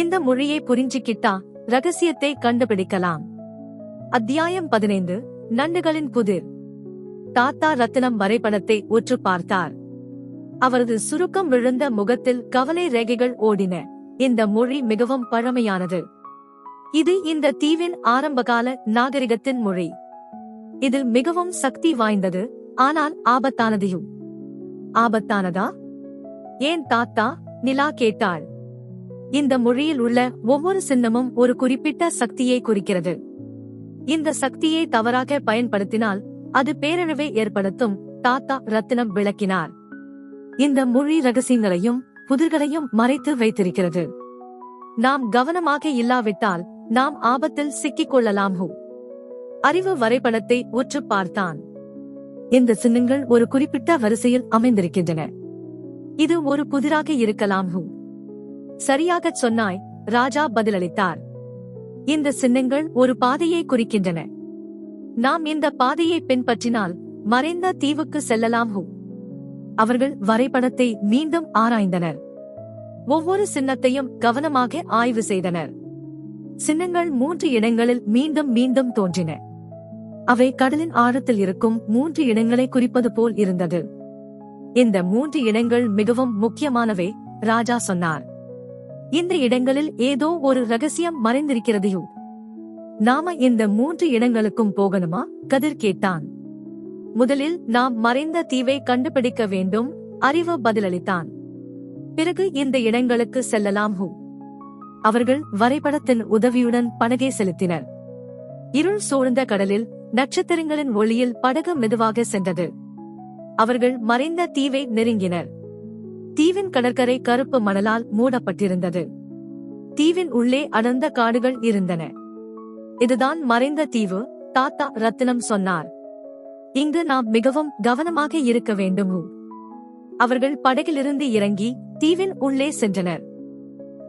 இந்த மொழியை புரிஞ்சுக்கிட்டா ரகசியத்தை கண்டுபிடிக்கலாம். அத்தியாயம் 15. நண்டுகளின் புதிர். தாத்தா ரத்தினம் வரைபடத்தை உற்று பார்த்தார். அவரது சுருக்கம் விழுந்த முகத்தில் கவலை ரேகைகள் ஓடின. இந்த மொழி மிகவும் பழமையானது. இது இந்த தீவின் ஆரம்பகால நாகரிகத்தின் மொழி. இது மிகவும் சக்தி வாய்ந்தது, ஆனால் ஆபத்தானதையும். ஆபத்தானதா? ஏன் தாத்தா? நிலா கேட்டாள். இந்த மொழியில் உள்ள ஒவ்வொரு சின்னமும் ஒரு குறிப்பிட்ட சக்தியை குறிக்கிறது. இந்த சக்தியை தவறாக பயன்படுத்தினால் அது பேரழிவை ஏற்படுத்தும், தாத்தா ரத்தினம் விளக்கினார். இந்த மொழி ரகசியங்களையும் புதிர்களையும் மறைத்து வைத்திருக்கிறது. நாம் கவனமாக இல்லாவிட்டால் நாம் ஆபத்தில் சிக்கிக் கொள்ளலாம். அறிவு வரைபடத்தை உற்று பார்த்தான். இந்த சின்னங்கள் ஒரு குறிப்பிட்ட வரிசையில் அமைந்திருக்கின்றன. இது ஒரு புதிராக இருக்கலாம். சரியாகச் சொன்னாய், ராஜா பதிலளித்தார். இந்த சின்னங்கள் ஒரு பாதையை குறிக்கின்றன. நாம் இந்த பாதையை பின்பற்றினால் மறைந்த தீவுக்கு செல்லலாம். அவர்கள் வரைபடத்தை மீண்டும் ஆராய்ந்தனர். ஒவ்வொரு சின்னத்தையும் கவனமாக ஆய்வு செய்தனர். சின்னங்கள் 3 இடங்களில் மீண்டும் மீண்டும் தோன்றின. அவை கடலின் ஆழத்தில் இருக்கும் 3 இடங்களை குறிப்பது போல் இருந்தது. இந்த 3 இடங்கள் மிகவும் முக்கியமானவை, ராஜா சொன்னார். இந்த இடங்களில் ஏதோ ஒரு ரகசியம் மறைந்திருக்கிறதையோ. நாம இந்த 3 இடங்களுக்கும் போகணுமா? கதிர் கேட்டான். முதலில் நாம் மறைந்த தீவை கண்டுபிடிக்க வேண்டும், அறிவு பதிலளித்தான். பிறகு இந்த இடங்களுக்கு செல்லலாம். அவர்கள் வரைபடத்தின் உதவியுடன் படகை செலுத்தினர். இருள் சூழ்ந்த கடலில் நட்சத்திரங்களின் ஒளியில் படகு மெதுவாக சென்றது. அவர்கள் மறைந்த தீவை நெருங்கினர். தீவின் கடற்கரை கருப்பு மணலால் மூடப்பட்டிருந்தது. தீவின் உள்ளே அடர்ந்த காடுகள் இருந்தன. இதுதான் மறைந்த தீவு, தாத்தா ரத்தினம் சொன்னார். இங்கு நாம் மிகவும் கவனமாக இருக்க வேண்டும். அவர்கள் படகிலிருந்து இறங்கி தீவின் உள்ளே சென்றனர்.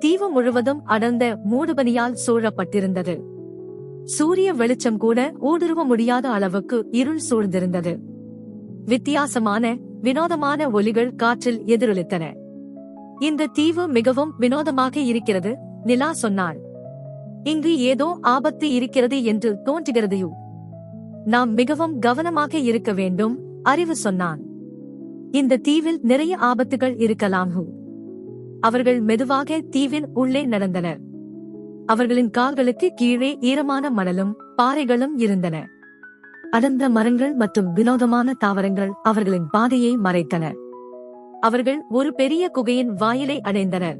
தீவு முழுவதும் அடர்ந்த மூடுபனியால் சூழப்பட்டிருந்தது. சூரிய வெளிச்சம் கூட ஊடுருவ முடியாத அளவுக்கு இருள் சூழ்ந்திருந்தது. வித்தியாசமான வினோதமான ஒலிகள் காற்றில் எதிரொலித்தன. இந்த தீவு மிகவும் வினோதமாக இருக்கிறது, நிலா சொன்னாள். இங்கு ஏதோ ஆபத்து இருக்கிறது என்று தோன்றுகிறதையோ. நாம் மிகவும் கவனமாக இருக்க வேண்டும், அறிவு சொன்னான். இந்த தீவில் நிறைய ஆபத்துகள் இருக்கலாம். அவர்கள் மெதுவாக தீவின் உள்ளே நடந்தனர். அவர்களின் கால்களுக்கு கீழே ஈரமான மணலும் பாறைகளும் இருந்தன. அடர்ந்த மரங்கள் மற்றும் வினோதமான தாவரங்கள் அவர்களின் பாதையை மறைத்தன. அவர்கள் ஒரு பெரிய குகையின் வாயிலை அடைந்தனர்.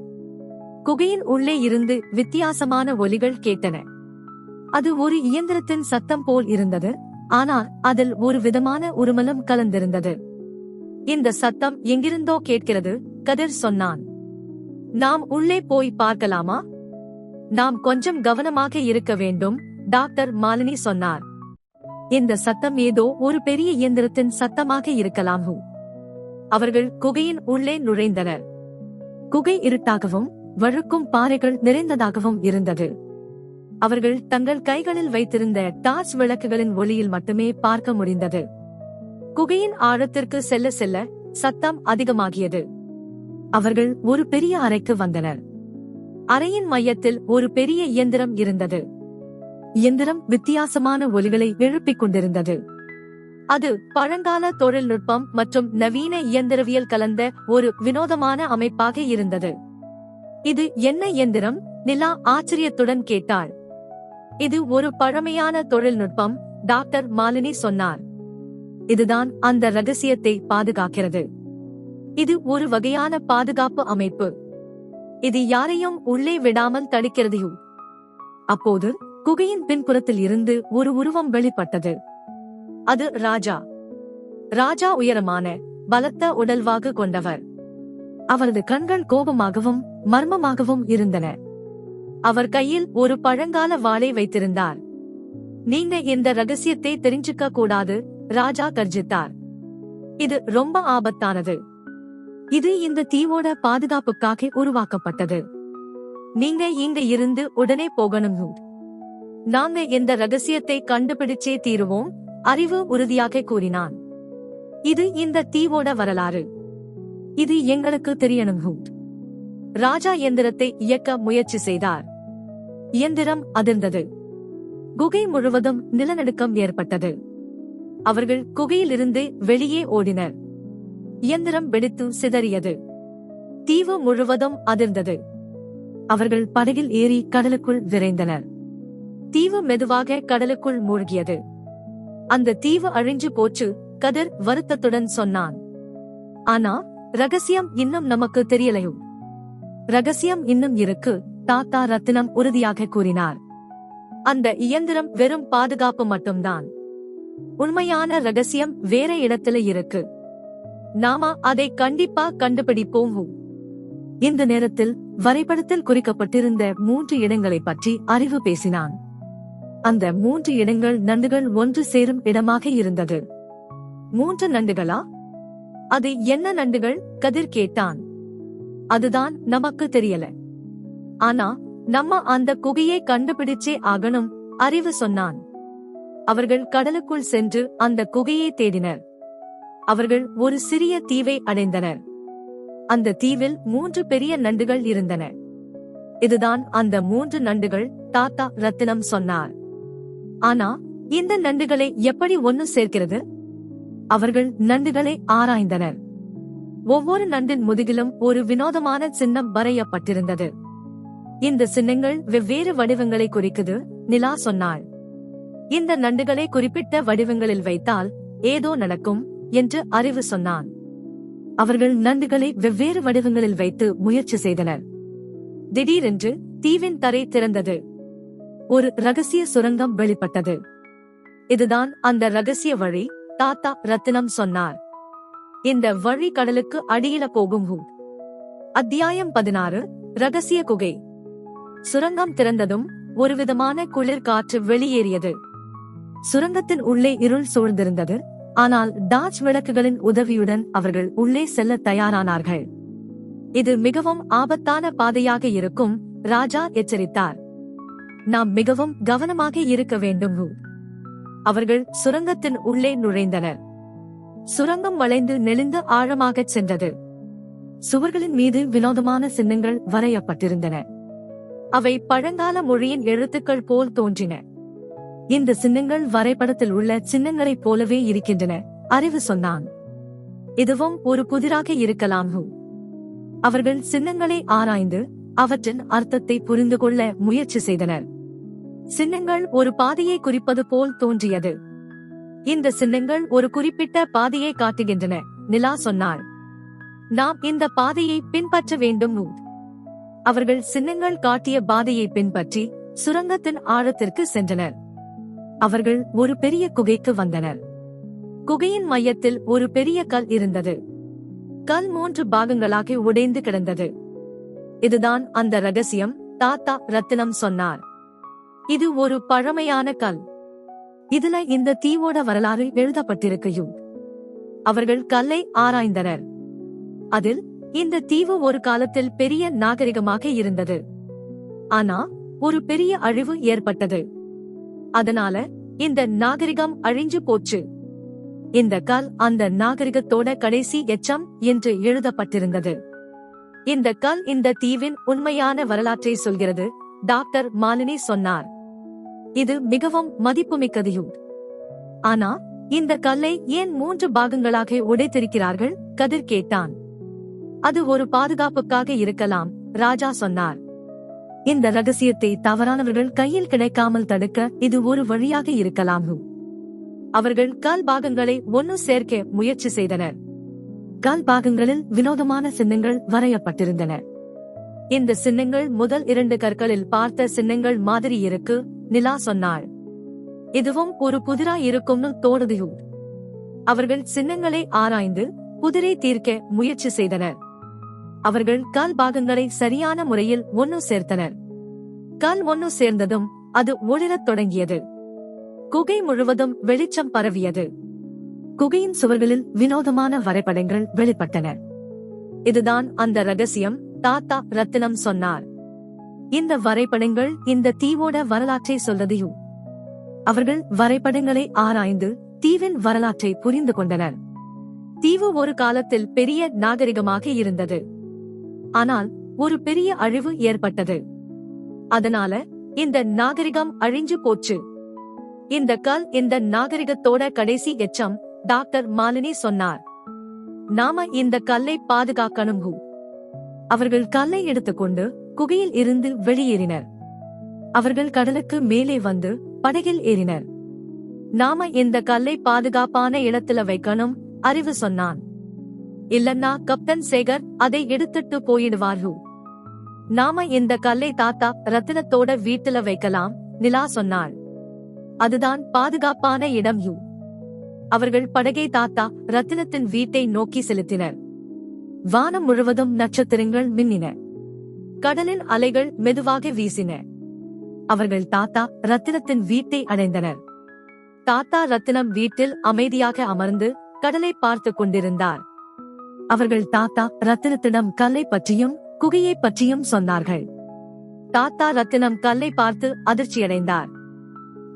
குகையின் உள்ளே இருந்து வித்தியாசமான ஒலிகள் கேட்டன. அது ஒரு இயந்திரத்தின் சத்தம் போல் இருந்தது, ஆனால் அதில் ஒரு விதமான உருமலும் கலந்திருந்தது. இந்த சத்தம் எங்கிருந்தோ கேட்கிறது, கதிர் சொன்னான். நாம் உள்ளே போய் பார்க்கலாமா? நாம் கொஞ்சம் கவனமாக இருக்க வேண்டும், டாக்டர் மாலினி சொன்னார். இந்த சத்தம் ஏதோ ஒரு பெரிய இயந்திரத்தின் சத்தமாக இருக்கலாம். அவர்கள் குகையின் உள்ளே நுழைந்தனர். குகை இருட்டாகவும் வழுக்கும் பாறைகள் நிறைந்ததாகவும் இருந்தது. அவர்கள் தங்கள் கைகளில் வைத்திருந்த டார்ச் விளக்குகளின் ஒளியில் மட்டுமே பார்க்க முடிந்தது. குகையின் ஆழத்திற்கு செல்ல செல்ல சத்தம் அதிகமாகியது. அவர்கள் ஒரு பெரிய அறைக்கு வந்தனர். அறையின் மையத்தில் ஒரு பெரிய இயந்திரம் இருந்தது. இயந்திரம் வித்தியாசமான ஒலிகளை எழுப்பிக் கொண்டிருந்தது. அது பழங்கால தொழில்நுட்பம் மற்றும் நவீன இயந்திரவியல் கலந்த ஒரு வினோதமான அமைப்பாக இருந்தது. இது என்ன இயந்திரம்? நிலா ஆச்சரியத்துடன் கேட்டாள். இது ஒரு பழமையான தொழில்நுட்பம், டாக்டர் மாலினி சொன்னார். இதுதான் அந்த ரகசியத்தை பாதுகாக்கிறது. இது ஒரு வகையான பாதுகாப்பு அமைப்பு. இது யாரையும் உள்ளே விடாமல் தடுக்கிறது. அப்போது குகையின் பின்புறத்தில் இருந்து ஒரு உருவம் வெளிப்பட்டது. அது ராஜா. ராஜா உயரமான, பலத்த உடல்வாகு கொண்டவர். அவரது கண்கள் கோபமாகவும் மர்மமாகவும் இருந்தன. அவர் கையில் ஒரு பழங்கால வாளை வைத்திருந்தார். நீங்க இந்த ரகசியத்தை தெரிஞ்சுக்க கூடாது, ராஜா கர்ஜித்தார். இது ரொம்ப ஆபத்தானது. இது இந்த தீவோட பாதுகாப்புக்காக உருவாக்கப்பட்டது. நீங்க இங்க இருந்து உடனே போகணும். நாங்க இந்த ரகசியத்தை கண்டுபிடிச்சே தீருவோம், அறிவு உறுதியாக கூறினான். இது இந்த தீவோட வரலாறு. இது எங்களுக்கு தெரியணும். ராஜா இயந்திரத்தை இயக்க முயற்சி செய்தார். இயந்திரம் அதிர்ந்தது. குகை முழுவதும் நிலநடுக்கம் ஏற்பட்டது. அவர்கள் குகையிலிருந்து வெளியே ஓடினர். இயந்திரம் வெடித்து சிதறியது. தீவு முழுவதும் அதிர்ந்தது. அவர்கள் படகில் ஏறி கடலுக்குள் விரைந்தனர். தீவு மெதுவாக கடலுக்குள் மூழ்கியது. அந்த தீவு அழிஞ்சு போச்சு, கதிர் வருத்தத்துடன் சொன்னான். ஆனா ரகசியம் இன்னும் நமக்கு தெரியலையும். ரகசியம் இன்னும் இருக்கு, தாத்தா ரத்தினம் உறுதியாக கூறினார். அந்த இயந்திரம் வெறும் பாதுகாப்பு மட்டும்தான். உண்மையான ரகசியம் வேற இடத்துல இருக்கு. நாம அதை கண்டிப்பா கண்டுபிடிப்போம். இந்த நேரத்தில் வரைபடத்தில் குறிக்கப்பட்டிருந்த 3 இடங்களை பற்றி அறிவு பேசினான். அந்த 3 இடங்கள் நண்டுகள் ஒன்று சேரும் இடமாக இருந்தது. 3 நண்டுகளா? அது என்ன நண்டுகள்? கதிர் கேட்டான். அதுதான் நமக்கு தெரியல. ஆனா நம்ம அந்த குகையை கண்டுபிடிச்சே ஆகணும், அறிவு சொன்னான். அவர்கள் கடலுக்குள் சென்று அந்த குகையை தேடினர். அவர்கள் ஒரு சிறிய தீவை அடைந்தனர். அந்த தீவில் 3 பெரிய நண்டுகள் இருந்தன. இதுதான் அந்த 3 நண்டுகள், தாத்தா ரத்தினம் சொன்னார். ஆனா இந்த நண்டுகளை எப்படி ஒன்னு சேர்க்கிறது? அவர்கள் நண்டுகளை ஆராய்ந்தனர். ஒவ்வொரு நண்டின் முதுகிலும் ஒரு வினோதமான சின்னம் வரையப்பட்டிருந்தது. இந்த சின்னங்கள் வெவ்வேறு வடிவங்களை குறிக்குது, நிலா சொன்னாள். இந்த நண்டுகளை குறிப்பிட்ட வடிவங்களில் வைத்தால் ஏதோ நடக்கும் என்று அறிவு சொன்னான். அவர்கள் நண்டுகளை வெவ்வேறு வடிவங்களில் வைத்து முயற்சி செய்தனர். திடீரென்று தீவின் தரை திறந்தது. ஒரு ரகசிய சுரங்கம் வெளிப்பட்டது. இதுதான் அந்த ரகசிய வழி, தாத்தா ரத்தினம் சொன்னார். இந்த வழி கடலுக்கு அடியில போகும். அத்தியாயம் 16, ரகசிய குகை. சுரங்கம் திறந்ததும் ஒருவிதமான குளிர் காற்று வெளியேறியது. சுரங்கத்தின் உள்ளே இருள் சூழ்ந்திருந்தது. ஆனால் டார்ச் விளக்குகளின் உதவியுடன் அவர்கள் உள்ளே செல்ல தயாரானார்கள். இது மிகவும் ஆபத்தான பாதையாக இருக்கும், ராஜா எச்சரித்தார். நாம் மிகவும் கவனமாக இருக்க வேண்டும். அவர்கள் சுரங்கத்தின் உள்ளே நுழைந்தனர். சுரங்கம் வளைந்து நெளிந்து ஆழமாகச் சென்றது. சுவர்களின் மீது வினோதமான சின்னங்கள் வரையப்பட்டிருந்தன. அவை பழங்கால மொழியின் எழுத்துக்கள் போல் தோன்றின. இந்த சின்னங்கள் வரைபடத்தில் உள்ள சின்னங்களைப் போலவே இருக்கின்றன, அறிவு சொன்னான். இதுவும் ஒரு புதிராக இருக்கலாம். அவர்கள் சின்னங்களை ஆராய்ந்து அவற்றின் அர்த்தத்தை புரிந்து கொள்ள முயற்சி செய்தனர். சின்னங்கள் ஒரு பாதையை குறிப்பது போல் தோன்றியது. இந்த சின்னங்கள் ஒரு குறிப்பிட்ட பாதையை காட்டுகின்றன, நிலா சொன்னாள். நாம் இந்த பாதையை பின்பற்ற வேண்டும். அவர்கள் சின்னங்கள் காட்டிய பாதையை பின்பற்றி சுரங்கத்தின் ஆழத்திற்கு சென்றனர். அவர்கள் ஒரு பெரிய குகைக்கு வந்தனர். குகையின் மையத்தில் ஒரு பெரிய கல் இருந்தது. கல் 3 பாகங்களாக உடைந்து கிடந்தது. இதுதான் அந்த ரகசியம், தாத்தா ரத்தினம் சொன்னார். இது ஒரு பழமையான கல். இதுல இந்த தீவோட வரலாறு எழுதப்பட்டிருக்கையும். அவர்கள் கல்லை ஆராய்ந்தனர். அதில் இந்த தீவு ஒரு காலத்தில் பெரிய நாகரிகமாக இருந்தது. ஆனா ஒரு பெரிய அழிவு ஏற்பட்டது. அதனால இந்த நாகரிகம் அழிஞ்சு போச்சு. இந்த கல் அந்த நாகரிகத்தோட கடைசி எச்சம் என்று எழுதப்பட்டிருந்தது. இந்த கல் இந்த தீவின் உண்மையான வரலாற்றை சொல்கிறது, டாக்டர் மாலினி சொன்னார். இது மிகவும் மதிப்புமிக்கதையும். ஆனா இந்த கல்லை ஏன் 3 பாகங்களாக உடைத்திருக்கிறார்கள்? கதிர் கேட்டான். அது ஒரு பாதுகாப்புக்காக இருக்கலாம், ராஜா சொன்னார். இந்த ரகசியத்தை தவறானவர்கள் கையில் கிடைக்காமல் தடுக்க இது ஒரு வழியாக இருக்கலாம். அவர்கள் கால் பாகங்களை ஒன்னு சேர்க்க முயற்சி செய்தனர். கால் பாகங்களில் வினோதமான சின்னங்கள் வரையப்பட்டிருந்தன. இந்த சின்னங்கள் முதல் 2 கற்களில் பார்த்த சின்னங்கள் மாதிரி இருக்கு, நிலா சொன்னாள். இதுவும் ஒரு புதிரா இருக்கும்னு தோணுது. அவர்கள் சின்னங்களை ஆராய்ந்து புதிரை தீர்க்க முயற்சி செய்தனர். அவர்கள் கால் பாகங்களை சரியான முறையில் ஒன்னு சேர்த்தனர். கால் ஒன்னு சேர்ந்ததும் அது ஒளிரத் தொடங்கியது. குகை முழுவதும் வெளிச்சம் பரவியது. குகையின் சுவர்களில் வினோதமான வரைபடங்கள் வெளிப்பட்டன. இதுதான் அந்த ரகசியம், தாத்தா ரத்தினம் சொன்னார். இந்த வரைபடங்கள் இந்த தீவோட வரலாற்றை சொல்றதையும். அவர்கள் வரைபடங்களை ஆராய்ந்து தீவின் வரலாற்றை புரிந்து கொண்டனர். தீவு ஒரு காலத்தில் பெரிய நாகரிகமாக இருந்தது. ஆனால் ஒரு பெரிய அழிவு ஏற்பட்டது. அதனால இந்த நாகரிகம் அழிஞ்சு போச்சு. இந்த கல் இந்த நாகரிகத்தோட கடைசி எச்சம், டாக்டர் மாலினி சொன்னார். நாம இந்த கல்லை பாதுகாக்கணும். அவர்கள் கல்லை எடுத்துக்கொண்டு குகையில் இருந்து வெளியேறினர். அவர்கள் கடலுக்கு மேலே வந்து படகில் ஏறினர். நாம இந்த கல்லை பாதுகாப்பான இடத்துல வைக்கணும், அறிவு சொன்னான். இல்லன்னா கப்டன் சேகர் அதை எடுத்துட்டு போயிடுவார்கள். நாம இந்த கல்லை தாத்தா ரத்தினத்தோட வீட்டுல வைக்கலாம், நிலா சொன்னாள். அதுதான் பாதுகாப்பான இடம். அவர்கள் படகை தாத்தா ரத்தினத்தின் வீட்டை நோக்கி செலுத்தினர். வானம் முழுவதும் நட்சத்திரங்கள் மின்னின. கடலின் அலைகள் மெதுவாக வீசின. அவர்கள் தாத்தா ரத்தினத்தின் வீட்டை அடைந்தனர். தாத்தா ரத்தினம் வீட்டில் அமைதியாக அமர்ந்து கடலை பார்த்து கொண்டிருந்தார். அவர்கள் தாத்தா ரத்தினத்திடம் கல்லை பற்றியும் குகையை பற்றியும் சொன்னார்கள். தாத்தா ரத்தினம் கல்லை பார்த்து அதிர்ச்சியடைந்தார்.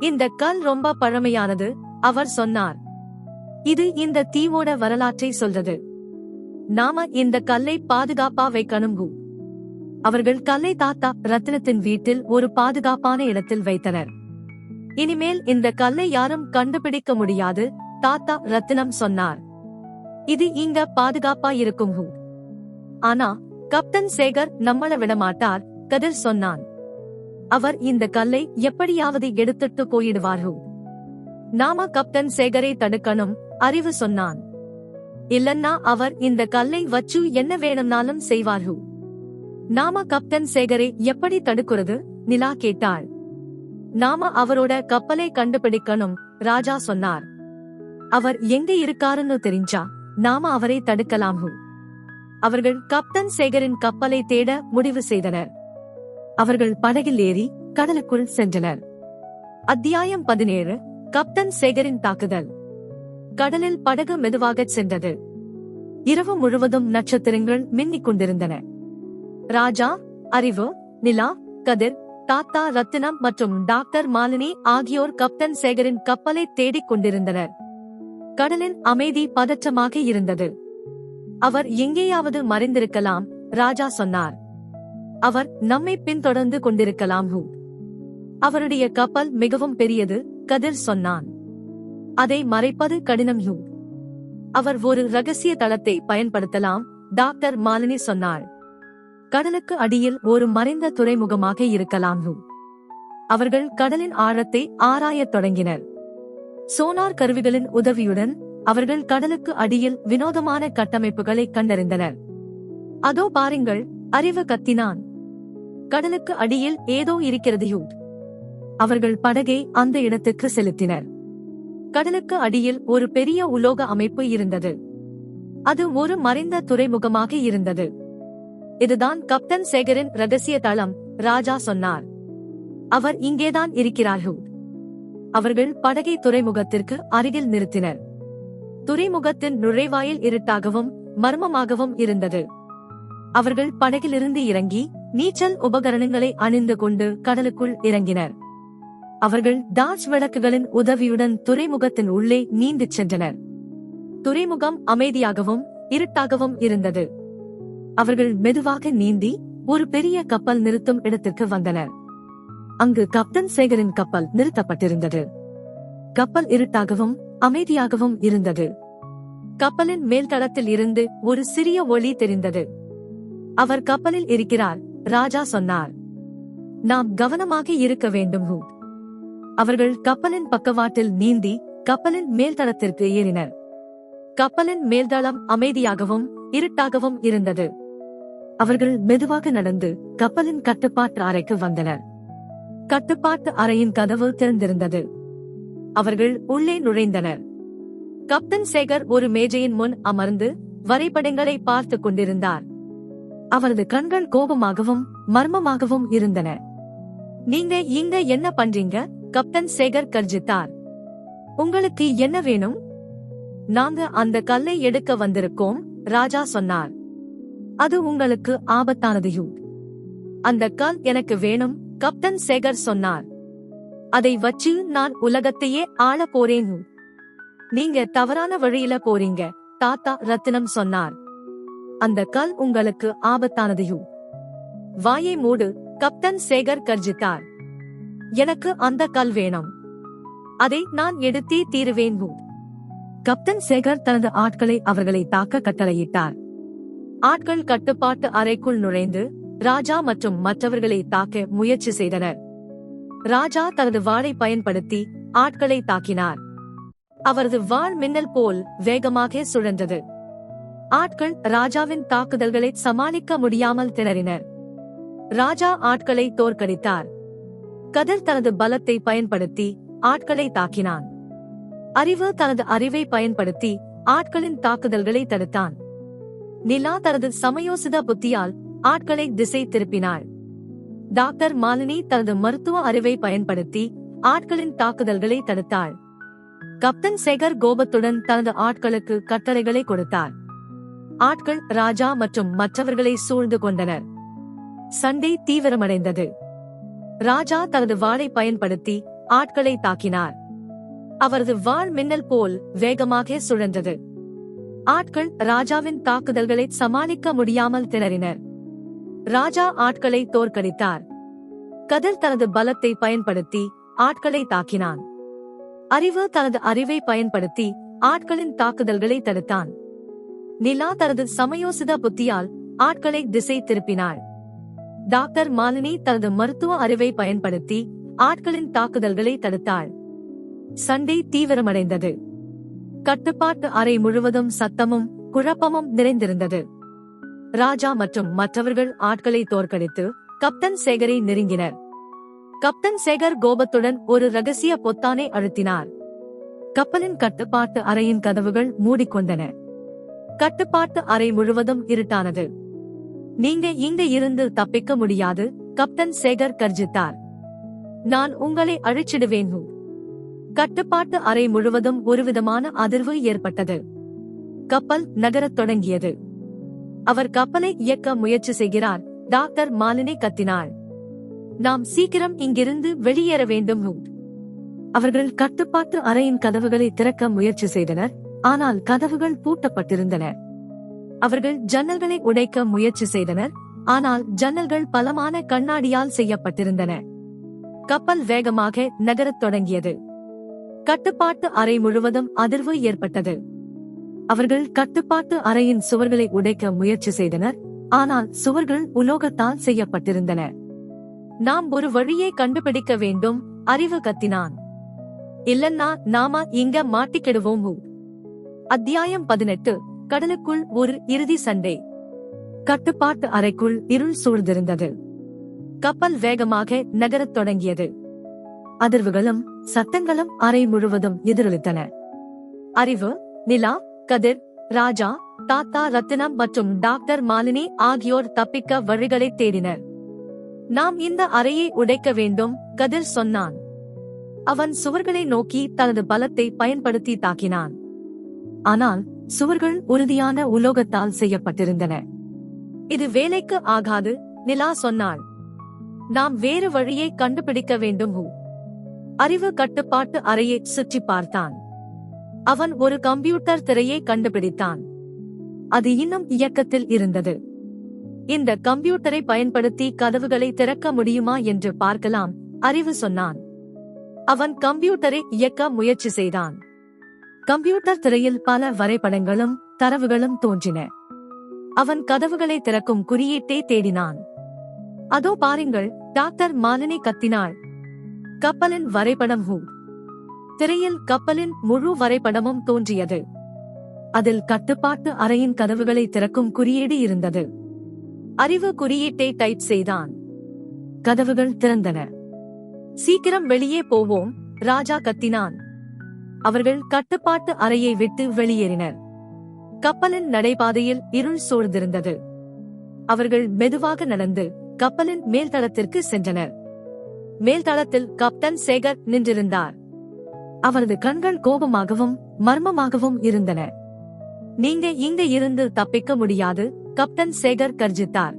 இந்த கல் ரொம்ப பழமையானது, அவர் சொன்னார். இது இந்த தீவோட வரலாற்றை சொல்றது. நாம இந்த கல்லை பாதுகாப்பா வைக்கணும். அவர்கள் கல்லை தாத்தா ரத்தினத்தின் வீட்டில் ஒரு பாதுகாப்பான இடத்தில் வைத்தனர். இனிமேல் இந்த கல்லை யாரும் கண்டுபிடிக்க முடியாது, தாத்தா ரத்தினம் சொன்னார். இது இங்க பாதுகாப்பா இருக்கும். ஆனா கப்டன் சேகர் நம்மள விடமாட்டார், கதிர் சொன்னான். அவர் இந்த கல்லை எப்படியாவது எடுத்துட்டு போயிடுவார்கள். நாம கப்டன் சேகரை தடுக்கணும், அறிவு சொன்னான். இல்லன்னா அவர் இந்த கல்லை வச்சு என்ன வேணும்னாலும் செய்வார்கள். நாம கப்டன் சேகரை எப்படி தடுக்கிறது, நிலா கேட்டாள். நாம அவரோட கப்பலை கண்டுபிடிக்கணும், ராஜா சொன்னார். அவர் எங்க இருக்காருன்னு தெரிஞ்சா நாம அவரை தடுக்கலாம். அவர்கள் கப்டன் சேகரின் கப்பலை தேட முடிவு செய்தனர். அவர்கள் படகில் ஏறி கடலுக்குள் சென்றனர். அத்தியாயம் 17. கப்டன் சேகரின் தாக்குதல். கடலில் படகு மெதுவாகச் சென்றது. இரவு முழுவதும் நட்சத்திரங்கள் மின்னிக் கொண்டிருந்தன. ராஜா, அறிவு, நிலா, கதிர், தாத்தா ரத்தினம் மற்றும் டாக்டர் மாலினி ஆகியோர் கப்டன் சேகரின் கப்பலை தேடிக் கொண்டிருந்தனர். கடலின் அமைதி பதற்றமாக இருந்தது. அவர் எங்கேயாவது மறைந்திருக்கலாம், ராஜா சொன்னார். அவர் நம்மை பின்தொடர்ந்து கொண்டிருக்கலாம். அவருடைய கப்பல் மிகவும் பெரியது, கதிர் சொன்னான். அதை மறைப்பது கடினம். அவர் ஒரு ரகசிய தளத்தை பயன்படுத்தலாம், டாக்டர் மாலினி சொன்னாள். கடலுக்கு அடியில் ஒரு மறைந்த துறைமுகமாக இருக்கலாம். அவர்கள் கடலின் ஆழத்தை ஆராயத் தொடங்கினர். சோனார் கருவிகளின் உதவியுடன் அவர்கள் கடலுக்கு அடியில் வினோதமான கட்டமைப்புகளை கண்டறிந்தனர். அதோ பாருங்கள், அறிவு கத்தினான். கடலுக்கு அடியில் ஏதோ இருக்கிறது. அவர்கள் படகை அந்த இடத்துக்கு செலுத்தினர். கடலுக்கு அடியில் ஒரு பெரிய உலோக அமைப்பு இருந்தது. அது ஒரு மறைந்த துறைமுகமாக இருந்தது. இதுதான் கப்டன் சேகரின் ரகசிய தளம், ராஜா சொன்னார். அவர் இங்கேதான் இருக்கிறார்கள். அவர்கள் படகை துறைமுகத்திற்கு அருகில் நிறுத்தினர். துறைமுகத்தின் நுழைவாயில் இருட்டாகவும் மர்மமாகவும் இருந்தது. அவர்கள் படகிலிருந்து இறங்கி நீச்சல் உபகரணங்களை அணிந்து கொண்டு கடலுக்குள் இறங்கினர். அவர்கள் டார்ச் விளக்குகளின் உதவியுடன் துறைமுகத்தின் உள்ளே நீந்திச் சென்றனர். துறைமுகம் அமைதியாகவும் இருட்டாகவும் இருந்தது. அவர்கள் மெதுவாக நீந்தி ஒரு பெரிய கப்பல் நிறுத்தும் இடத்திற்கு வந்தனர். அங்கு கப்டன் சேகரின் கப்பல் நிறுத்தப்பட்டிருந்தது. கப்பல் இருட்டாகவும் அமைதியாகவும் இருந்தது. கப்பலின் மேல்தளத்தில் இருந்து ஒரு சிறிய ஒளி தெரிந்தது. அவர் கப்பலில் இருக்கிறார், ராஜா சொன்னார். நாம் கவனமாக இருக்க வேண்டும். அவர்கள் கப்பலின் பக்கவாட்டில் நீந்தி கப்பலின் மேல்தளத்திற்கு ஏறினர். கப்பலின் மேல்தளம் அமைதியாகவும் இருட்டாகவும் இருந்தது. அவர்கள் மெதுவாக நடந்து கப்பலின் கட்டுப்பாட்டு அறைக்கு வந்தனர். கட்டுப்பாட்டு அறையின் கதவு திறந்திருந்தது. அவர்கள் உள்ளே நுழைந்தனர். கப்டன் சேகர் ஒரு மேஜையின் முன் அமர்ந்து வரைபடங்களை பார்த்துக் கொண்டிருந்தார். அவரது கண்கள் கோபமாகவும் மர்மமாகவும் இருந்தன. நீங்க இங்க என்ன பண்றீங்க? கப்டன் சேகர் கர்ஜித்தார். உங்களுக்கு என்ன வேணும்? நாங்க அந்த கல்லை எடுக்க வந்திருக்கோம், ராஜா சொன்னார். அது உங்களுக்கு ஆபத்தானது. அந்த கல் எனக்கு வேணும், கப்டன் சேகர் சொன்னார். அதை வச்சு நான் உலகத்தையே ஆள போறேன். நீங்க தவறான வழியில போறீங்க, தாத்தா ரத்தினம் சொன்னார். அந்த கல் உங்களுக்கு ஆபத்தானது. வாயை மூடு, கப்டன் சேகர் கர்ஜித்தார். எனக்கு அந்த கல் வேணும். அதை நான் எடுத்தே தீருவேன். கப்டன் சேகர் தனது ஆட்களை அவர்களை தாக்க கட்டளையிட்டார். ஆட்கள் கட்டுப்பாட்டு அறைக்குள் நுழைந்து ராஜா மற்றும் மற்றவர்களை தாக்க முயற்சி செய்தனர். ராஜா தனது வாளை பயன்படுத்தி ஆட்களை தாக்கினார். அவரது வாள் மின்னல் போல் வேகமாக சுழன்றது. ஆட்கள் ராஜாவின் தாக்குதல்களை சமாளிக்க முடியாமல் திணறினர். ராஜா ஆட்களை தோற்கடித்தார். கதிர் தனது பலத்தை பயன்படுத்தி ஆட்களை தாக்கினான். அறிவு தனது அறிவை பயன்படுத்தி ஆட்களின் தாக்குதல்களை தடுத்தான். நிலா தனது சமயோசித புத்தியால் ஆட்களை திசை திருப்பினாள். டாக்டர் மாலினி தனது மருத்துவ அறிவை பயன்படுத்தி ஆட்களின் தாக்குதல்களை தடுத்தாள். கப்டன் சேகர் கோபத்துடன் தனது ஆட்களுக்கு கட்டளைகளை கொடுத்தார். ஆட்கள் ராஜா மற்றும் மற்றவர்களை சூழ்ந்து கொண்டனர். சண்டை தீவிரமடைந்தது. ராஜா தனது வாளை பயன்படுத்தி ஆட்களை தாக்கினார். அவரது வாள் மின்னல் போல் வேகமாக சுழன்றது. ஆட்கள் ராஜாவின் தாக்குதல்களை சமாளிக்க முடியாமல் திணறினர். ராஜா ஆட்களை தோற்கடித்தார். கதிர் தனது பலத்தை பயன்படுத்தி ஆட்களை தாக்கினான். அறிவு தனது அறிவை பயன்படுத்தி ஆட்களின் தாக்குதல்களை தடுத்தான். நிலா தனது சமயோசித புத்தியால் ஆட்களை திசை திருப்பினாள். டாக்டர் மாலினி தனது மருத்துவ அறிவை பயன்படுத்தி ஆட்களின் தாக்குதல்களை தடுத்தாள். சண்டை தீவிரமடைந்தது. கட்டுப்பாட்டு அறை முழுவதும் சத்தமும் குழப்பமும் நிறைந்திருந்தது. ராஜா மற்றும் மற்றவர்கள் ஆட்களை தோற்கடித்து கப்டன் சேகரை நெருங்கினர். கப்டன் சேகர் கோபத்துடன் ஒரு ரகசிய பொத்தானை அழுத்தினார். கப்பலின் கட்டுப்பாட்டு அறையின் கதவுகள் மூடிக்கொண்டன. கட்டுப்பாட்டு அறை முழுவதும் இருட்டானது. நீங்க இங்க இருந்து தப்பிக்க முடியாது, கப்டன் சேகர் கர்ஜித்தார். நான் உங்களை அழிச்சிடுவேன். கட்டுப்பாட்டு அறை முழுவதும் ஒருவிதமான அதிர்வு ஏற்பட்டது. கப்பல் நகரத் தொடங்கியது. அவர் கப்பலை இயக்க முயற்சி செய்கிறார், டாக்டர் மாலினி கத்தினாள். நாம் சீக்கிரம் இங்கிருந்து வெளியேற வேண்டும். அவர்கள் கட்டுப்பாட்டு அறையின் கதவுகளை திறக்க முயற்சி செய்தனர், ஆனால் கதவுகள் பூட்டப்பட்டிருந்தன. அவர்கள் ஜன்னல்களை உடைக்க முயற்சி செய்தனர், ஆனால் ஜன்னல்கள் பலமான கண்ணாடியால் செய்யப்பட்டிருந்தன. கப்பல் வேகமாக நகரத் தொடங்கியது. கட்டுப்பாட்டு அறை முழுவதும் அதிர்வு ஏற்பட்டது. அவர்கள் கட்டுப்பாட்டு அறையின் சுவர்களை உடைக்க முயற்சி செய்தனர், ஆனால் சுவர்கள் உலோகத்தால் செய்யப்பட்டிருந்தன. நாம் ஒரு வழியை கண்டுபிடிக்க வேண்டும், அறிவு கத்தினான். இல்லன்னா நாம இங்க மாட்டிக்கிடுவோம். அத்தியாயம் 18. கடலுக்குள் ஒரு இறுதி சண்டை. கட்டுப்பாட்டு அறைக்குள் இருள் சூழ்ந்திருந்தது. கப்பல் வேகமாக நகரத் தொடங்கியது. அதிர்வுகளும் சத்தங்களும் அறை முழுவதும் எதிரொலித்தன. அறிவு, நிலா, கதிர், ராஜா, தாத்தா ரத்தினம் மற்றும் டாக்டர் மாலினி ஆகியோர் தப்பிக்க வழிகளை தேடினர். நாம் இந்த அறையை உடைக்க வேண்டும், கதிர் சொன்னான். அவன் சுவர்களை நோக்கி தனது பலத்தை பயன்படுத்தி தாக்கினான். ஆனால் சுவர்கள் உறுதியான உலோகத்தால் செய்யப்பட்டிருந்தன. இது வேலைக்கு ஆகாது, நிலா சொன்னாள். நாம் வேறு வழியை கண்டுபிடிக்க வேண்டும். அறிவு கட்டுப்பாட்டு அறையை சுற்றி பார்த்தான். அவன் ஒரு கம்ப்யூட்டர் திரையை கண்டுபிடித்தான். அது இன்னும் இயக்கத்தில் இருந்தது. இந்த கம்ப்யூட்டரை பயன்படுத்தி கதவுகளை திறக்க முடியுமா என்று பார்க்கலாம், அறிவு சொன்னான். அவன் கம்ப்யூட்டரை இயக்க முயற்சி செய்தான். கம்ப்யூட்டர் திரையில் பல வரைபடங்களும் தரவுகளும் தோன்றின. அவன் கதவுகளை திறக்கும் குறியீட்டை தேடினான். அதோ பாருங்கள், டாக்டர் மாலினி கத்தினாள். கப்பலின் வரைபடம் திரையில் கப்பலின் முழு வரைபடமும் தோன்றியது. அதில் கட்டுப்பாட்டு அறையின் கதவுகளை திறக்கும் குறியீடு இருந்தது. அறிவு குறியீட்டை டைப் செய்தான். கதவுகள் திறந்தன. சீக்கிரம் வெளியே போவோம், ராஜா கத்தினான். அவர்கள் கட்டுப்பாட்டு அறையை விட்டு வெளியேறினர். கப்பலின் நடைபாதையில் இருள் சூழ்ந்திருந்தது. அவர்கள் மெதுவாக நடந்து கப்பலின் மேல்தளத்திற்கு சென்றனர். மேல்தளத்தில் கப்டன் சேகர் நின்றிருந்தார். அவரது கண்கள் கோபமாகவும் மர்மமாகவும் இருந்தன. நீங்க இங்க இருந்து தப்பிக்க முடியாது, கப்டன் சேகர் கர்ஜித்தார்.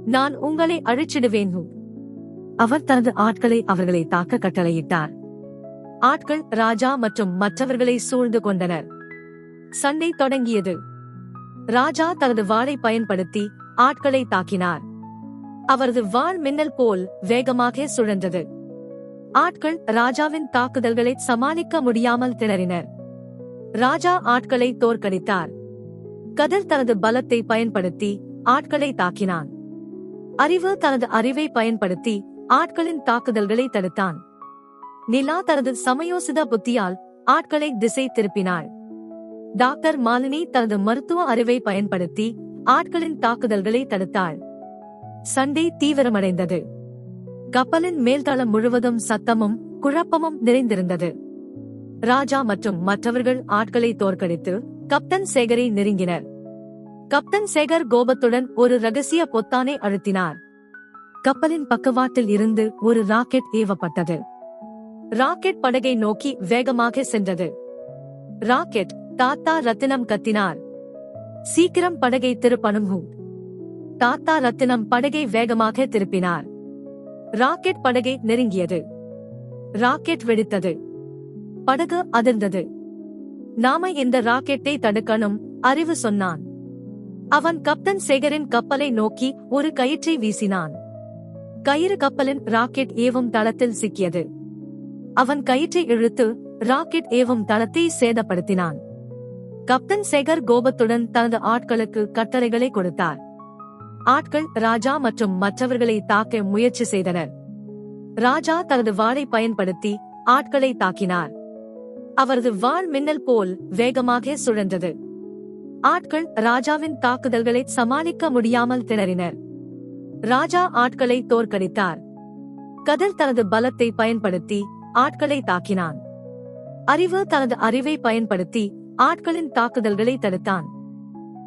நான் உங்களை அழிச்சிடுவேன். அவர் தனது ஆட்களை அவர்களை தாக்க கட்டளையிட்டார். ஆட்கள் ராஜா மற்றும் மற்றவர்களை சூழ்ந்து கொண்டனர். சண்டை தொடங்கியது. ராஜா தனது வாளை பயன்படுத்தி ஆட்களை தாக்கினார். அவரது வாள் மின்னல் போல் வேகமாக சுழன்றது. ஆட்கள் ராஜாவின் தாக்குதல்களை சமாளிக்க முடியாமல் திணறினர். ராஜா ஆட்களை தோற்கடித்தார். கதிர் தனது பலத்தை பயன்படுத்தி ஆட்களை தாக்கினான். அறிவு தனது அறிவை பயன்படுத்தி ஆட்களின் தாக்குதல்களை தடுத்தான். நிலா தனது சமயோசித புத்தியால் ஆட்களை திசை திருப்பினாள். டாக்டர் மாலினி தனது மருத்துவ அறிவை பயன்படுத்தி ஆட்களின் தாக்குதல்களை தடுத்தாள். சண்டை தீவிரமடைந்தது. கப்பலின் மேல்தளம் முழுவதும் சத்தமும் குழப்பமும் நிறைந்திருந்தது. ராஜா மற்றும் மற்றவர்கள் ஆட்களை தோற்கடித்து கப்டன் சேகரை நெருங்கினர். கப்டன் சேகர் கோபத்துடன் ஒரு ரகசிய பொத்தானை அழுத்தினார். கப்பலின் பக்கவாட்டில் இருந்து ஒரு ராக்கெட் ஏவப்பட்டது. ராக்கெட் படகை நோக்கி வேகமாக சென்றது. ராக்கெட் தாத்தா ரத்தினம் கத்தினார். சீக்கிரம் படகை திருப்பணும். தாத்தா ரத்தினம் படகை வேகமாக திருப்பினார். ராக்கெட் படகை நெருங்கியது. ராக்கெட் வெடித்தது. படகு அதிர்ந்தது. நாம இந்த ராக்கெட்டை தடுக்கணும், அறிவு சொன்னான். அவன் கப்டன் சேகரின் கப்பலை நோக்கி ஒரு கயிற்றை வீசினான். கயிறு கப்பலின் ராக்கெட் ஏவும் தளத்தில் சிக்கியது. அவன் கயிற்றை இழுத்து ராக்கெட் ஏவும் தளத்தை சேதப்படுத்தினான். கப்டன் சேகர் கோபத்துடன் தனது ஆட்களுக்கு கட்டளைகளை கொடுத்தார். ஆட்கள் ராஜா மற்றும் மற்றவர்களை தாக்க முயற்சி செய்தனர். ராஜா தனது வாளை பயன்படுத்தி ஆட்களை தாக்கினார். அவரது வாள் மின்னல் போல் வேகமாக சுழன்றது. ஆட்கள் ராஜாவின் தாக்குதல்களை சமாளிக்க முடியாமல் திணறினர். ராஜா ஆட்களை தோற்கடித்தார். கதிர் தனது பலத்தை பயன்படுத்தி ஆட்களை தாக்கினான். அறிவு தனது அறிவை பயன்படுத்தி ஆட்களின் தாக்குதல்களை தடுத்தான்.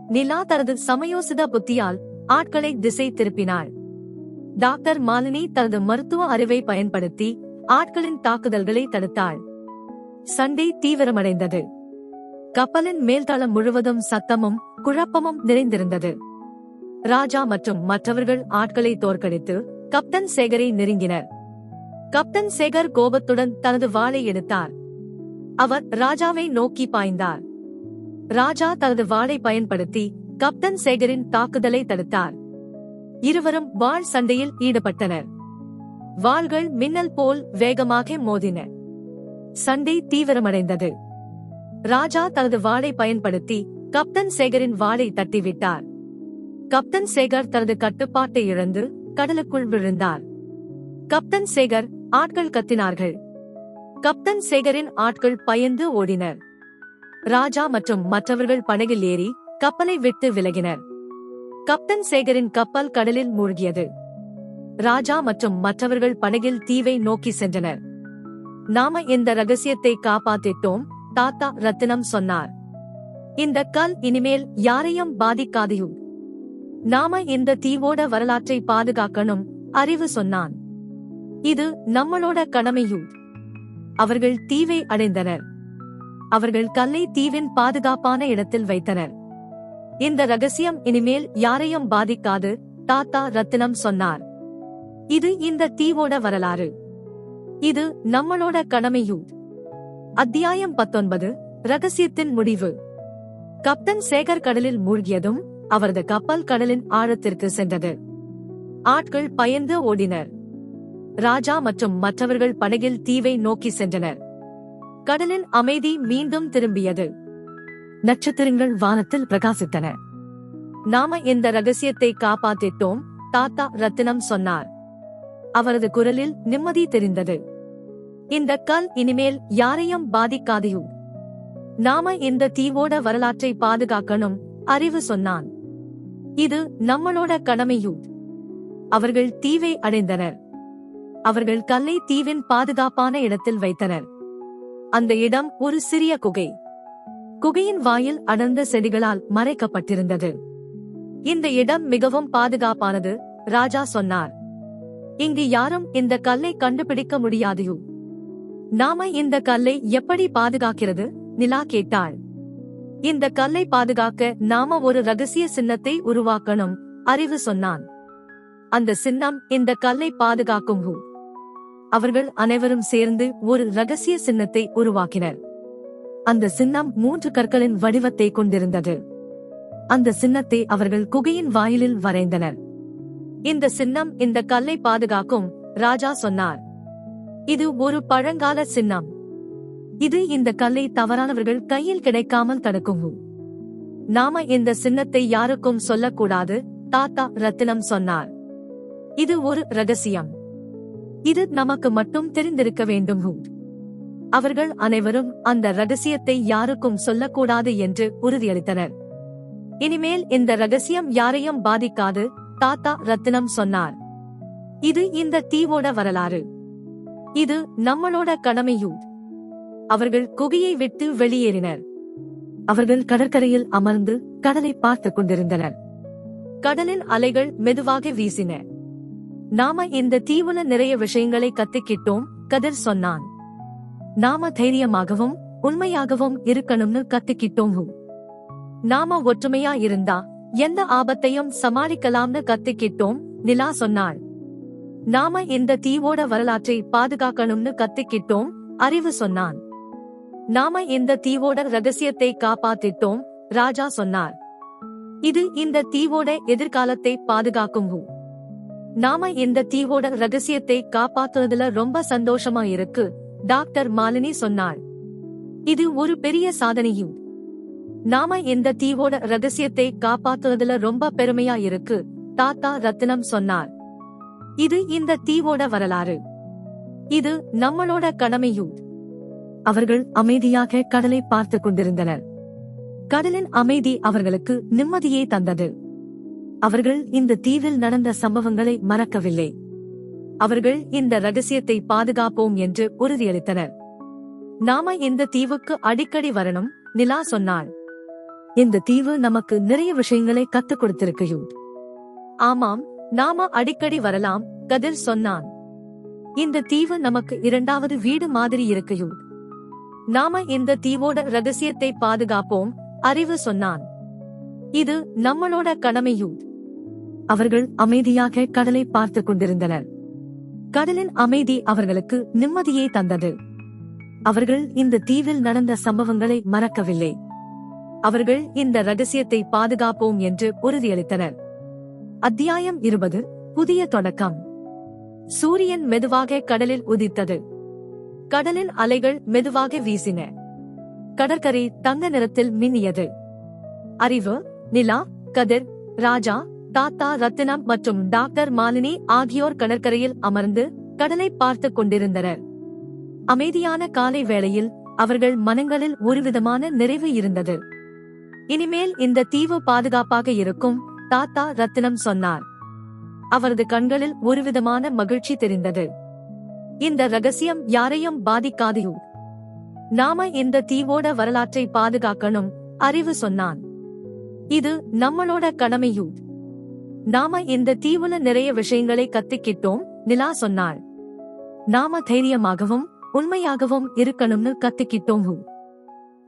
நிலா தனது சமயோசித புத்தியால் ஆட்களை திசை திருப்பினாள். டாக்டர் மாலினி தனது மருத்துவ அறிவை பயன்படுத்தி ஆட்களின் தாக்குதல்களை தடுத்தாள். சண்டை தீவிரமடைந்தது. கப்பலின் மேல்தளம் முழுவதும் சத்தமும் குழப்பமும் நிறைந்திருந்தது. ராஜா மற்றும் மற்றவர்கள் ஆட்களை தோற்கடித்து கப்டன் சேகரை நெருங்கினர். கப்டன் சேகர் கோபத்துடன் தனது வாளை எடுத்தார். அவர் ராஜாவை நோக்கி பாய்ந்தார். ராஜா தனது வாளை பயன்படுத்தி கப்டன் சேகரின் தாக்குதலை தடுத்தார். இருவரும் வாள் சண்டையில் ஈடுபட்டனர். வாள்கள் மின்னல் போல் வேகமாக மோதின. சண்டை தீவிரமடைந்தது. ராஜா தனது வாளை பயன்படுத்தி கப்டன் சேகரின் வாளை தட்டிவிட்டார். கப்டன் சேகர் தனது கட்டுப்பாட்டை இழந்து கடலுக்குள் விழுந்தார். கப்டன் சேகர் ஆட்கள் கத்தினார்கள். கப்டன் சேகரின் ஆட்கள் பயந்து ஓடினர். ராஜா மற்றும் மற்றவர்கள் படகில் ஏறி கப்பலை விட்டு விலகினர். கப்டன் சேகரின் கப்பல் கடலில் மூழ்கியது. ராஜா மற்றும் மற்றவர்கள் படகில் தீவை நோக்கி சென்றனர். நாம இந்த ரகசியத்தை காப்பாத்திட்டோம், தாத்தா ரத்தினம் சொன்னார். இந்த கல் இனிமேல் யாரையும் பாதிக்காதையும். நாம இந்த தீவோட வரலாற்றை பாதுகாக்கணும், அறிவு சொன்னான். இது நம்மளோட கடமையும். அவர்கள் தீவை அடைந்தனர். அவர்கள் கல்லை தீவின் பாதுகாப்பான இடத்தில் வைத்தனர். இந்த ரகசியம் இனிமேல் யாரையும் பாதிக்காது, தாத்தா ரத்தினம் சொன்னார். இது இந்த தீவோட வரலாறு. இது நம்மளோட கடமையும். அத்தியாயம் 19 ரகசியத்தின் முடிவு. கப்டன் சேகர் கடலில் மூழ்கியதும் அவரது கப்பல் கடலின் ஆழத்திற்கு சென்றது. ஆட்கள் பயந்து ஓடினர். ராஜா மற்றும் மற்றவர்கள் படகில் தீவை நோக்கி சென்றனர். கடலின் அமைதி மீண்டும் திரும்பியது. நட்சத்திரங்கள் வானத்தில் பிரகாசித்தன. நாம இந்த ரகசியத்தை காப்பாத்திட்டோம், தாத்தா ரத்தினம் சொன்னார். அவரது குரலில் நிம்மதி தெரிந்தது. இந்த கல் இனிமேல் யாரையும் பாதிக்காதையோ. நாம இந்த தீவோட வரலாற்றை பாதுகாக்கணும், அறிவு சொன்னான். இது நம்மளோட கடமையும். அவர்கள் தீவை அடைந்தனர். அவர்கள் கல்லை தீவின் பாதுகாப்பான இடத்தில் வைத்தனர். அந்த இடம் ஒரு சிறிய குகை. குகையின் வாயில் அடர்ந்த செடிகளால் மறைக்கப்பட்டிருந்தது. இந்த இடம் மிகவும் பாதுகாப்பானது, ராஜா சொன்னார். இங்கு யாரும் இந்த கல்லை கண்டுபிடிக்க முடியாதையோ. நாம இந்த கல்லை எப்படி பாதுகாக்கிறது? நிலா கேட்டாள். இந்த கல்லை பாதுகாக்க நாம ஒரு ரகசிய சின்னத்தை உருவாக்கணும், அறிவு சொன்னான். அந்த சின்னம் இந்த கல்லை பாதுகாக்கும். அவர்கள் அனைவரும் சேர்ந்து ஒரு ரகசிய சின்னத்தை உருவாக்கினர். அந்த சின்னம் 3 கற்களின் வடிவத்தை கொண்டிருந்தது. அந்த சின்னத்தை அவர்கள் குகையின் வாயிலில் வரைந்தனர். இந்த சின்னம் இந்த கல்லை பாதுகாக்கும், ராஜா சொன்னார். இது ஒரு பழங்கால சின்னம். இது இந்த கல்லை தவறானவர்கள் கையில் கிடைக்காமல் தடுக்கும். நாம இந்த சின்னத்தை யாருக்கும் சொல்லக்கூடாது, தாத்தா ரத்தினம் சொன்னார். இது ஒரு ரகசியம். இது நமக்கு மட்டும் தெரிந்திருக்க வேண்டும். அவர்கள் அனைவரும் அந்த ரகசியத்தை யாருக்கும் சொல்லக்கூடாது என்று உறுதியளித்தனர். இனிமேல் இந்த ரகசியம் யாரையும் பாதிக்காது, தாத்தா ரத்தினம் சொன்னார். இது இந்த தீவோட வரலாறு. இது நம்மளோட கடமையும். அவர்கள் குகையை விட்டு வெளியேறினர். அவர்கள் கடற்கரையில் அமர்ந்து கடலை பார்த்துக் கொண்டிருந்தனர். கடலின் அலைகள் மெதுவாக வீசின. நாம இந்த தீவுல நிறைய விஷயங்களை கத்துக்கிட்டோம், கதிர் சொன்னான். நாம தைரியமாகவும் உண்மையாகவும் இருக்கணும்னு கத்துக்கிட்டோம். நாம ஒற்றுமையா இருந்தா எந்த ஆபத்தையும் சமாளிக்கலாம்னு கத்துக்கிட்டோம், நிலா சொன்னாள். நாம இந்த தீவோட வரலாற்றை பாதுகாக்கணும்னு கத்துக்கிட்டோம், அறிவு சொன்னான். நாம இந்த தீவோட ரகசியத்தை காப்பாத்திட்டோம், ராஜா சொன்னார். இது இந்த தீவோட எதிர்காலத்தை பாதுகாக்கும். நாம இந்த தீவோட ரகசியத்தை காப்பாத்துறதுல ரொம்ப சந்தோஷமா இருக்கு, டாக்டர் மாலினி சொன்னாள். இது ஒரு பெரிய சாதனையும். நாம இந்த தீவோட ரகசியத்தை காப்பாத்துறதுல ரொம்ப பெருமையா இருக்கு, தாத்தா ரத்தினம் சொன்னார். இது இந்த தீவோட வரலாறு. இது நம்மளோட கடமையும். அவர்கள் அமைதியாக கடலை பார்த்துக் கொண்டிருந்தனர். கடலின் அமைதி அவர்களுக்கு நிம்மதியை தந்தது. அவர்கள் இந்த தீவில் நடந்த சம்பவங்களை மறக்கவில்லை. அவர்கள் இந்த ரகசியத்தை பாதுகாப்போம் என்று உறுதியளித்தனர். நாம இந்த தீவுக்கு அடிக்கடி வரணும், நிலா சொன்னாள். இந்த தீவு நமக்கு நிறைய விஷயங்களை கத்துக் கொடுத்திருக்கையும். ஆமாம், நாம அடிக்கடி வரலாம், கதிர் சொன்னான். இந்த தீவு நமக்கு 2வது வீடு மாதிரி இருக்கையும். நாம இந்த தீவோட ரகசியத்தை பாதுகாப்போம், அறிவு சொன்னான். இது நம்மளோட கடமையும். அவர்கள் அமைதியாக கடலை பார்த்துக் கொண்டிருந்தனர். கடலின் அமைதி அவர்களுக்கு நிம்மதியை தந்தது. அவர்கள் இந்த தீவில் நடந்த சம்பவங்களை மறக்கவில்லை. அவர்கள் இந்த ரகசியத்தை பாதுகாப்போம் என்று உறுதியளித்தனர். அத்தியாயம் 20, புதிய தொடக்கம். சூரியன் மெதுவாக கடலில் உதித்தது. கடலின் அலைகள் மெதுவாக வீசின. கடற்கரை தங்க நிறத்தில் மின்னியது. அறிவு, நிலா, கதிர், ராஜா, தாத்தா ரத்தினம் மற்றும் டாக்டர் மாலினி ஆகியோர் கடற்கரையில் அமர்ந்து கடலை பார்த்துக் கொண்டிருந்தனர். அமைதியான காலை வேளையில் அவர்கள் மனங்களில் ஒருவிதமான நிறைவு இருந்தது. இனிமேல் இந்த தீவு பாதுகாப்பாக இருக்கும், தாத்தா ரத்தினம் சொன்னார். அவரது கண்களில் ஒருவிதமான மகிழ்ச்சி தெரிந்தது. இந்த ரகசியம் யாரையும் பாதிக்காதையும். நாம இந்த தீவோட வரலாற்றை பாதுகாக்கணும், அறிவு சொன்னான். இது நம்மளோட கடமையும். நாம இந்த தீவுல நிறைய விஷயங்களை கத்துக்கிட்டோம், நிலா சொன்னாள். நாம தைரியமாகவும் உண்மையாகவும் இருக்கணும்னு கத்துக்கிட்டோம்.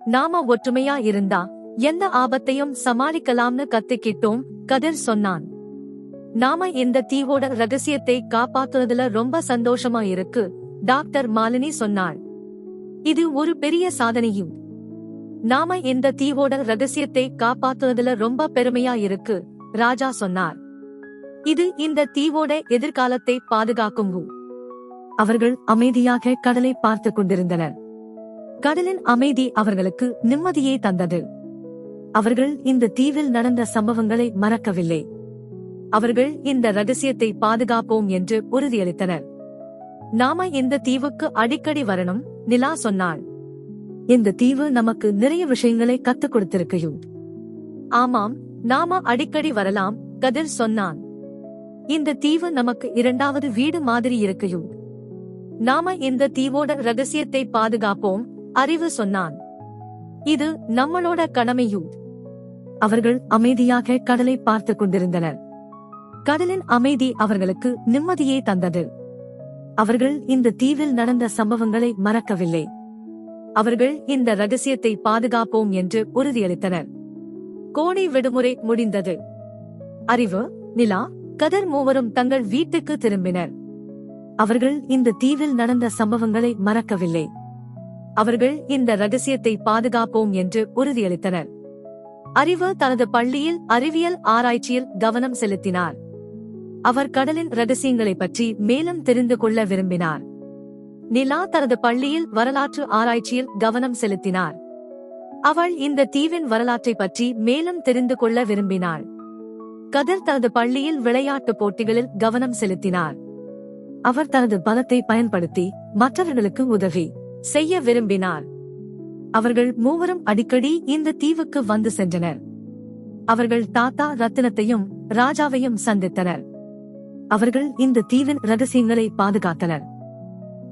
நாம ஒற்றுமையா இருந்தா எந்த ஆபத்தையும் சமாளிக்கலாம்னு கத்துக்கிட்டோம், கதிர் சொன்னான். நாம இந்த தீவோட ரகசியத்தை காப்பாத்துறதுல ரொம்ப சந்தோஷமா இருக்கு, டாக்டர் மாலினி சொன்னாள். இது ஒரு பெரிய சாதனையும். நாம இந்த தீவோட ரகசியத்தை காப்பாத்துறதுல ரொம்ப பெருமையா இருக்கு, ராஜா சொன்னார். இது இந்த தீவோட எதிர்காலத்தை பாதுகாக்கும். அவர்கள் அமைதியாக கடலை பார்த்துக் கொண்டிருந்தனர். கடலின் அமைதி அவர்களுக்கு நிம்மதியை தந்தது. அவர்கள் இந்த தீவில் நடந்த சம்பவங்களை மறக்கவில்லை. அவர்கள் இந்த ரகசியத்தை பாதுகாப்போம் என்று உறுதியளித்தனர். நாம இந்த தீவுக்கு அடிக்கடி வரணும், நிலா சொன்னாள். இந்த தீவு நமக்கு நிறைய விஷயங்களை கத்துக் கொடுத்திருக்கையும். ஆமாம், நாம அடிக்கடி வரலாம், கதிர் சொன்னான். இந்த தீவு நமக்கு இரண்டாவது வீடு மாதிரி இருக்கையும். நாம இந்த தீவோட ரகசியத்தை பாதுகாப்போம், அறிவு சொன்னான். இது நம்மளோட கடமையும். அவர்கள் அமைதியாக கடலை பார்த்து கொண்டிருந்தனர். கடலின் அமைதி அவர்களுக்கு நிம்மதியே தந்தது. அவர்கள் இந்த தீவில் நடந்த சம்பவங்களை மறக்கவில்லை. அவர்கள் இந்த ரகசியத்தை பாதுகாப்போம் என்று உறுதியளித்தனர். கோடை விடுமுறை முடிந்தது. அறிவு, நிலா, கதிர் மூவரும் தங்கள் வீட்டுக்கு திரும்பினர். அவர்கள் இந்த தீவில் நடந்த சம்பவங்களை மறக்கவில்லை. அவர்கள் இந்த ரகசியத்தை பாதுகாப்போம் என்று உறுதியளித்தனர். அறிவு தனது பள்ளியில் அறிவியல் ஆராய்ச்சியில் கவனம் செலுத்தினார். அவர் கடலின் ரகசியங்களை பற்றி மேலும் தெரிந்து கொள்ள விரும்பினார். நிலா தனது பள்ளியில் வரலாற்று ஆராய்ச்சியில் கவனம் செலுத்தினார். அவள் இந்த தீவின் வரலாற்றை பற்றி மேலும் தெரிந்து கொள்ள விரும்பினாள். கதிர் தனது பள்ளியில் விளையாட்டு போட்டிகளில் கவனம் செலுத்தினார். அவர் தனது பலத்தை பயன்படுத்தி மற்றவர்களுக்கு உதவி செய்ய விரும்பினார். அவர்கள் மூவரும் அடிக்கடி இந்த தீவுக்கு வந்து சென்றனர். அவர்கள் தாத்தா ரத்தினத்தையும் ராஜாவையும் சந்தித்தனர். அவர்கள் இந்த தீவின் ரகசியங்களை பாதுகாத்தனர்.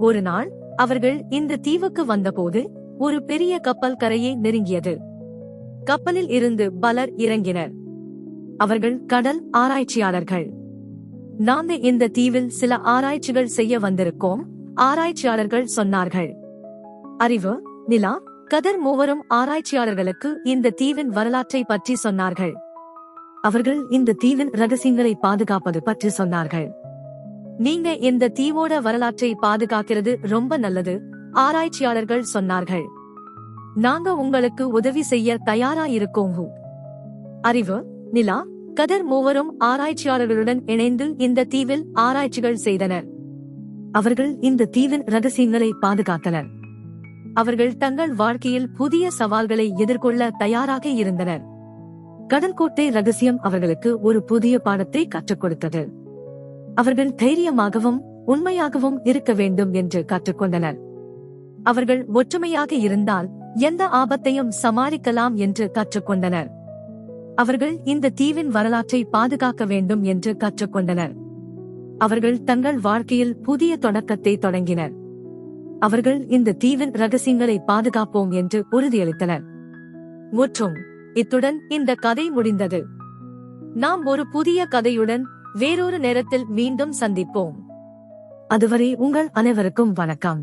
ஒரு நாள் அவர்கள் இந்த தீவுக்கு வந்தபோது ஒரு பெரிய கப்பல் கரையை நெருங்கியது. கப்பலில் இருந்து பலர் இறங்கினர். அவர்கள் கடல் ஆராய்ச்சியாளர்கள். நாங்க இந்த தீவில் சில ஆராய்ச்சிகள் செய்ய வந்திருக்கோம், ஆராய்ச்சியாளர்கள் சொன்னார்கள். அறிவு, நிலா, கதிர் மூவரும் ஆராய்ச்சியாளர்களுக்கு இந்த தீவின் வரலாற்றை பற்றி சொன்னார்கள். அவர்கள் இந்த தீவின் ரகசியங்களை பாதுகாப்பது பற்றி சொன்னார்கள். நீங்க இந்த தீவோட வரலாற்றை பாதுகாக்கிறது ரொம்ப நல்லது, ஆராய்ச்சியாளர்கள் சொன்னார்கள். நாங்க உங்களுக்கு உதவி செய்ய தயாரா இருக்கோம். அறிவு, நிலா, கதிர் மூவரும் ஆராய்ச்சியாளர்களுடன் இணைந்து இந்த தீவில் ஆராய்ச்சிகள் செய்தனர். அவர்கள் இந்த தீவின் ரகசியங்களை பாதுகாத்தனர். அவர்கள் தங்கள் வாழ்க்கையில் புதிய சவால்களை எதிர்கொள்ள தயாராக இருந்தனர். கடற்கோட்டை ரகசியம் அவர்களுக்கு ஒரு புதிய பாடத்தை கற்றுக் கொடுத்தது. அவர்கள் தைரியமாகவும் உண்மையாகவும் இருக்க வேண்டும் என்று கற்றுக்கொண்டனர். அவர்கள் ஒற்றுமையாக இருந்தால் எந்த ஆபத்தையும் சமாளிக்கலாம் என்று கற்றுக்கொண்டனர். அவர்கள் இந்த தீவின் வரலாற்றை பாதுகாக்க வேண்டும் என்று கற்றுக்கொண்டனர். அவர்கள் தங்கள் வாழ்க்கையில் புதிய தொடக்கத்தை தொடங்கினர். அவர்கள் இந்த தீவின் ரகசியங்களை பாதுகாப்போம் என்று உறுதியளித்தனர். முற்றும். இத்துடன் இந்த கதை முடிந்தது. நாம் ஒரு புதிய கதையுடன் வேறொரு நேரத்தில் மீண்டும் சந்திப்போம். அதுவரை உங்கள் அனைவருக்கும் வணக்கம்.